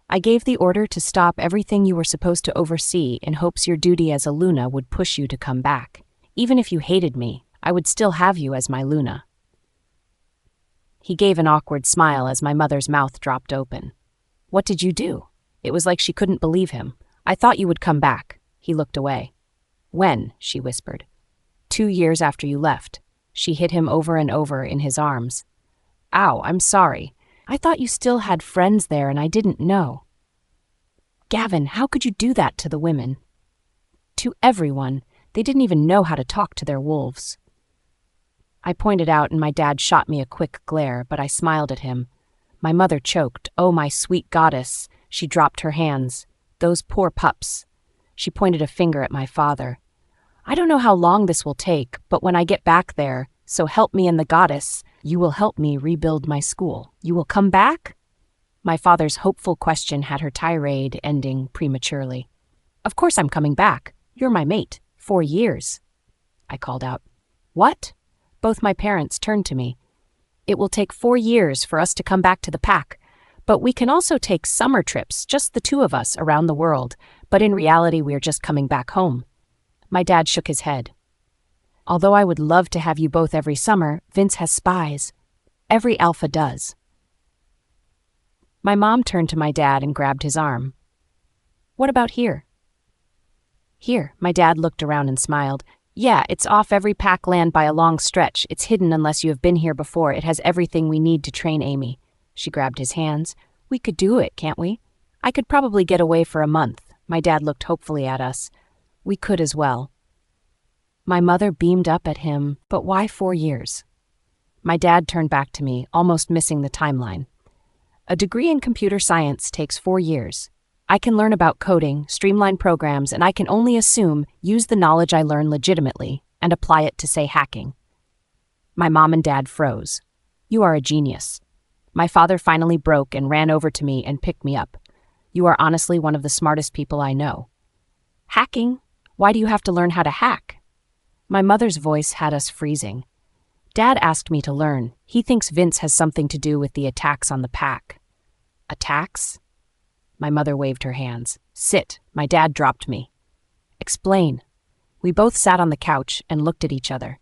I gave the order to stop everything you were supposed to oversee in hopes your duty as a Luna would push you to come back. Even if you hated me, I would still have you as my Luna. He gave an awkward smile as my mother's mouth dropped open. What did you do? It was like she couldn't believe him. I thought you would come back. He looked away. When? She whispered. 2 years after you left. She hit him over and over in his arms. Ow, I'm sorry. I thought you still had friends there and I didn't know. Gavin, how could you do that to the women? To everyone. They didn't even know how to talk to their wolves. I pointed out and my dad shot me a quick glare, but I smiled at him. My mother choked. Oh, my sweet goddess. She dropped her hands. Those poor pups. She pointed a finger at my father. I don't know how long this will take, but when I get back there, so help me and the goddess, you will help me rebuild my school. You will come back? My father's hopeful question had her tirade ending prematurely. Of course I'm coming back. You're my mate. 4 years. I called out. What? Both my parents turned to me. It will take 4 years for us to come back to the pack, but we can also take summer trips, just the two of us, around the world, but in reality we're just coming back home. My dad shook his head. Although I would love to have you both every summer, Vince has spies. Every alpha does. My mom turned to my dad and grabbed his arm. What about here? Here, my dad looked around and smiled. Yeah, it's off every pack land by a long stretch. It's hidden unless you have been here before. It has everything we need to train Amy. She grabbed his hands. We could do it, can't we? I could probably get away for a month. My dad looked hopefully at us. We could as well. My mother beamed up at him, but why 4 years? My dad turned back to me, almost missing the timeline. A degree in computer science takes 4 years. I can learn about coding, streamline programs, and I can only assume use the knowledge I learn legitimately and apply it to, say, hacking. My mom and dad froze. You are a genius. My father finally broke and ran over to me and picked me up. You are honestly one of the smartest people I know. Hacking? Why do you have to learn how to hack? My mother's voice had us freezing. Dad asked me to learn. He thinks Vince has something to do with the attacks on the pack. Attacks? My mother waved her hands. Sit. My dad dropped me. Explain. We both sat on the couch and looked at each other.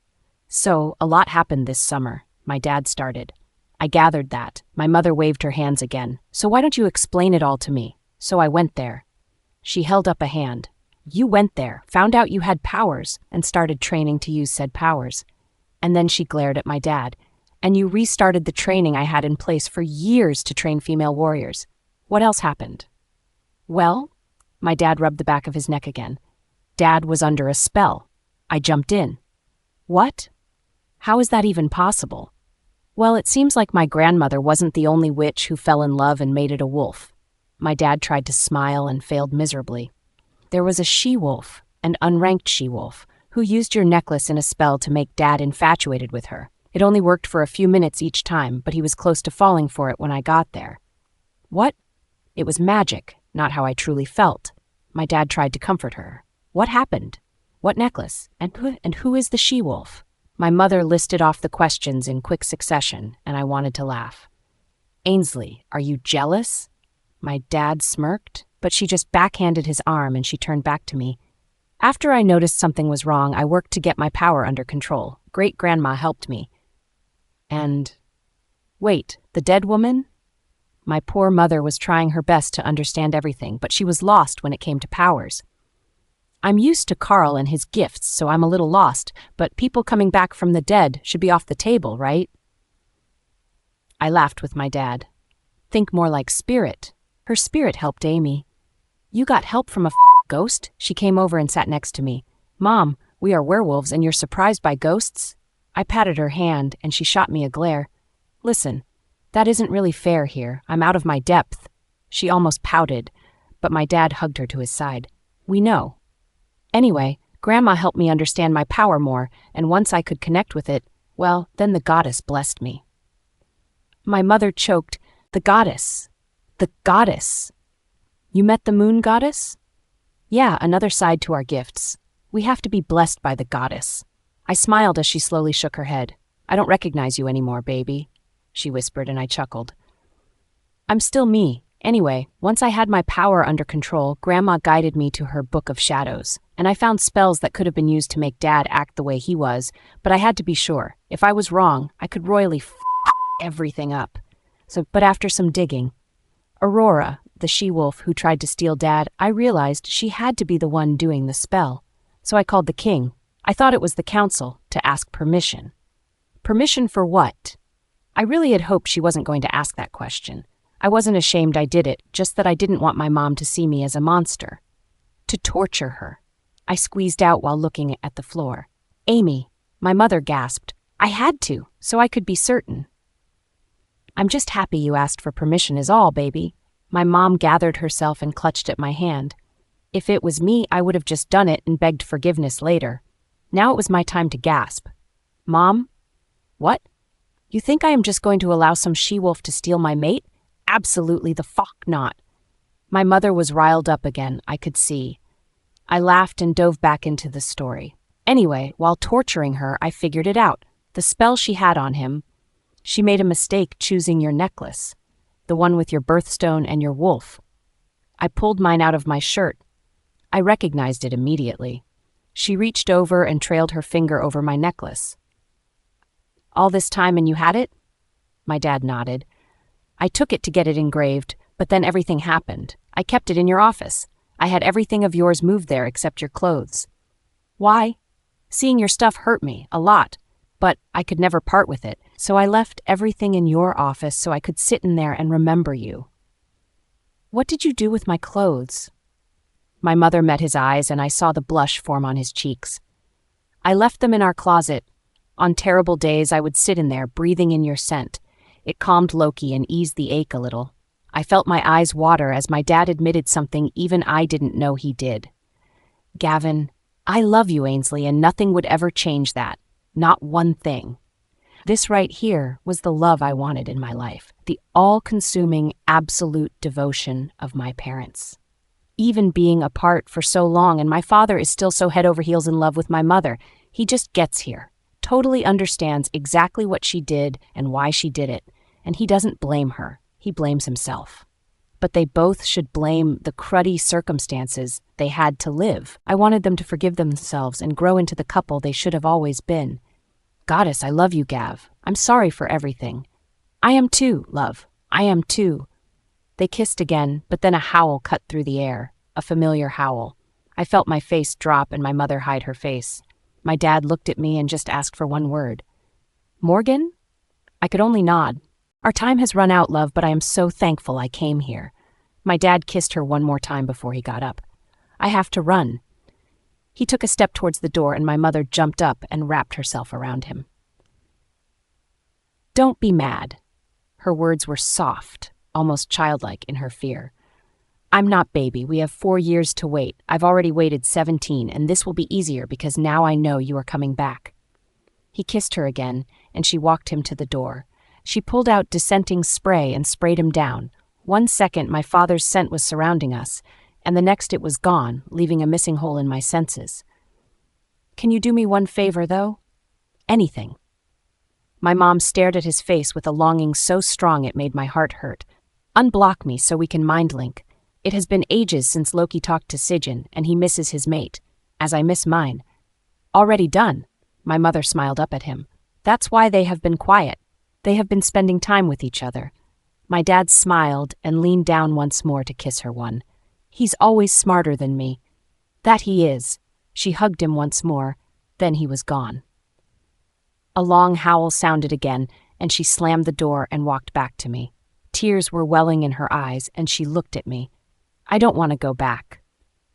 So, a lot happened this summer. My dad started. I gathered that. My mother waved her hands again. So why don't you explain it all to me? So I went there. She held up a hand. You went there, found out you had powers, and started training to use said powers. And then she glared at my dad. And you restarted the training I had in place for years to train female warriors. What else happened? Well, my dad rubbed the back of his neck again. Dad was under a spell. I jumped in. What? How is that even possible? Well, it seems like my grandmother wasn't the only witch who fell in love and mated a wolf. My dad tried to smile and failed miserably. There was a she-wolf, an unranked she-wolf, who used your necklace in a spell to make Dad infatuated with her. It only worked for a few minutes each time, but he was close to falling for it when I got there. What? It was magic, not how I truly felt. My dad tried to comfort her. What happened? What necklace? And who is the she-wolf? My mother listed off the questions in quick succession, and I wanted to laugh. Ainsley, are you jealous? My dad smirked, but she just backhanded his arm and she turned back to me. After I noticed something was wrong, I worked to get my power under control. Great-grandma helped me. And... wait, the dead woman? My poor mother was trying her best to understand everything, but she was lost when it came to powers. I'm used to Carl and his gifts, so I'm a little lost, but people coming back from the dead should be off the table, right? I laughed with my dad. Think more like spirit. Her spirit helped Amy. You got help from a ghost? She came over and sat next to me. Mom, we are werewolves and you're surprised by ghosts? I patted her hand and she shot me a glare. Listen, that isn't really fair here. I'm out of my depth. She almost pouted, but my dad hugged her to his side. We know. Anyway, Grandma helped me understand my power more, and once I could connect with it, well, then the goddess blessed me. My mother choked. The goddess. The goddess. You met the moon goddess? Yeah, another side to our gifts. We have to be blessed by the goddess. I smiled as she slowly shook her head. I don't recognize you anymore, baby, she whispered, and I chuckled. I'm still me. Anyway, once I had my power under control, Grandma guided me to her book of shadows, and I found spells that could have been used to make Dad act the way he was, but I had to be sure. If I was wrong, I could royally everything up. But after some digging, Aurora, the she-wolf who tried to steal Dad, I realized she had to be the one doing the spell. So I called the king. I thought it was the council, to ask permission. Permission for what? I really had hoped she wasn't going to ask that question. I wasn't ashamed I did it, just that I didn't want my mom to see me as a monster. To torture her. I squeezed out while looking at the floor. Amy, my mother gasped. I had to, so I could be certain. I'm just happy you asked for permission is all, baby. My mom gathered herself and clutched at my hand. If it was me, I would have just done it and begged forgiveness later. Now it was my time to gasp. Mom? What? You think I am just going to allow some she-wolf to steal my mate? Absolutely the fuck not. My mother was riled up again, I could see. I laughed and dove back into the story. Anyway, while torturing her, I figured it out. The spell she had on him. She made a mistake choosing your necklace. The one with your birthstone and your wolf. I pulled mine out of my shirt. I recognized it immediately. She reached over and trailed her finger over my necklace. All this time and you had it? My dad nodded. I took it to get it engraved, but then everything happened. I kept it in your office. I had everything of yours moved there except your clothes. Why? Seeing your stuff hurt me, a lot, but I could never part with it, so I left everything in your office so I could sit in there and remember you. What did you do with my clothes? My mother met his eyes and I saw the blush form on his cheeks. I left them in our closet. On terrible days, I would sit in there, breathing in your scent. It calmed Loki and eased the ache a little. I felt my eyes water as my dad admitted something even I didn't know he did. Gavin, I love you, Ainsley, and nothing would ever change that. Not one thing. This right here was the love I wanted in my life, the all-consuming, absolute devotion of my parents. Even being apart for so long, and my father is still so head over heels in love with my mother, he just gets here, totally understands exactly what she did and why she did it, and he doesn't blame her, he blames himself. But they both should blame the cruddy circumstances they had to live. I wanted them to forgive themselves and grow into the couple they should have always been. Goddess, I love you, Gav. I'm sorry for everything. I am too, love. I am too. They kissed again, but then a howl cut through the air, a familiar howl. I felt my face drop and my mother hide her face. My dad looked at me and just asked for one word. Morgan? I could only nod. Our time has run out, love, but I am so thankful I came here. My dad kissed her one more time before he got up. I have to run. He took a step towards the door and my mother jumped up and wrapped herself around him. "Don't be mad." Her words were soft, almost childlike in her fear. "I'm not baby. We have 4 years to wait. I've already waited 17, and this will be easier because now I know you are coming back." He kissed her again, and she walked him to the door. She pulled out dissenting spray and sprayed him down. 1 second, my father's scent was surrounding us, and the next it was gone, leaving a missing hole in my senses. "Can you do me one favor, though?" "Anything." My mom stared at his face with a longing so strong it made my heart hurt. "Unblock me so we can mind link. It has been ages since Loki talked to Sigyn, and he misses his mate, as I miss mine." "Already done." My mother smiled up at him. "That's why they have been quiet. They have been spending time with each other." My dad smiled and leaned down once more to kiss her one. "He's always smarter than me." "That he is." She hugged him once more, then he was gone. A long howl sounded again, and she slammed the door and walked back to me. Tears were welling in her eyes, and she looked at me. "I don't want to go back."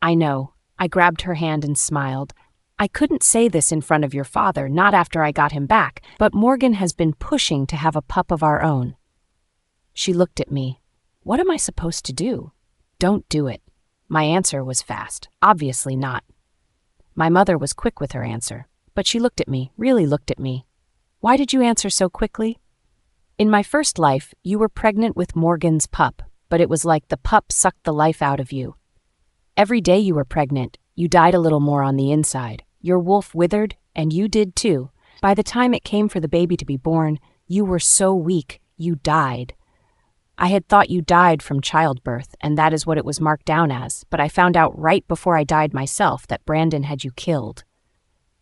"I know." I grabbed her hand and smiled. "I couldn't say this in front of your father, not after I got him back, but Morgan has been pushing to have a pup of our own." She looked at me. "What am I supposed to do?" "Don't do it." My answer was fast. "Obviously not." My mother was quick with her answer, but she looked at me, really looked at me. "Why did you answer so quickly?" "In my first life, you were pregnant with Morgan's pup, but it was like the pup sucked the life out of you. Every day you were pregnant, you died a little more on the inside. Your wolf withered, and you did too. By the time it came for the baby to be born, you were so weak, you died. I had thought you died from childbirth, and that is what it was marked down as, but I found out right before I died myself that Brandon had you killed.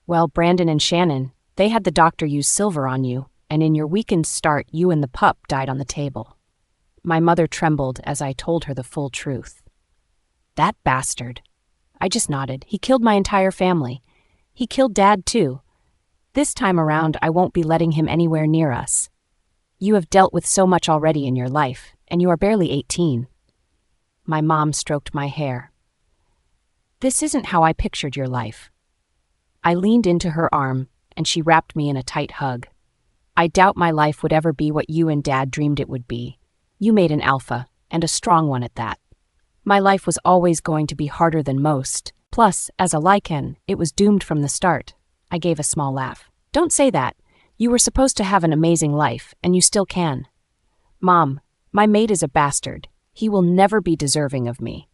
Well, Brandon and Shannon, they had the doctor use silver on you, and in your weakened start, you and the pup died on the table." My mother trembled as I told her the full truth. "That bastard." I just nodded. "He killed my entire family. He killed Dad, too. This time around, I won't be letting him anywhere near us. You have dealt with so much already in your life, and you are barely 18. My mom stroked my hair. "This isn't how I pictured your life." I leaned into her arm, and she wrapped me in a tight hug. "I doubt my life would ever be what you and Dad dreamed it would be. You made an alpha, and a strong one at that. My life was always going to be harder than most. Plus, as a Lycan, it was doomed from the start." I gave a small laugh. "Don't say that. You were supposed to have an amazing life, and you still can." "Mom, my mate is a bastard. He will never be deserving of me."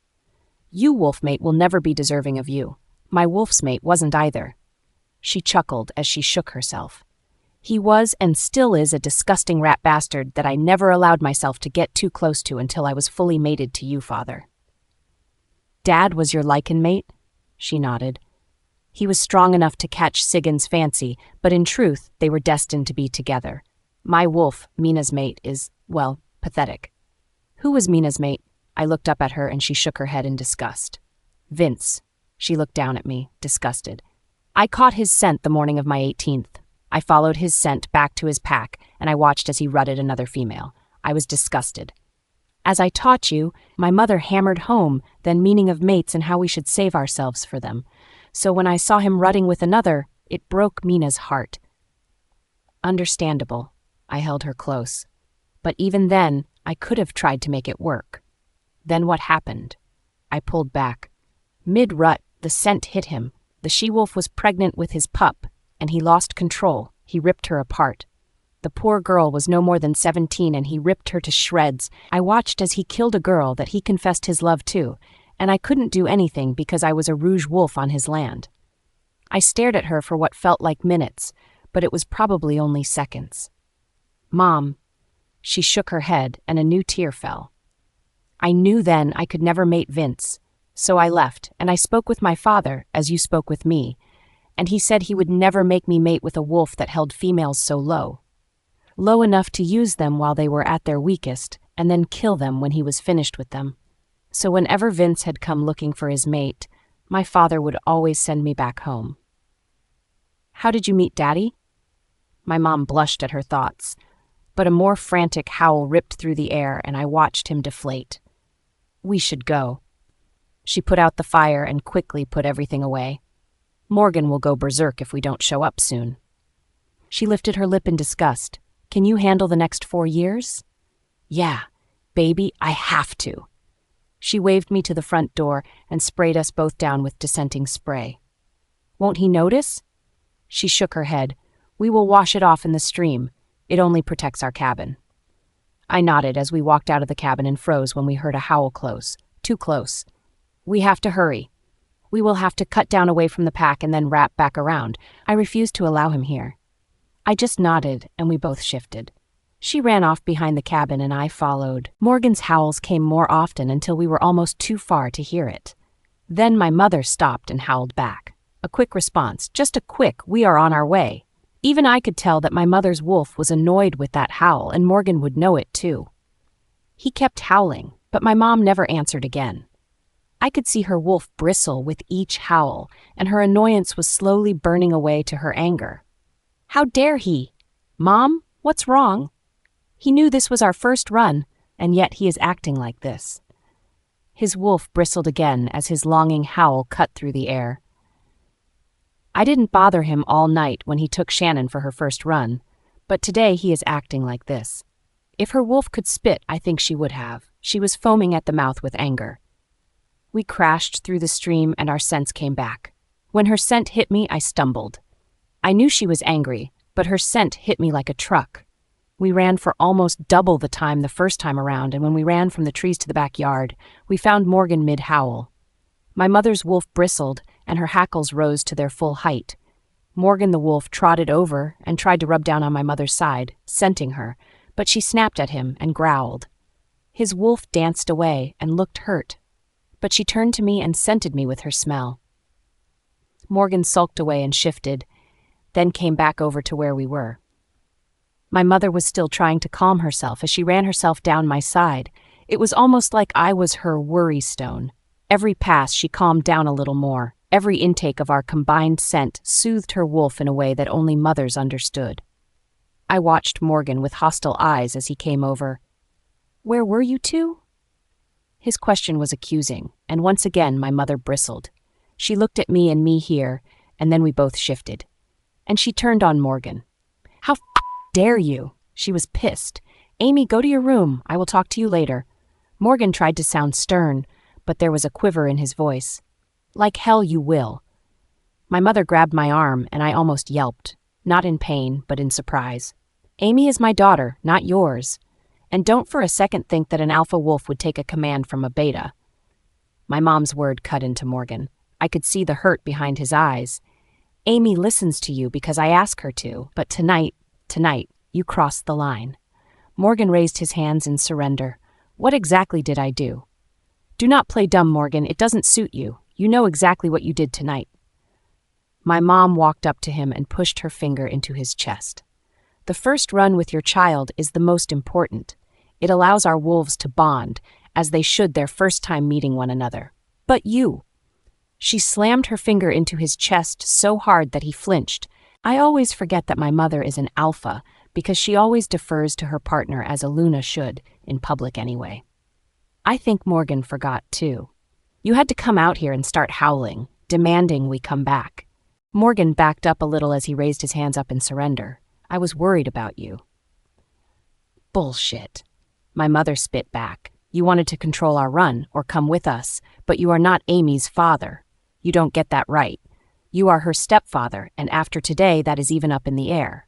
"You, wolf mate, will never be deserving of you. My wolf's mate wasn't either." She chuckled as she shook herself. "He was and still is a disgusting rat bastard that I never allowed myself to get too close to until I was fully mated to you, father." "Dad was your Lycan mate?" She nodded. "He was strong enough to catch Sigyn's fancy, but in truth, they were destined to be together. My wolf, Mina's mate, is, well, pathetic." "Who was Mina's mate?" I looked up at her and she shook her head in disgust. "Vince." She looked down at me, disgusted. "I caught his scent the morning of my 18th. I followed his scent back to his pack, and I watched as he rutted another female. I was disgusted. As I taught you, my mother hammered home the meaning of mates and how we should save ourselves for them. So when I saw him rutting with another, it broke Mina's heart." "Understandable." I held her close. "But even then, I could have tried to make it work." "Then what happened?" I pulled back. Mid-rut, the scent hit him. The she-wolf was pregnant with his pup, and he lost control. He ripped her apart. The poor girl was no more than 17, and he ripped her to shreds. I watched as he killed a girl that he confessed his love to, and I couldn't do anything because I was a rouge wolf on his land. I stared at her for what felt like minutes, but it was probably only seconds. "Mom." She shook her head, and a new tear fell. "I knew then I could never mate Vince, so I left, and I spoke with my father, as you spoke with me, and he said he would never make me mate with a wolf that held females so low. Low enough to use them while they were at their weakest, and then kill them when he was finished with them. So whenever Vince had come looking for his mate, my father would always send me back home." "How did you meet Daddy?" My mom blushed at her thoughts, but a more frantic howl ripped through the air and I watched him deflate. "We should go." She put out the fire and quickly put everything away. Morgan will go berserk if we don't show up soon. She lifted her lip in disgust. Can you handle the next 4 years? Yeah, baby, I have to. She waved me to the front door and sprayed us both down with dissenting spray. Won't he notice? She shook her head. We will wash it off in the stream. It only protects our cabin. I nodded as we walked out of the cabin and froze when we heard a howl close. Too close. We have to hurry. We will have to cut down away from the pack and then wrap back around. I refused to allow him here. I just nodded and we both shifted. She ran off behind the cabin and I followed. Morgan's howls came more often until we were almost too far to hear it. Then my mother stopped and howled back. A quick response, just a quick, we are on our way. Even I could tell that my mother's wolf was annoyed with that howl and Morgan would know it too. He kept howling, but my mom never answered again. I could see her wolf bristle with each howl, and her annoyance was slowly burning away to her anger. How dare he? Mom, what's wrong? He knew this was our first run, and yet he is acting like this. His wolf bristled again as his longing howl cut through the air. I didn't bother him all night when he took Shannon for her first run, but today he is acting like this. If her wolf could spit, I think she would have. She was foaming at the mouth with anger. We crashed through the stream and our scents came back. When her scent hit me, I stumbled. I knew she was angry, but her scent hit me like a truck. We ran for almost double the time the first time around, and when we ran from the trees to the backyard, we found Morgan mid-howl. My mother's wolf bristled, and her hackles rose to their full height. Morgan the wolf trotted over and tried to rub down on my mother's side, scenting her, but she snapped at him and growled. His wolf danced away and looked hurt, but she turned to me and scented me with her smell. Morgan sulked away and shifted, then came back over to where we were. My mother was still trying to calm herself as she ran herself down my side. It was almost like I was her worry stone. Every pass she calmed down a little more. Every intake of our combined scent soothed her wolf in a way that only mothers understood. I watched Morgan with hostile eyes as he came over. Where were you two? His question was accusing, and once again my mother bristled. She looked at me and me here, and then we both shifted. And she turned on Morgan. How dare you? She was pissed. Amy, go to your room. I will talk to you later. Morgan tried to sound stern, but there was a quiver in his voice. Like hell you will. My mother grabbed my arm, and I almost yelped, not in pain, but in surprise. Amy is my daughter, not yours. And don't for a second think that an alpha wolf would take a command from a beta. My mom's word cut into Morgan. I could see the hurt behind his eyes. Amy listens to you because I ask her to, but tonight, you crossed the line. Morgan raised his hands in surrender. What exactly did I do? Do not play dumb, Morgan. It doesn't suit you. You know exactly what you did tonight. My mom walked up to him and pushed her finger into his chest. The first run with your child is the most important. It allows our wolves to bond, as they should their first time meeting one another. But you. She slammed her finger into his chest so hard that he flinched. I always forget that my mother is an alpha, because she always defers to her partner as a Luna should, in public anyway. I think Morgan forgot, too. You had to come out here and start howling, demanding we come back. Morgan backed up a little as he raised his hands up in surrender. I was worried about you. Bullshit. My mother spit back. You wanted to control our run, or come with us, but you are not Amy's father. You don't get that right. You are her stepfather, and after today, that is even up in the air.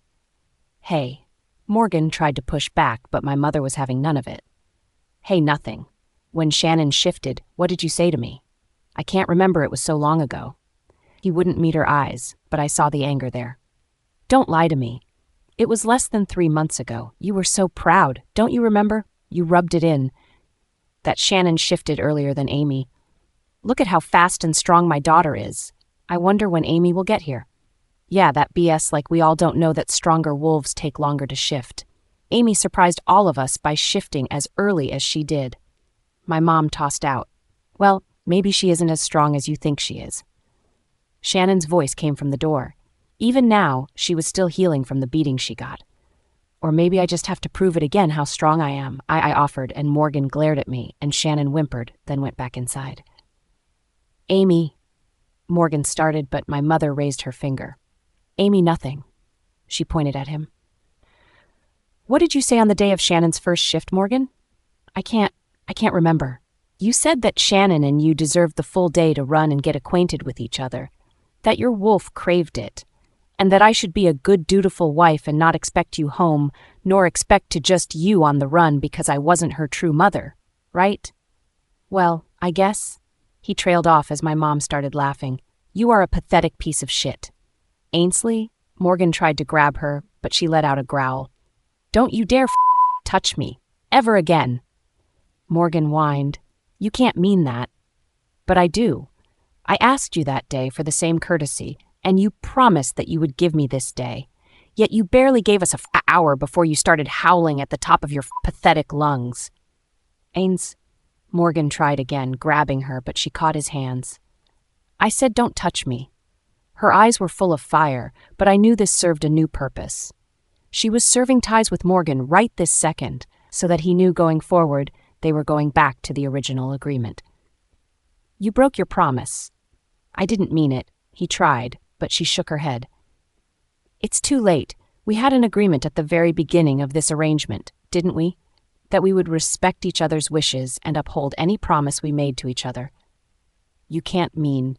Hey. Morgan tried to push back, but my mother was having none of it. Hey, nothing. When Shannon shifted, what did you say to me? I can't remember, it was so long ago. He wouldn't meet her eyes, but I saw the anger there. Don't lie to me. It was less than 3 months ago. You were so proud. Don't you remember? You rubbed it in. That Shannon shifted earlier than Amy. Look at how fast and strong my daughter is. I wonder when Amy will get here. Yeah, that BS like we all don't know that stronger wolves take longer to shift. Amy surprised all of us by shifting as early as she did. My mom tossed out. Well, maybe she isn't as strong as you think she is. Shannon's voice came from the door. Even now, she was still healing from the beating she got. Or maybe I just have to prove it again how strong I am, I offered, and Morgan glared at me, and Shannon whimpered, then went back inside. Amy. Morgan started, but my mother raised her finger. Amy, nothing. She pointed at him. What did you say on the day of Shannon's first shift, Morgan? I can't remember. You said that Shannon and you deserved the full day to run and get acquainted with each other, that your wolf craved it, and that I should be a good, dutiful wife and not expect you home, nor expect to just you on the run because I wasn't her true mother, right? Well, I guess. He trailed off as my mom started laughing. You are a pathetic piece of shit. Ainsley? Morgan tried to grab her, but she let out a growl. Don't you dare touch me. Ever again. Morgan whined. You can't mean that. But I do. I asked you that day for the same courtesy, and you promised that you would give me this day. Yet you barely gave us an hour before you started howling at the top of your pathetic lungs. Morgan tried again, grabbing her, but she caught his hands. I said, don't touch me. Her eyes were full of fire, but I knew this served a new purpose. She was serving ties with Morgan right this second, so that he knew going forward they were going back to the original agreement. You broke your promise. I didn't mean it. He tried, but she shook her head. It's too late. We had an agreement at the very beginning of this arrangement, didn't we? That we would respect each other's wishes and uphold any promise we made to each other. You can't mean.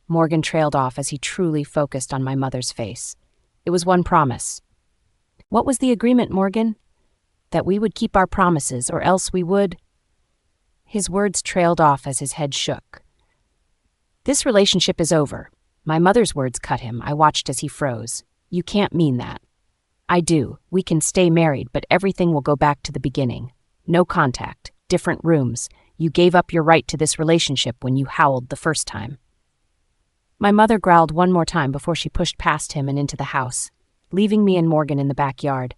Morgan trailed off as he truly focused on my mother's face. It was one promise. What was the agreement, Morgan? That we would keep our promises, or else we would. His words trailed off as his head shook. This relationship is over. My mother's words cut him. I watched as he froze. You can't mean that. I do. We can stay married, but everything will go back to the beginning. No contact. Different rooms. You gave up your right to this relationship when you howled the first time. My mother growled one more time before she pushed past him and into the house, leaving me and Morgan in the backyard.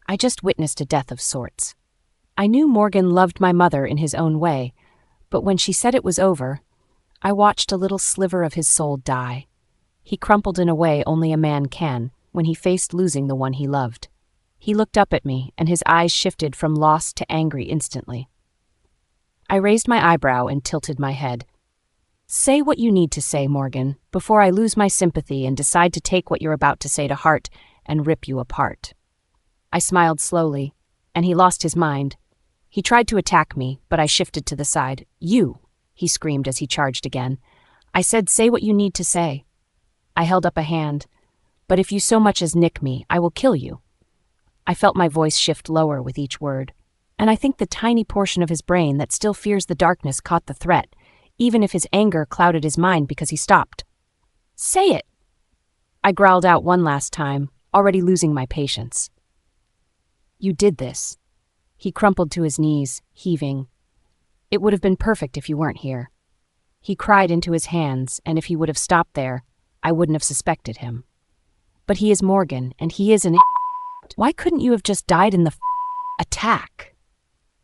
I just witnessed a death of sorts. I knew Morgan loved my mother in his own way, but when she said it was over, I watched a little sliver of his soul die. He crumpled in a way only a man can when he faced losing the one he loved. He looked up at me, and his eyes shifted from lost to angry instantly. I raised my eyebrow and tilted my head. Say what you need to say, Morgan, before I lose my sympathy and decide to take what you're about to say to heart and rip you apart. I smiled slowly, and he lost his mind. He tried to attack me, but I shifted to the side. You, he screamed as he charged again. I said, say what you need to say. I held up a hand. But if you so much as nick me, I will kill you. I felt my voice shift lower with each word, and I think the tiny portion of his brain that still fears the darkness caught the threat, even if his anger clouded his mind because he stopped. Say it! I growled out one last time, already losing my patience. You did this. He crumpled to his knees, heaving. It would have been perfect if you weren't here. He cried into his hands, and if he would have stopped there, I wouldn't have suspected him. But he is Morgan, and he is an Why couldn't you have just died in the attack?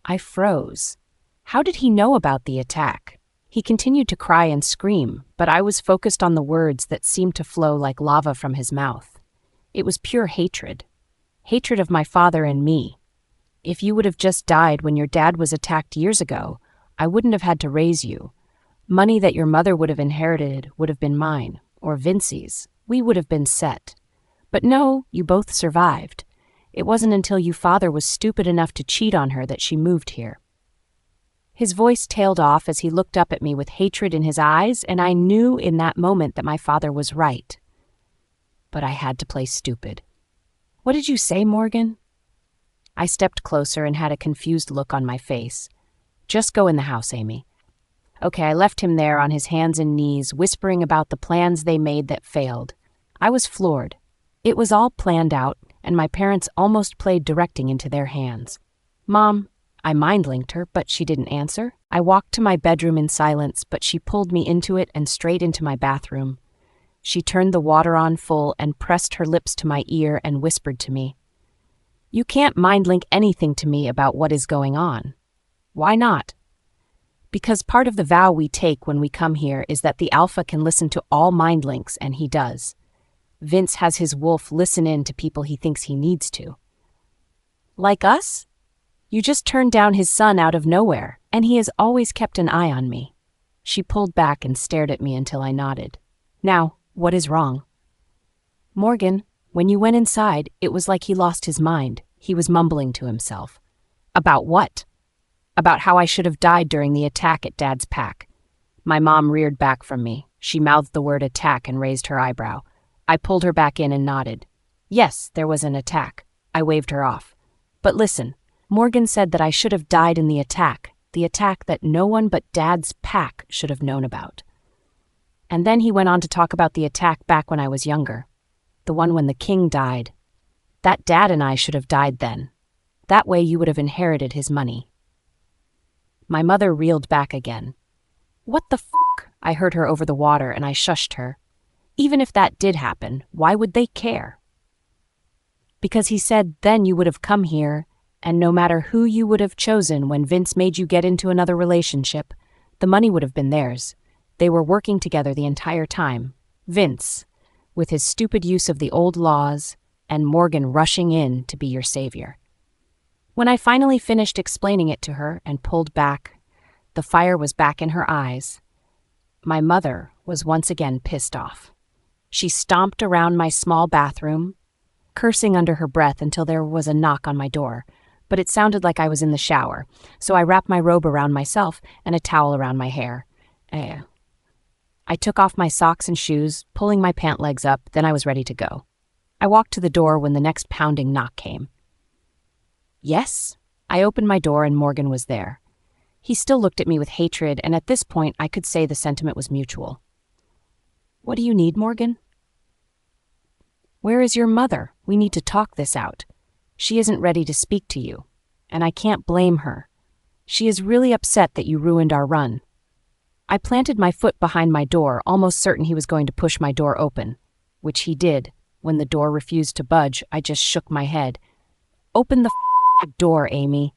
I froze. How did he know about the attack? He continued to cry and scream, but I was focused on the words that seemed to flow like lava from his mouth. It was pure hatred. Hatred of my father and me. If you would have just died when your dad was attacked years ago, I wouldn't have had to raise you. Money that your mother would have inherited would have been mine, or Vincey's. We would have been set. But no, you both survived. It wasn't until your father was stupid enough to cheat on her that she moved here. His voice tailed off as he looked up at me with hatred in his eyes, and I knew in that moment that my father was right. But I had to play stupid. What did you say, Morgan? I stepped closer and had a confused look on my face. Just go in the house, Amy. Okay, I left him there on his hands and knees, whispering about the plans they made that failed. I was floored. It was all planned out, and my parents almost played directing into their hands. Mom, I mind-linked her, but she didn't answer. I walked to my bedroom in silence, but she pulled me into it and straight into my bathroom. She turned the water on full and pressed her lips to my ear and whispered to me, You can't mind-link anything to me about what is going on. Why not? Because part of the vow we take when we come here is that the alpha can listen to all mind links, and he does. Vince has his wolf listen in to people he thinks he needs to. Like us? You just turned down his son out of nowhere, and he has always kept an eye on me. She pulled back and stared at me until I nodded. Now, what is wrong? Morgan, when you went inside, it was like he lost his mind. He was mumbling to himself. About what? About how I should have died during the attack at Dad's pack. My mom reared back from me. She mouthed the word attack and raised her eyebrow. I pulled her back in and nodded. Yes, there was an attack. I waved her off. But listen, Morgan said that I should have died in the attack that no one but Dad's pack should have known about. And then he went on to talk about the attack back when I was younger. The one when the king died. That Dad and I should have died then. That way you would have inherited his money. My mother reeled back again. What the fuck? I heard her over the water and I shushed her. Even if that did happen, why would they care? Because he said then you would have come here, and no matter who you would have chosen when Vince made you get into another relationship, the money would have been theirs. They were working together the entire time. Vince, with his stupid use of the old laws, and Morgan rushing in to be your savior. When I finally finished explaining it to her and pulled back, the fire was back in her eyes. My mother was once again pissed off. She stomped around my small bathroom, cursing under her breath until there was a knock on my door, but it sounded like I was in the shower, so I wrapped my robe around myself and a towel around my hair. I took off my socks and shoes, pulling my pant legs up, then I was ready to go. I walked to the door when the next pounding knock came. Yes? I opened my door and Morgan was there. He still looked at me with hatred, and at this point I could say the sentiment was mutual. What do you need, Morgan? Where is your mother? We need to talk this out. She isn't ready to speak to you, and I can't blame her. She is really upset that you ruined our run. I planted my foot behind my door, almost certain he was going to push my door open, which he did. When the door refused to budge, I just shook my head. Open the door, Amy.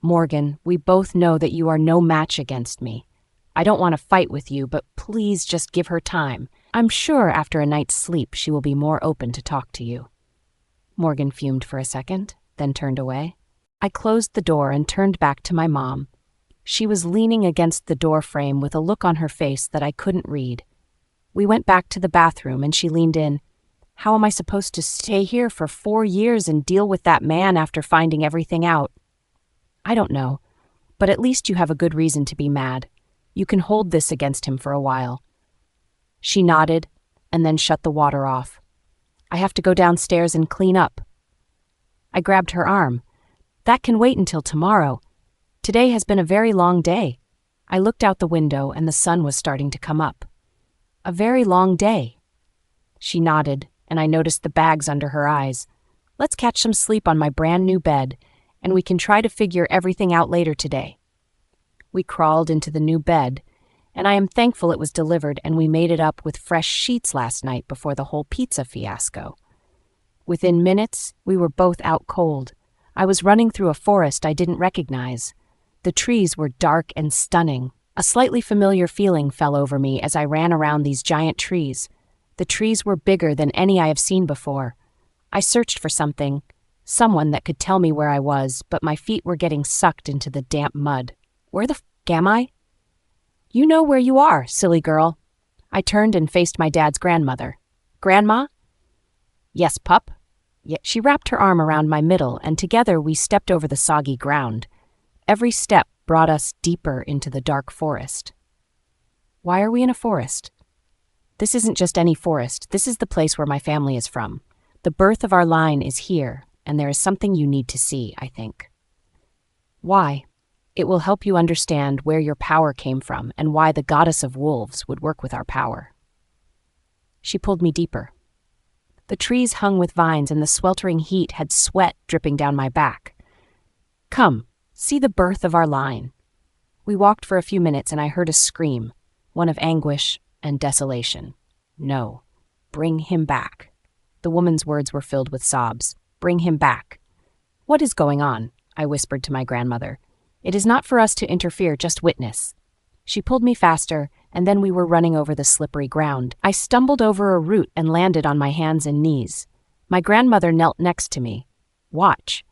Morgan, we both know that you are no match against me. I don't want to fight with you, but please just give her time. I'm sure after a night's sleep she will be more open to talk to you. Morgan fumed for a second, then turned away. I closed the door and turned back to my mom. She was leaning against the door frame with a look on her face that I couldn't read. We went back to the bathroom and she leaned in. How am I supposed to stay here for 4 years and deal with that man after finding everything out? I don't know, but at least you have a good reason to be mad. You can hold this against him for a while. She nodded and then shut the water off. I have to go downstairs and clean up. I grabbed her arm. That can wait until tomorrow. Today has been a very long day. I looked out the window and the sun was starting to come up. A very long day. She nodded, and I noticed the bags under her eyes. Let's catch some sleep on my brand new bed, and we can try to figure everything out later today. We crawled into the new bed, and I am thankful it was delivered and we made it up with fresh sheets last night before the whole pizza fiasco. Within minutes, we were both out cold. I was running through a forest I didn't recognize. The trees were dark and stunning. A slightly familiar feeling fell over me as I ran around these giant trees. The trees were bigger than any I have seen before. I searched for someone that could tell me where I was, but my feet were getting sucked into the damp mud. Where the f*** am I? You know where you are, silly girl. I turned and faced my dad's grandmother. Grandma? Yes, pup. Yet she wrapped her arm around my middle, and together we stepped over the soggy ground. Every step brought us deeper into the dark forest. Why are we in a forest? This isn't just any forest. This is the place where my family is from. The birth of our line is here, and there is something you need to see, I think. Why? It will help you understand where your power came from and why the goddess of wolves would work with our power. She pulled me deeper. The trees hung with vines and the sweltering heat had sweat dripping down my back. Come, see the birth of our line. We walked for a few minutes and I heard a scream, one of anguish and desolation. No, bring him back. The woman's words were filled with sobs. Bring him back. What is going on? I whispered to my grandmother. It is not for us to interfere, just witness. She pulled me faster, and then we were running over the slippery ground. I stumbled over a root and landed on my hands and knees. My grandmother knelt next to me. Watch.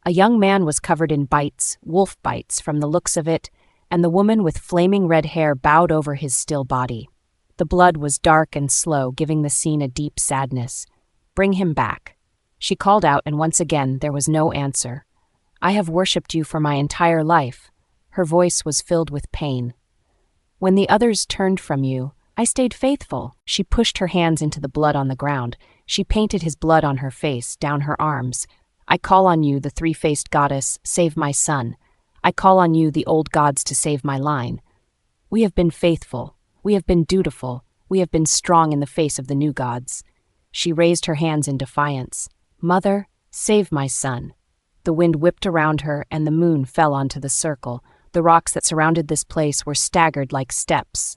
A young man was covered in bites, wolf bites from the looks of it, and the woman with flaming red hair bowed over his still body. The blood was dark and slow, giving the scene a deep sadness. "Bring him back." She called out, and once again there was no answer. "I have worshipped you for my entire life." Her voice was filled with pain. "When the others turned from you, I stayed faithful." She pushed her hands into the blood on the ground. She painted his blood on her face, down her arms. "I call on you, the three-faced goddess, save my son. I call on you, the old gods, to save my line. We have been faithful. We have been dutiful. We have been strong in the face of the new gods." She raised her hands in defiance. "Mother, save my son." The wind whipped around her, and the moon fell onto the circle. The rocks that surrounded this place were staggered like steps.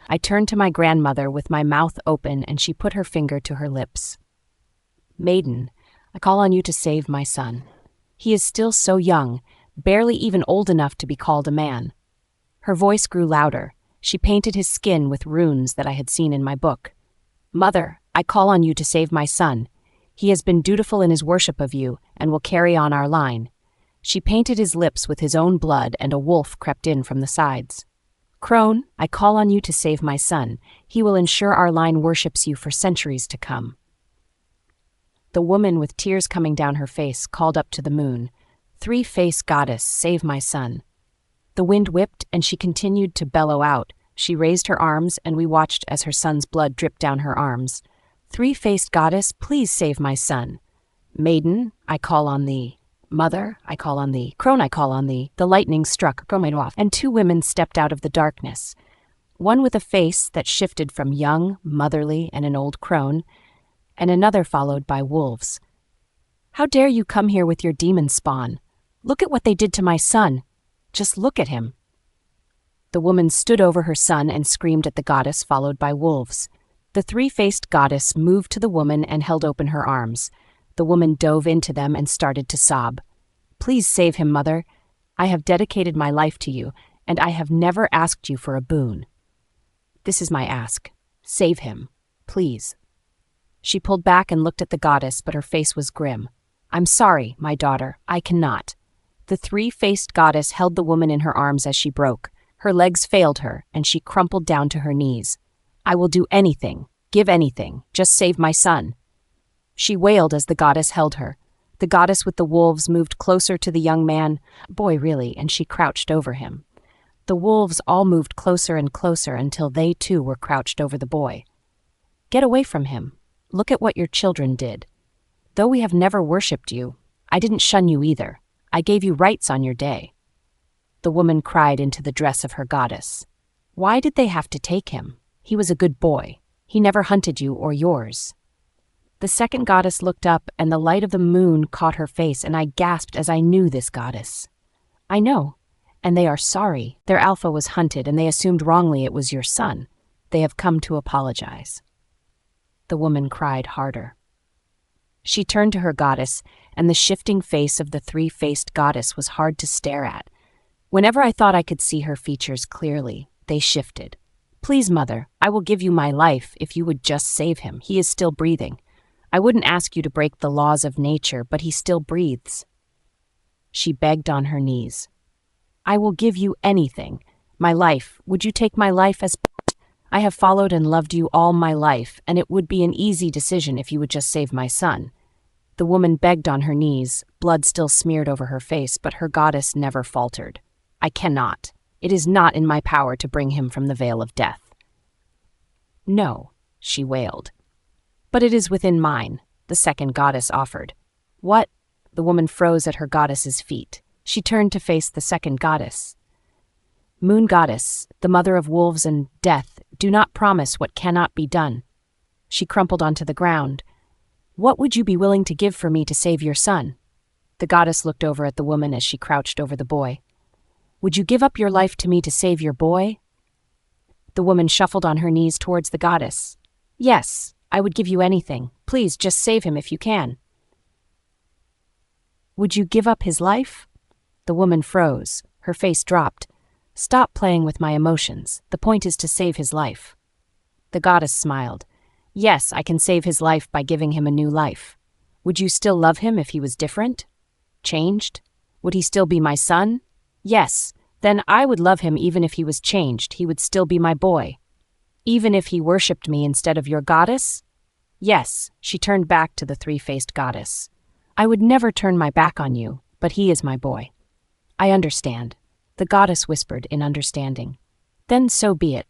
I turned to my grandmother with my mouth open, and she put her finger to her lips. "Maiden, I call on you to save my son. He is still so young, barely even old enough to be called a man." Her voice grew louder. She painted his skin with runes that I had seen in my book. "Mother, I call on you to save my son. He has been dutiful in his worship of you and will carry on our line." She painted his lips with his own blood, and a wolf crept in from the sides. "Crone, I call on you to save my son. He will ensure our line worships you for centuries to come." The woman, with tears coming down her face, called up to the moon, "Three-faced goddess, save my son." The wind whipped, and she continued to bellow out. She raised her arms, and we watched as her son's blood dripped down her arms. "Three-faced goddess, please save my son." "Maiden, I call on thee." "Mother, I call on thee." "Crone, I call on thee." The lightning struck, and two women stepped out of the darkness. One with a face that shifted from young, motherly, and an old crone, and another followed by wolves. "How dare you come here with your demon spawn? Look at what they did to my son. Just look at him." The woman stood over her son and screamed at the goddess, followed by wolves. The three-faced goddess moved to the woman and held open her arms. The woman dove into them and started to sob. "Please save him, mother. I have dedicated my life to you, and I have never asked you for a boon. This is my ask. Save him, please." She pulled back and looked at the goddess, but her face was grim. "I'm sorry, my daughter, I cannot." The three-faced goddess held the woman in her arms as she broke. Her legs failed her, and she crumpled down to her knees. "I will do anything, give anything, just save my son." She wailed as the goddess held her. The goddess with the wolves moved closer to the young man, boy really, and she crouched over him. The wolves all moved closer and closer until they too were crouched over the boy. "Get away from him. Look at what your children did. Though we have never worshipped you, I didn't shun you either. I gave you rights on your day." The woman cried into the dress of her goddess. "Why did they have to take him? He was a good boy. He never hunted you or yours." The second goddess looked up, and the light of the moon caught her face, and I gasped as I knew this goddess. "I know, and they are sorry. Their alpha was hunted, and they assumed wrongly it was your son. They have come to apologize." The woman cried harder. She turned to her goddess, and the shifting face of the three-faced goddess was hard to stare at. Whenever I thought I could see her features clearly, they shifted. "Please, mother, I will give you my life if you would just save him. He is still breathing. I wouldn't ask you to break the laws of nature, but he still breathes." She begged on her knees. "I will give you anything. My life. Would you take my life as... I have followed and loved you all my life, and it would be an easy decision if you would just save my son." The woman begged on her knees, blood still smeared over her face, but her goddess never faltered. "I cannot. It is not in my power to bring him from the veil of death." "No," she wailed. "But it is within mine," the second goddess offered. "What?" The woman froze at her goddess's feet. She turned to face the second goddess. "Moon goddess, the mother of wolves and death, do not promise what cannot be done." She crumpled onto the ground. "What would you be willing to give for me to save your son?" The goddess looked over at the woman as she crouched over the boy. "Would you give up your life to me to save your boy?" The woman shuffled on her knees towards the goddess. "Yes, I would give you anything. Please, just save him if you can." "Would you give up his life?" The woman froze. Her face dropped. "Stop playing with my emotions. The point is to save his life." The goddess smiled. "Yes, I can save his life by giving him a new life. Would you still love him if he was different? Changed? Would he still be my son? Yes, Then I would love him even if he was changed. He would still be my boy. Even if he worshipped me instead of your goddess? Yes, she turned back to the three-faced goddess. I would never turn my back on you, but he is my boy. I understand, the goddess whispered in understanding. Then so be it.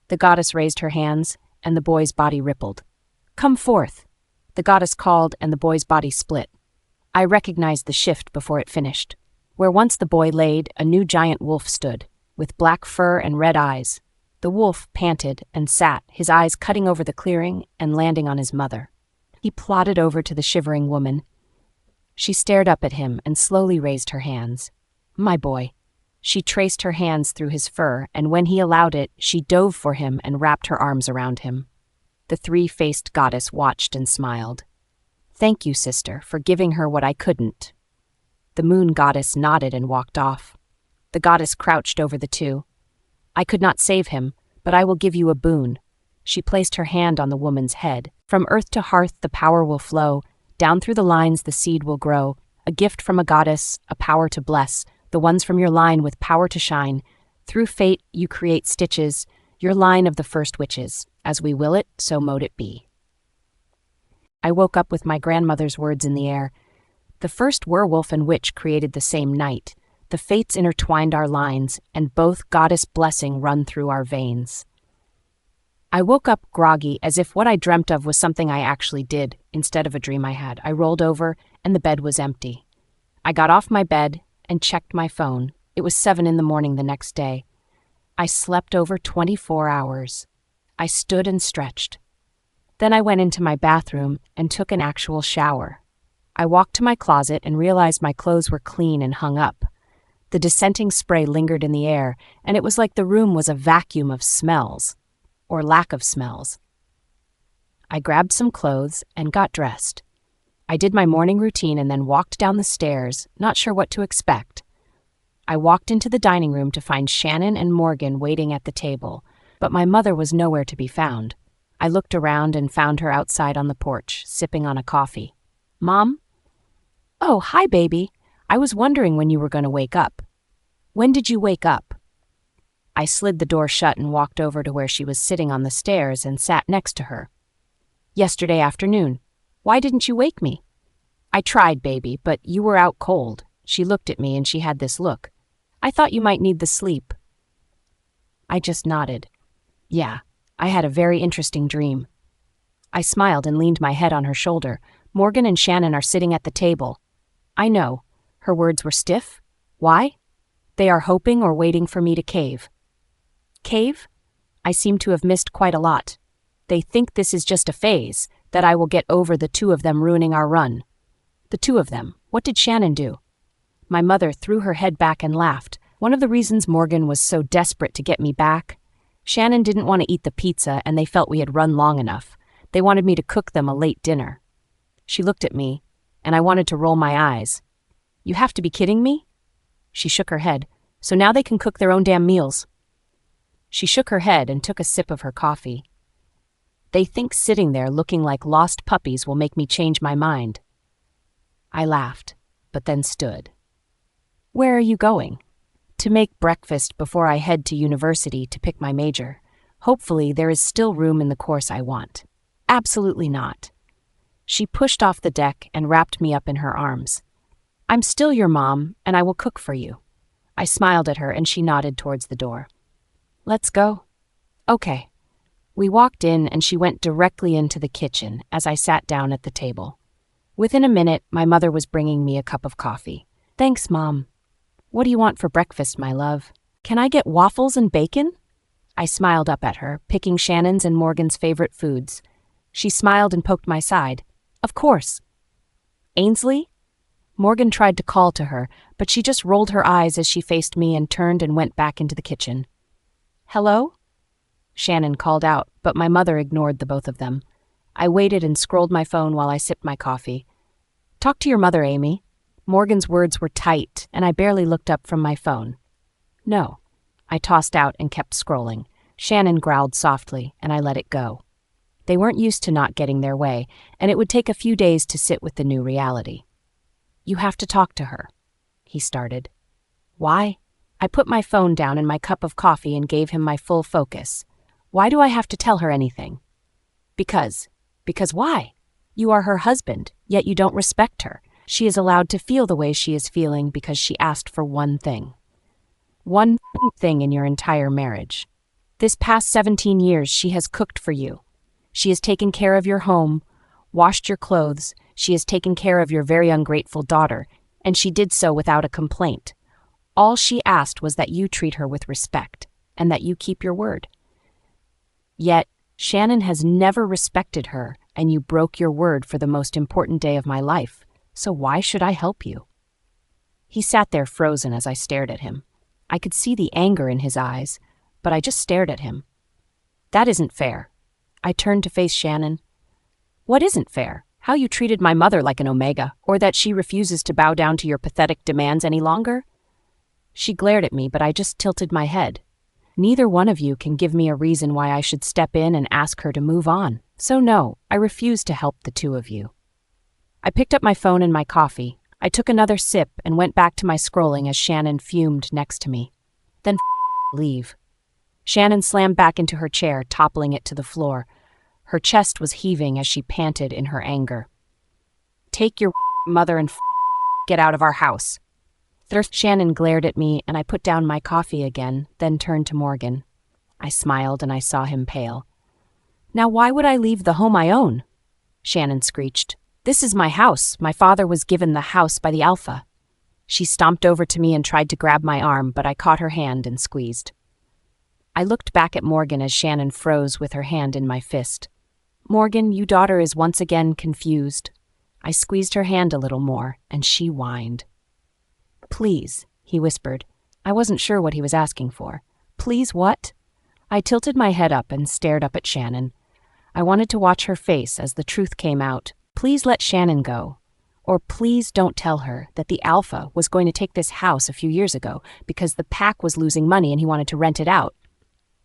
The goddess raised her hands, and the boy's body rippled. Come forth. The goddess called, and the boy's body split. I recognized the shift before it finished. Where once the boy laid, a new giant wolf stood, with black fur and red eyes. The wolf panted and sat, his eyes cutting over the clearing and landing on his mother. He plodded over to the shivering woman. She stared up at him and slowly raised her hands. My boy. She traced her hands through his fur, and when he allowed it, she dove for him and wrapped her arms around him. The three-faced goddess watched and smiled. Thank you, sister, for giving her what I couldn't. The moon goddess nodded and walked off. The goddess crouched over the two. I could not save him, but I will give you a boon. She placed her hand on the woman's head. From earth to hearth the power will flow. Down through the lines the seed will grow. A gift from a goddess, a power to bless. The ones from your line with power to shine. Through fate you create stitches. Your line of the first witches. As we will it, so mote it be. I woke up with my grandmother's words in the air. The first werewolf and witch created the same night. The fates intertwined our lines, and both goddess blessing run through our veins. I woke up groggy, as if what I dreamt of was something I actually did, instead of a dream I had. I rolled over, and the bed was empty. I got off my bed and checked my phone. It was 7 a.m. the next day. I slept over 24 hours. I stood and stretched. Then I went into my bathroom and took an actual shower. I walked to my closet and realized my clothes were clean and hung up. The dissenting spray lingered in the air, and it was like the room was a vacuum of smells, or lack of smells. I grabbed some clothes and got dressed. I did my morning routine and then walked down the stairs, not sure what to expect. I walked into the dining room to find Shannon and Morgan waiting at the table, but my mother was nowhere to be found. I looked around and found her outside on the porch, sipping on a coffee. Mom? Oh, hi, baby. I was wondering when you were going to wake up. When did you wake up? I slid the door shut and walked over to where she was sitting on the stairs and sat next to her. Yesterday afternoon. Why didn't you wake me? I tried, baby, but you were out cold. She looked at me and she had this look. I thought you might need the sleep. I just nodded. Yeah, I had a very interesting dream. I smiled and leaned my head on her shoulder. Morgan and Shannon are sitting at the table. I know. Her words were stiff. Why? They are hoping or waiting for me to cave. Cave? I seem to have missed quite a lot. They think this is just a phase, that I will get over the two of them ruining our run. The two of them. What did Shannon do? My mother threw her head back and laughed. One of the reasons Morgan was so desperate to get me back. Shannon didn't want to eat the pizza and they felt we had run long enough. They wanted me to cook them a late dinner. She looked at me, and I wanted to roll my eyes. You have to be kidding me? She shook her head. So now they can cook their own damn meals. She shook her head and took a sip of her coffee. They think sitting there looking like lost puppies will make me change my mind. I laughed, but then stood. Where are you going? To make breakfast before I head to university to pick my major. Hopefully there is still room in the course I want. Absolutely not. She pushed off the deck and wrapped me up in her arms. I'm still your mom, and I will cook for you. I smiled at her and she nodded towards the door. Let's go. Okay. We walked in and she went directly into the kitchen as I sat down at the table. Within a minute, my mother was bringing me a cup of coffee. Thanks, Mom. What do you want for breakfast, my love? Can I get waffles and bacon? I smiled up at her, picking Shannon's and Morgan's favorite foods. She smiled and poked my side. Of course. Ainsley? Morgan tried to call to her, but she just rolled her eyes as she faced me and turned and went back into the kitchen. Hello? Shannon called out, but my mother ignored the both of them. I waited and scrolled my phone while I sipped my coffee. Talk to your mother, Amy. Morgan's words were tight, and I barely looked up from my phone. No. I tossed out and kept scrolling. Shannon growled softly, and I let it go. They weren't used to not getting their way, and it would take a few days to sit with the new reality. You have to talk to her, he started. Why? I put my phone down and my cup of coffee and gave him my full focus. Why do I have to tell her anything? Because. Because why? You are her husband, yet you don't respect her. She is allowed to feel the way she is feeling because she asked for one thing. One thing in your entire marriage. This past 17 years, she has cooked for you. She has taken care of your home, washed your clothes. She has taken care of your very ungrateful daughter, and she did so without a complaint. All she asked was that you treat her with respect and that you keep your word. Yet, Shannon has never respected her, and you broke your word for the most important day of my life. So why should I help you? He sat there frozen as I stared at him. I could see the anger in his eyes, but I just stared at him. That isn't fair. I turned to face Shannon. What isn't fair? How you treated my mother like an omega, or that she refuses to bow down to your pathetic demands any longer? She glared at me, but I just tilted my head. Neither one of you can give me a reason why I should step in and ask her to move on. So no, I refuse to help the two of you. I picked up my phone and my coffee. I took another sip and went back to my scrolling as Shannon fumed next to me. Then leave. Shannon slammed back into her chair, toppling it to the floor. Her chest was heaving as she panted in her anger. Take your mother and get out of our house. Shannon glared at me, and I put down my coffee again, then turned to Morgan. I smiled, and I saw him pale. Now why would I leave the home I own? Shannon screeched. This is my house. My father was given the house by the Alpha. She stomped over to me and tried to grab my arm, but I caught her hand and squeezed. I looked back at Morgan as Shannon froze with her hand in my fist. Morgan, your daughter is once again confused. I squeezed her hand a little more, and she whined. Please, he whispered. I wasn't sure what he was asking for. Please what? I tilted my head up and stared up at Shannon. I wanted to watch her face as the truth came out. Please let Shannon go. Or please don't tell her that the Alpha was going to take this house a few years ago because the pack was losing money and he wanted to rent it out.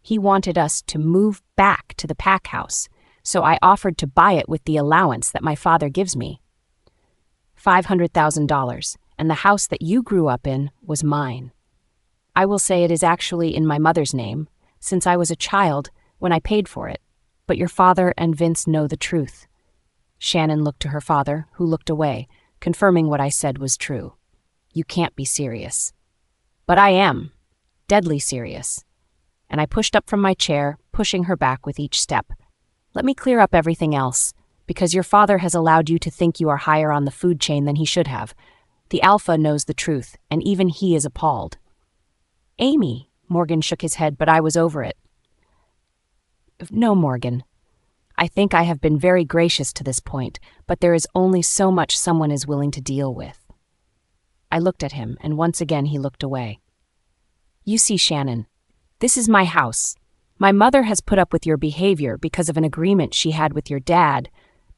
He wanted us to move back to the pack house, so I offered to buy it with the allowance that my father gives me. $500,000, and the house that you grew up in was mine. I will say it is actually in my mother's name, since I was a child when I paid for it, but your father and Vince know the truth. Shannon looked to her father, who looked away, confirming what I said was true. You can't be serious. But I am. Deadly serious. And I pushed up from my chair, pushing her back with each step. Let me clear up everything else, because your father has allowed you to think you are higher on the food chain than he should have. The Alpha knows the truth, and even he is appalled. Amy, Morgan shook his head, but I was over it. No, Morgan. I think I have been very gracious to this point, but there is only so much someone is willing to deal with. I looked at him, and once again he looked away. You see, Shannon, this is my house. My mother has put up with your behavior because of an agreement she had with your dad,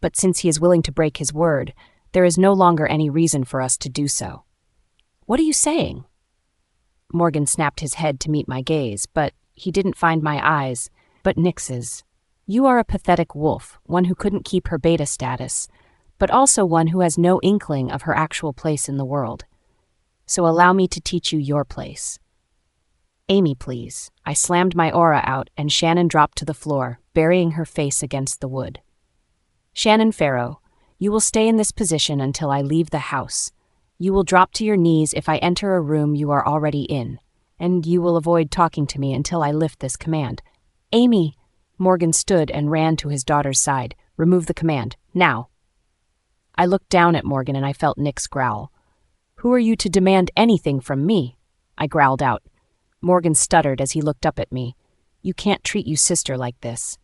but since he is willing to break his word, there is no longer any reason for us to do so. What are you saying? Morgan snapped his head to meet my gaze, but he didn't find my eyes, but Nix's. You are a pathetic wolf, one who couldn't keep her beta status, but also one who has no inkling of her actual place in the world. So allow me to teach you your place. Amy, please. I slammed my aura out, and Shannon dropped to the floor, burying her face against the wood. Shannon Farrow, you will stay in this position until I leave the house. You will drop to your knees if I enter a room you are already in, and you will avoid talking to me until I lift this command. Amy! Morgan stood and ran to his daughter's side. Remove the command, now. I looked down at Morgan and I felt Nick's growl. Who are you to demand anything from me? I growled out. Morgan stuttered as he looked up at me. You can't treat your sister like this.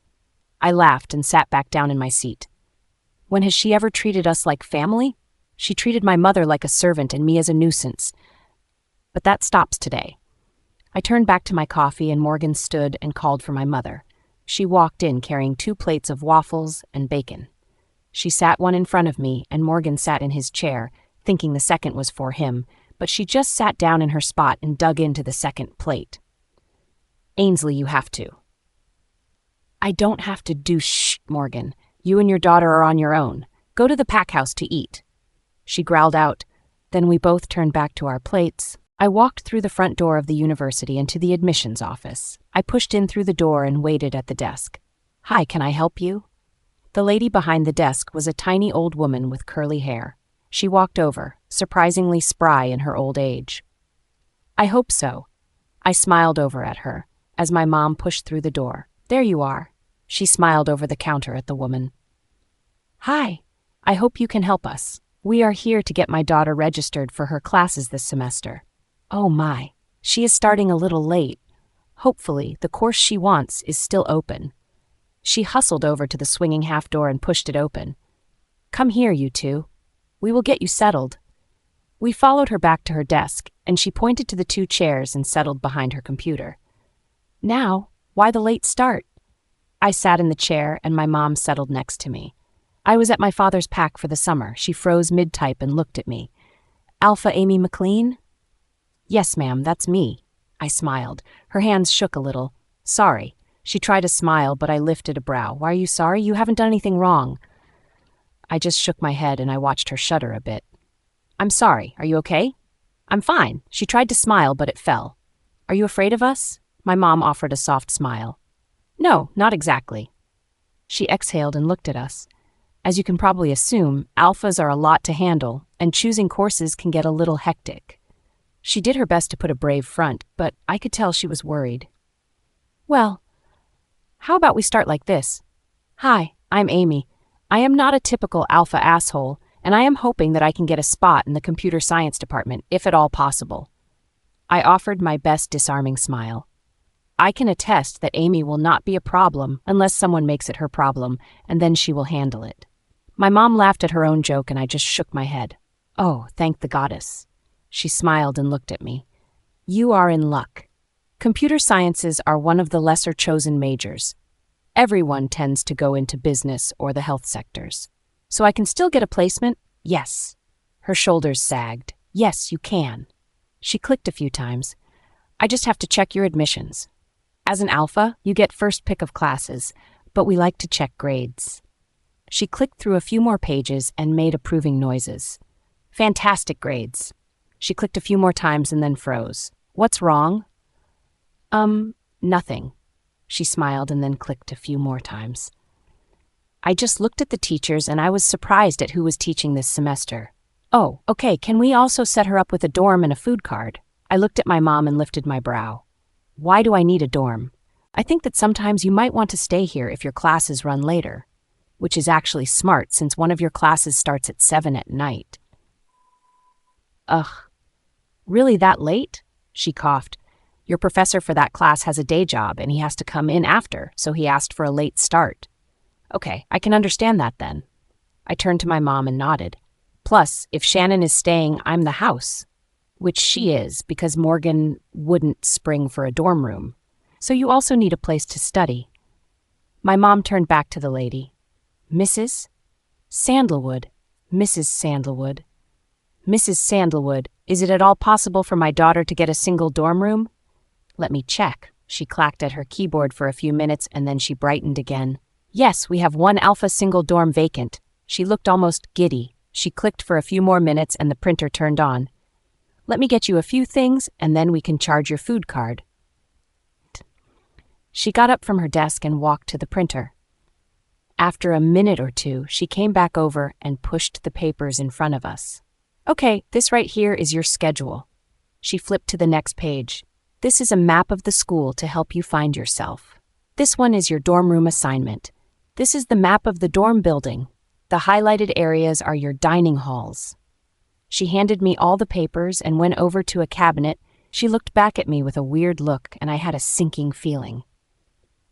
I laughed and sat back down in my seat. When has she ever treated us like family? She treated my mother like a servant and me as a nuisance. But that stops today. I turned back to my coffee and Morgan stood and called for my mother. She walked in carrying 2 plates of waffles and bacon. She sat one in front of me and Morgan sat in his chair, thinking the second was for him, but she just sat down in her spot and dug into the second plate. Ainsley, you have to. I don't have to do Morgan. You and your daughter are on your own. Go to the pack house to eat. She growled out. Then we both turned back to our plates, I walked through the front door of the university and to the admissions office. I pushed in through the door and waited at the desk. "Hi, can I help you?" The lady behind the desk was a tiny old woman with curly hair. She walked over, surprisingly spry in her old age. "I hope so." I smiled over at her as my mom pushed through the door. "There you are." She smiled over the counter at the woman. "Hi, I hope you can help us. We are here to get my daughter registered for her classes this semester." "Oh my, she is starting a little late. Hopefully, the course she wants is still open." She hustled over to the swinging half door and pushed it open. "Come here, you two. We will get you settled." We followed her back to her desk, and she pointed to the 2 chairs and settled behind her computer. "Now, why the late start?" I sat in the chair, and my mom settled next to me. I was at my father's pack for the summer. She froze mid-type and looked at me. "Alpha Amy McLean?" "Yes, ma'am, that's me." I smiled. Her hands shook a little. "Sorry." She tried to smile, but I lifted a brow. "Why are you sorry? You haven't done anything wrong." I just shook my head, and I watched her shudder a bit. "I'm sorry. Are you okay?" "I'm fine." She tried to smile, but it fell. "Are you afraid of us?" My mom offered a soft smile. "No, not exactly." She exhaled and looked at us. As you can probably assume, alphas are a lot to handle, and choosing courses can get a little hectic. She did her best to put a brave front, but I could tell she was worried. "Well, how about we start like this? Hi, I'm Amy. I am not a typical alpha asshole, and I am hoping that I can get a spot in the computer science department, if at all possible." I offered my best disarming smile. I can attest that Amy will not be a problem unless someone makes it her problem, and then she will handle it. My mom laughed at her own joke, and I just shook my head. "Oh, thank the goddess." She smiled and looked at me. "You are in luck. Computer sciences are one of the lesser chosen majors. Everyone tends to go into business or the health sectors. So I can still get a placement? Yes." Her shoulders sagged. "Yes, you can." She clicked a few times. "I just have to check your admissions. As an alpha, you get first pick of classes, but we like to check grades." She clicked through a few more pages and made approving noises. "Fantastic grades." She clicked a few more times and then froze. "What's wrong?" Nothing." She smiled and then clicked a few more times. I just looked at the teachers, and I was surprised at who was teaching this semester. "Oh, okay, can we also set her up with a dorm and a food card?" I looked at my mom and lifted my brow. "Why do I need a dorm? I think that sometimes you might want to stay here if your classes run later." Which is actually smart since one of your classes starts at 7 at night. "Ugh, really that late?" She coughed. "Your professor for that class has a day job and he has to come in after, so he asked for a late start." "Okay, I can understand that then." I turned to my mom and nodded. "Plus, if Shannon is staying, I'm the house." Which she is, because Morgan wouldn't spring for a dorm room. "So you also need a place to study." My mom turned back to the lady. "Mrs. Sandalwood, Mrs. Sandalwood. Mrs. Sandalwood, is it at all possible for my daughter to get a single dorm room?" "Let me check." She clacked at her keyboard for a few minutes and then she brightened again. "Yes, we have one alpha single dorm vacant." She looked almost giddy. She clicked for a few more minutes and the printer turned on. "Let me get you a few things and then we can charge your food card." She got up from her desk and walked to the printer. After a minute or two, she came back over and pushed the papers in front of us. "Okay, this right here is your schedule." She flipped to the next page. "This is a map of the school to help you find yourself. This one is your dorm room assignment. This is the map of the dorm building. The highlighted areas are your dining halls." She handed me all the papers and went over to a cabinet. She looked back at me with a weird look, and I had a sinking feeling.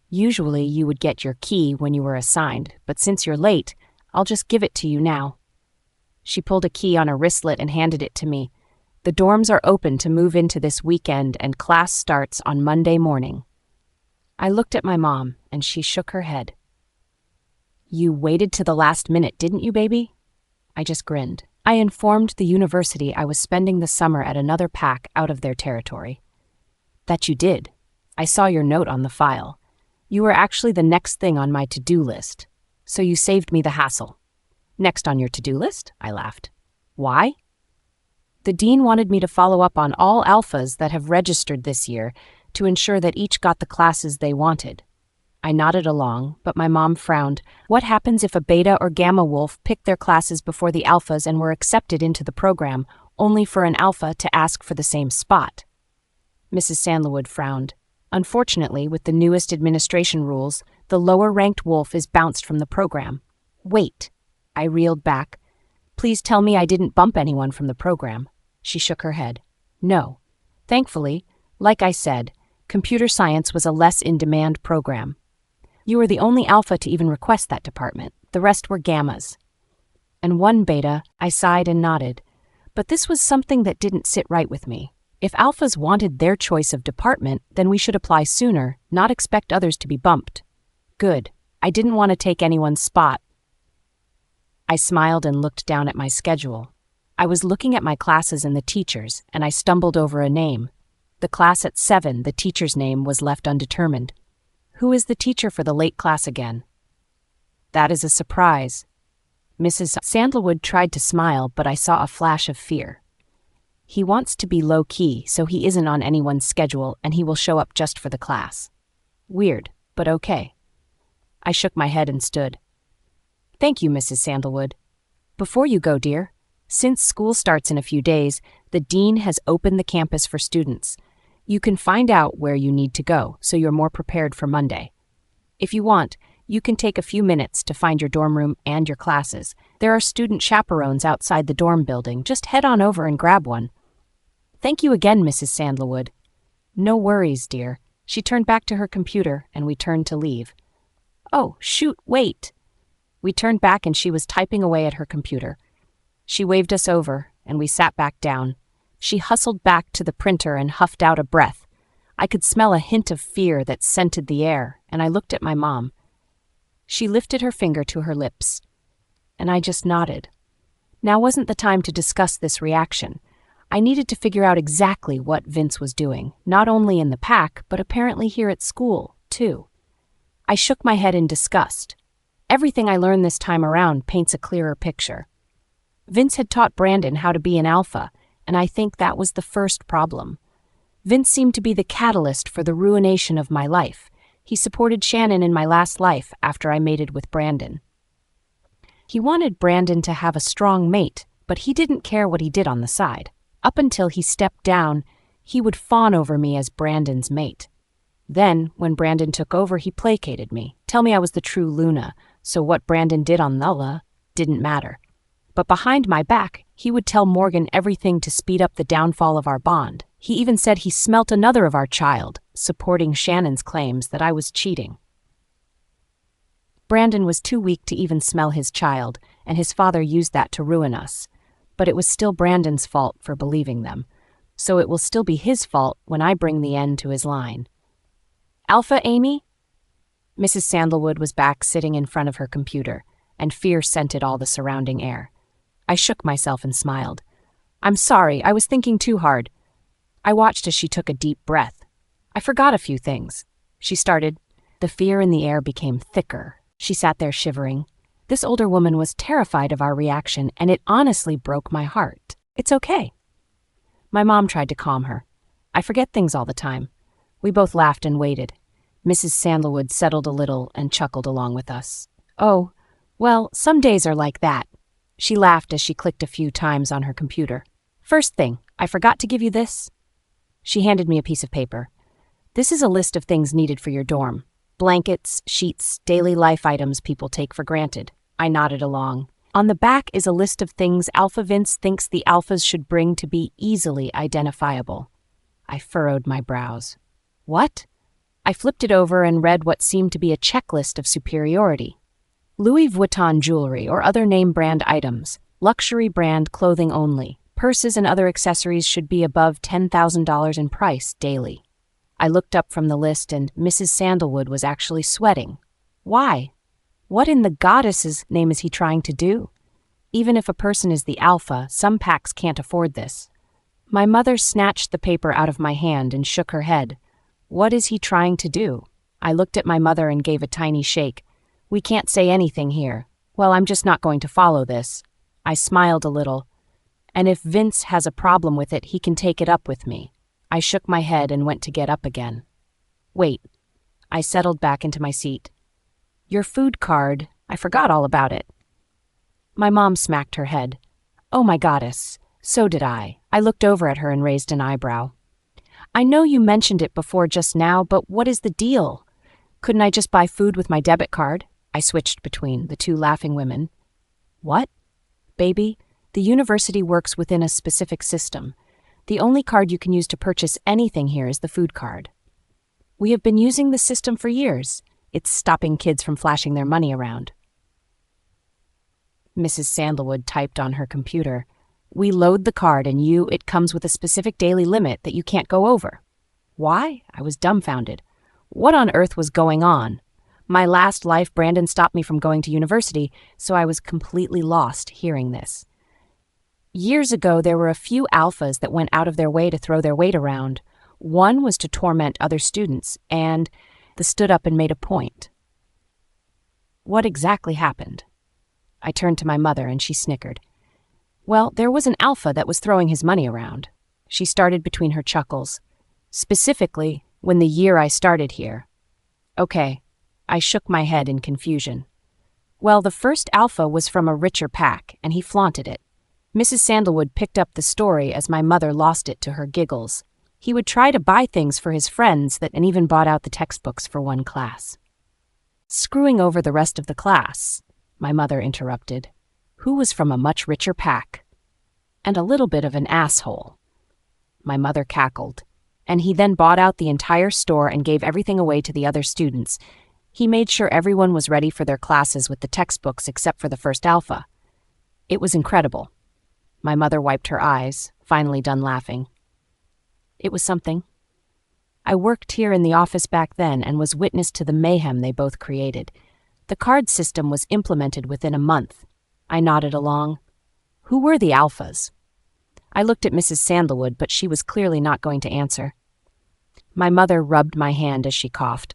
Usually you would get your key when you were assigned, but since you're late, I'll just give it to you now. She pulled a key on a wristlet and handed it to me. "The dorms are open to move into this weekend and class starts on Monday morning." I looked at my mom and she shook her head. "You waited to the last minute, didn't you, baby?" I just grinned. I informed the university I was spending the summer at another pack out of their territory. "That you did. I saw your note on the file. You were actually the next thing on my to-do list, so you saved me the hassle." "Next on your to-do list?" I laughed. "Why?" The dean wanted me to follow up on all alphas that have registered this year to ensure that each got the classes they wanted. I nodded along, but my mom frowned. What happens if a beta or gamma wolf picked their classes before the alphas and were accepted into the program, only for an alpha to ask for the same spot? Mrs. Sandalwood frowned. Unfortunately, with the newest administration rules, the lower-ranked wolf is bounced from the program. Wait, I reeled back. Please tell me I didn't bump anyone from the program. She shook her head. No. Thankfully, like I said, computer science was a less in-demand program. You were the only alpha to even request that department. The rest were gammas. And one beta, I sighed and nodded. But this was something that didn't sit right with me. If alphas wanted their choice of department, then we should apply sooner, not expect others to be bumped. Good. I didn't want to take anyone's spot. I smiled and looked down at my schedule. I was looking at my classes and the teachers, and I stumbled over a name. The class at 7, the teacher's name was left undetermined. Who is the teacher for the late class again? That is a surprise. Mrs. Sandalwood tried to smile, but I saw a flash of fear. He wants to be low-key, so he isn't on anyone's schedule, and he will show up just for the class. Weird, but okay. I shook my head and stood. Thank you, Mrs. Sandalwood. Before you go, dear, since school starts in a few days, the dean has opened the campus for students. You can find out where you need to go, so you're more prepared for Monday. If you want, you can take a few minutes to find your dorm room and your classes. There are student chaperones outside the dorm building. Just head on over and grab one. Thank you again, Mrs. Sandalwood. No worries, dear. She turned back to her computer, and we turned to leave. Oh, shoot, wait. We turned back and she was typing away at her computer. She waved us over, and we sat back down. She hustled back to the printer and huffed out a breath. I could smell a hint of fear that scented the air, and I looked at my mom. She lifted her finger to her lips, and I just nodded. Now wasn't the time to discuss this reaction. I needed to figure out exactly what Vince was doing, not only in the pack, but apparently here at school, too. I shook my head in disgust. Everything I learned this time around paints a clearer picture. Vince had taught Brandon how to be an alpha, and I think that was the first problem. Vince seemed to be the catalyst for the ruination of my life. He supported Shannon in my last life after I mated with Brandon. He wanted Brandon to have a strong mate, but he didn't care what he did on the side. Up until he stepped down, he would fawn over me as Brandon's mate. Then, when Brandon took over, he placated me, tell me I was the true Luna, so what Brandon did on Nulla didn't matter. But behind my back, he would tell Morgan everything to speed up the downfall of our bond. He even said he smelt another of our child, supporting Shannon's claims that I was cheating. Brandon was too weak to even smell his child, and his father used that to ruin us. But it was still Brandon's fault for believing them, so it will still be his fault when I bring the end to his line. Alpha, Amy? Mrs. Sandalwood was back sitting in front of her computer, and fear scented all the surrounding air. I shook myself and smiled. I'm sorry, I was thinking too hard. I watched as she took a deep breath. I forgot a few things. She started. The fear in the air became thicker. She sat there shivering. This older woman was terrified of our reaction, and it honestly broke my heart. It's okay. My mom tried to calm her. I forget things all the time. We both laughed and waited. Mrs. Sandalwood settled a little and chuckled along with us. Oh, well, some days are like that. She laughed as she clicked a few times on her computer. First thing, I forgot to give you this. She handed me a piece of paper. This is a list of things needed for your dorm. Blankets, sheets, daily life items people take for granted. I nodded along. On the back is a list of things Alpha Vince thinks the alphas should bring to be easily identifiable. I furrowed my brows. What? I flipped it over and read what seemed to be a checklist of superiority. Louis Vuitton jewelry or other name brand items, luxury brand clothing only. Purses and other accessories should be above $10,000 in price daily. I looked up from the list and Mrs. Sandalwood was actually sweating. Why? What in the goddess's name is he trying to do? Even if a person is the alpha, some packs can't afford this. My mother snatched the paper out of my hand and shook her head. What is he trying to do? I looked at my mother and gave a tiny shake. We can't say anything here. Well, I'm just not going to follow this. I smiled a little. And if Vince has a problem with it, he can take it up with me. I shook my head and went to get up again. Wait. I settled back into my seat. Your food card, I forgot all about it. My mom smacked her head. Oh my goddess, so did I. I looked over at her and raised an eyebrow. I know you mentioned it before just now, but what is the deal? Couldn't I just buy food with my debit card? I switched between the two laughing women. What? Baby, the university works within a specific system. The only card you can use to purchase anything here is the food card. We have been using the system for years. It's stopping kids from flashing their money around. Mrs. Sandalwood typed on her computer. We load the card and it comes with a specific daily limit that you can't go over. Why? I was dumbfounded. What on earth was going on? My last life, Brandon stopped me from going to university, so I was completely lost hearing this. Years ago, there were a few alphas that went out of their way to throw their weight around. One was to torment other students, and stood up and made a point. What exactly happened? I turned to my mother, and she snickered. Well, there was an alpha that was throwing his money around. She started between her chuckles. Specifically, when the year I started here. Okay, I shook my head in confusion. Well, the first alpha was from a richer pack, and he flaunted it. Mrs. Sandalwood picked up the story as my mother lost it to her giggles. He would try to buy things for his friends and even bought out the textbooks for one class. Screwing over the rest of the class, my mother interrupted, who was from a much richer pack. And a little bit of an asshole. My mother cackled. And he then bought out the entire store and gave everything away to the other students. He made sure everyone was ready for their classes with the textbooks except for the first alpha. It was incredible. My mother wiped her eyes, finally done laughing. It was something. I worked here in the office back then and was witness to the mayhem they both created. The card system was implemented within a month. I nodded along. Who were the alphas? I looked at Mrs. Sandalwood, but she was clearly not going to answer. My mother rubbed my hand as she coughed.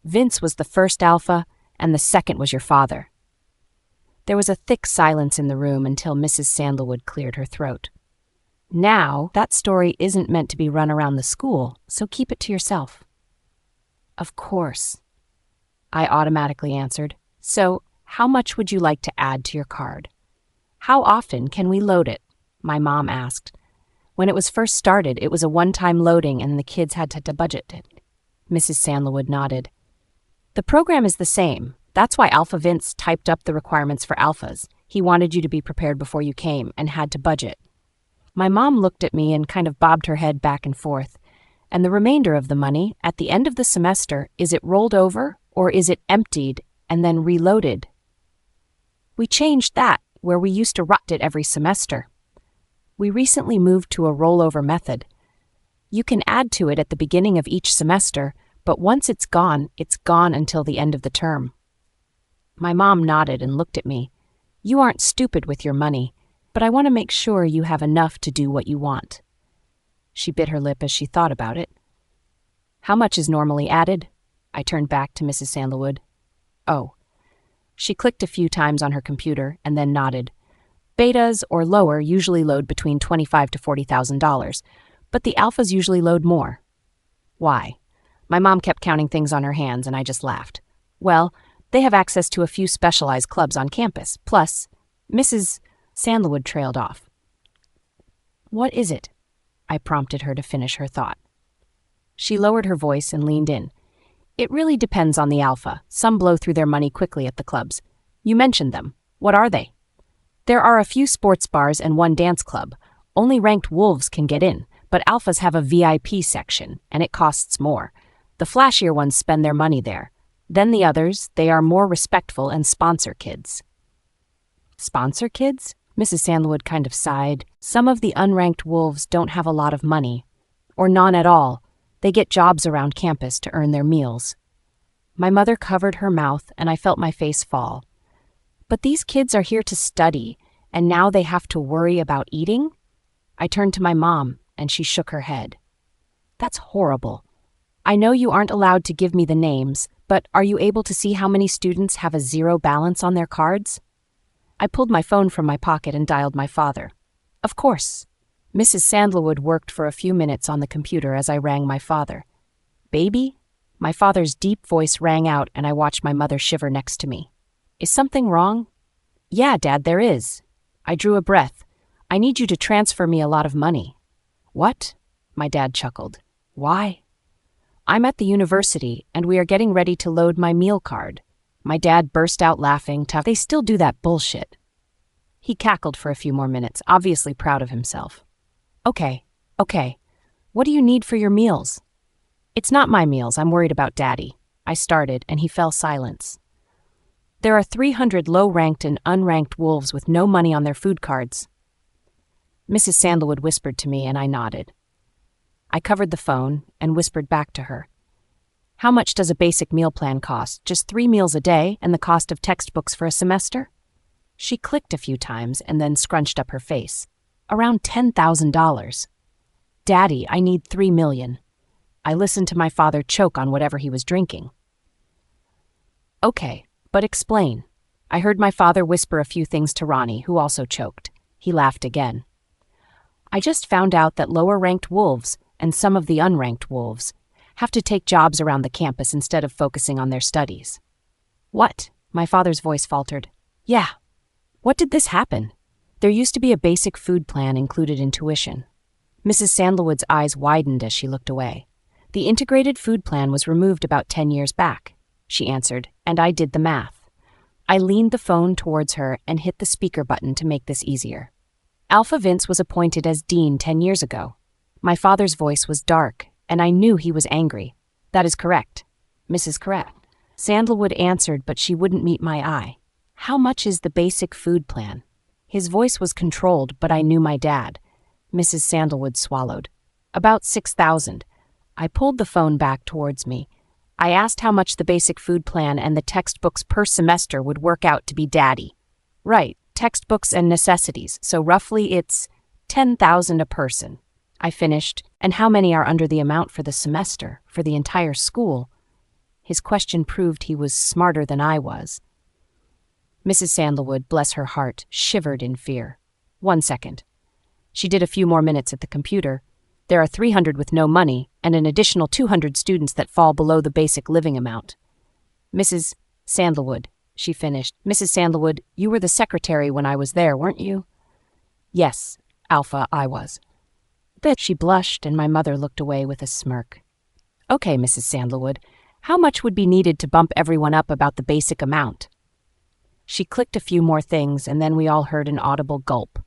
Vince was the first alpha, and the second was your father. There was a thick silence in the room until Mrs. Sandalwood cleared her throat. Now, that story isn't meant to be run around the school, so keep it to yourself. Of course. I automatically answered. So, how much would you like to add to your card? How often can we load it? My mom asked. When it was first started, it was a one-time loading and the kids had to budget it. Mrs. Sandalwood nodded. The program is the same. That's why Alpha Vince typed up the requirements for alphas. He wanted you to be prepared before you came and had to budget. My mom looked at me and kind of bobbed her head back and forth. And the remainder of the money, at the end of the semester, is it rolled over or is it emptied and then reloaded? We changed that, where we used to rot it every semester. We recently moved to a rollover method. You can add to it at the beginning of each semester, but once it's gone until the end of the term. My mom nodded and looked at me. You aren't stupid with your money, but I want to make sure you have enough to do what you want. She bit her lip as she thought about it. How much is normally added? I turned back to Mrs. Sandalwood. Oh. She clicked a few times on her computer and then nodded. Betas or lower usually load between $25,000 to $40,000, but the alphas usually load more. Why? My mom kept counting things on her hands and I just laughed. Well, they have access to a few specialized clubs on campus, plus, Mrs. Sandalwood trailed off. What is it? I prompted her to finish her thought. She lowered her voice and leaned in. It really depends on the alpha. Some blow through their money quickly at the clubs. You mentioned them. What are they? There are a few sports bars and one dance club. Only ranked wolves can get in, but alphas have a VIP section, and it costs more. The flashier ones spend their money there. Then the others, they are more respectful and sponsor kids. Sponsor kids? Mrs. Sandalwood kind of sighed. Some of the unranked wolves don't have a lot of money, or none at all. They get jobs around campus to earn their meals. My mother covered her mouth, and I felt my face fall. But these kids are here to study, and now they have to worry about eating? I turned to my mom, and she shook her head. That's horrible. I know you aren't allowed to give me the names, but are you able to see how many students have a zero balance on their cards? I pulled my phone from my pocket and dialed my father. Of course. Mrs. Sandalwood worked for a few minutes on the computer as I rang my father. Baby? My father's deep voice rang out and I watched my mother shiver next to me. Is something wrong? Yeah, Dad, there is. I drew a breath. I need you to transfer me a lot of money. What? My dad chuckled. Why? I'm at the university and we are getting ready to load my meal card. My dad burst out laughing. They still do that bullshit. He cackled for a few more minutes, obviously proud of himself. Okay. What do you need for your meals? It's not my meals, I'm worried about Daddy. I started, and he fell silence. There are 300 low-ranked and unranked wolves with no money on their food cards. Mrs. Sandalwood whispered to me, and I nodded. I covered the phone and whispered back to her. How much does a basic meal plan cost? Just 3 meals a day and the cost of textbooks for a semester? She clicked a few times and then scrunched up her face. Around $10,000. Daddy, I need $3 million. I listened to my father choke on whatever he was drinking. Okay, but explain. I heard my father whisper a few things to Ronnie, who also choked. He laughed again. I just found out that lower-ranked wolves, and some of the unranked wolves, have to take jobs around the campus instead of focusing on their studies. What? My father's voice faltered. Yeah. What did this happen? There used to be a basic food plan included in tuition. Mrs. Sandalwood's eyes widened as she looked away. The integrated food plan was removed about 10 years back, she answered, and I did the math. I leaned the phone towards her and hit the speaker button to make this easier. Alpha Vince was appointed as dean 10 years ago. My father's voice was dark, and I knew he was angry. That is correct. Mrs. Correct. Sandalwood answered, but she wouldn't meet my eye. How much is the basic food plan? His voice was controlled, but I knew my dad. Mrs. Sandalwood swallowed. About 6,000. I pulled the phone back towards me. I asked how much the basic food plan and the textbooks per semester would work out to be Daddy. Right, textbooks and necessities, so roughly it's 10,000 a person. I finished. And how many are under the amount for the semester, for the entire school? His question proved he was smarter than I was. Mrs. Sandalwood, bless her heart, shivered in fear. 1 second. She did a few more minutes at the computer. There are 300 with no money, and an additional 200 students that fall below the basic living amount. Mrs. Sandalwood, she finished. Mrs. Sandalwood, you were the secretary when I was there, weren't you? Yes, Alpha, I was. But she blushed, and my mother looked away with a smirk. Okay, Mrs. Sandalwood, how much would be needed to bump everyone up about the basic amount? She clicked a few more things, and then we all heard an audible gulp.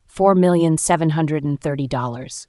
$4,730,000.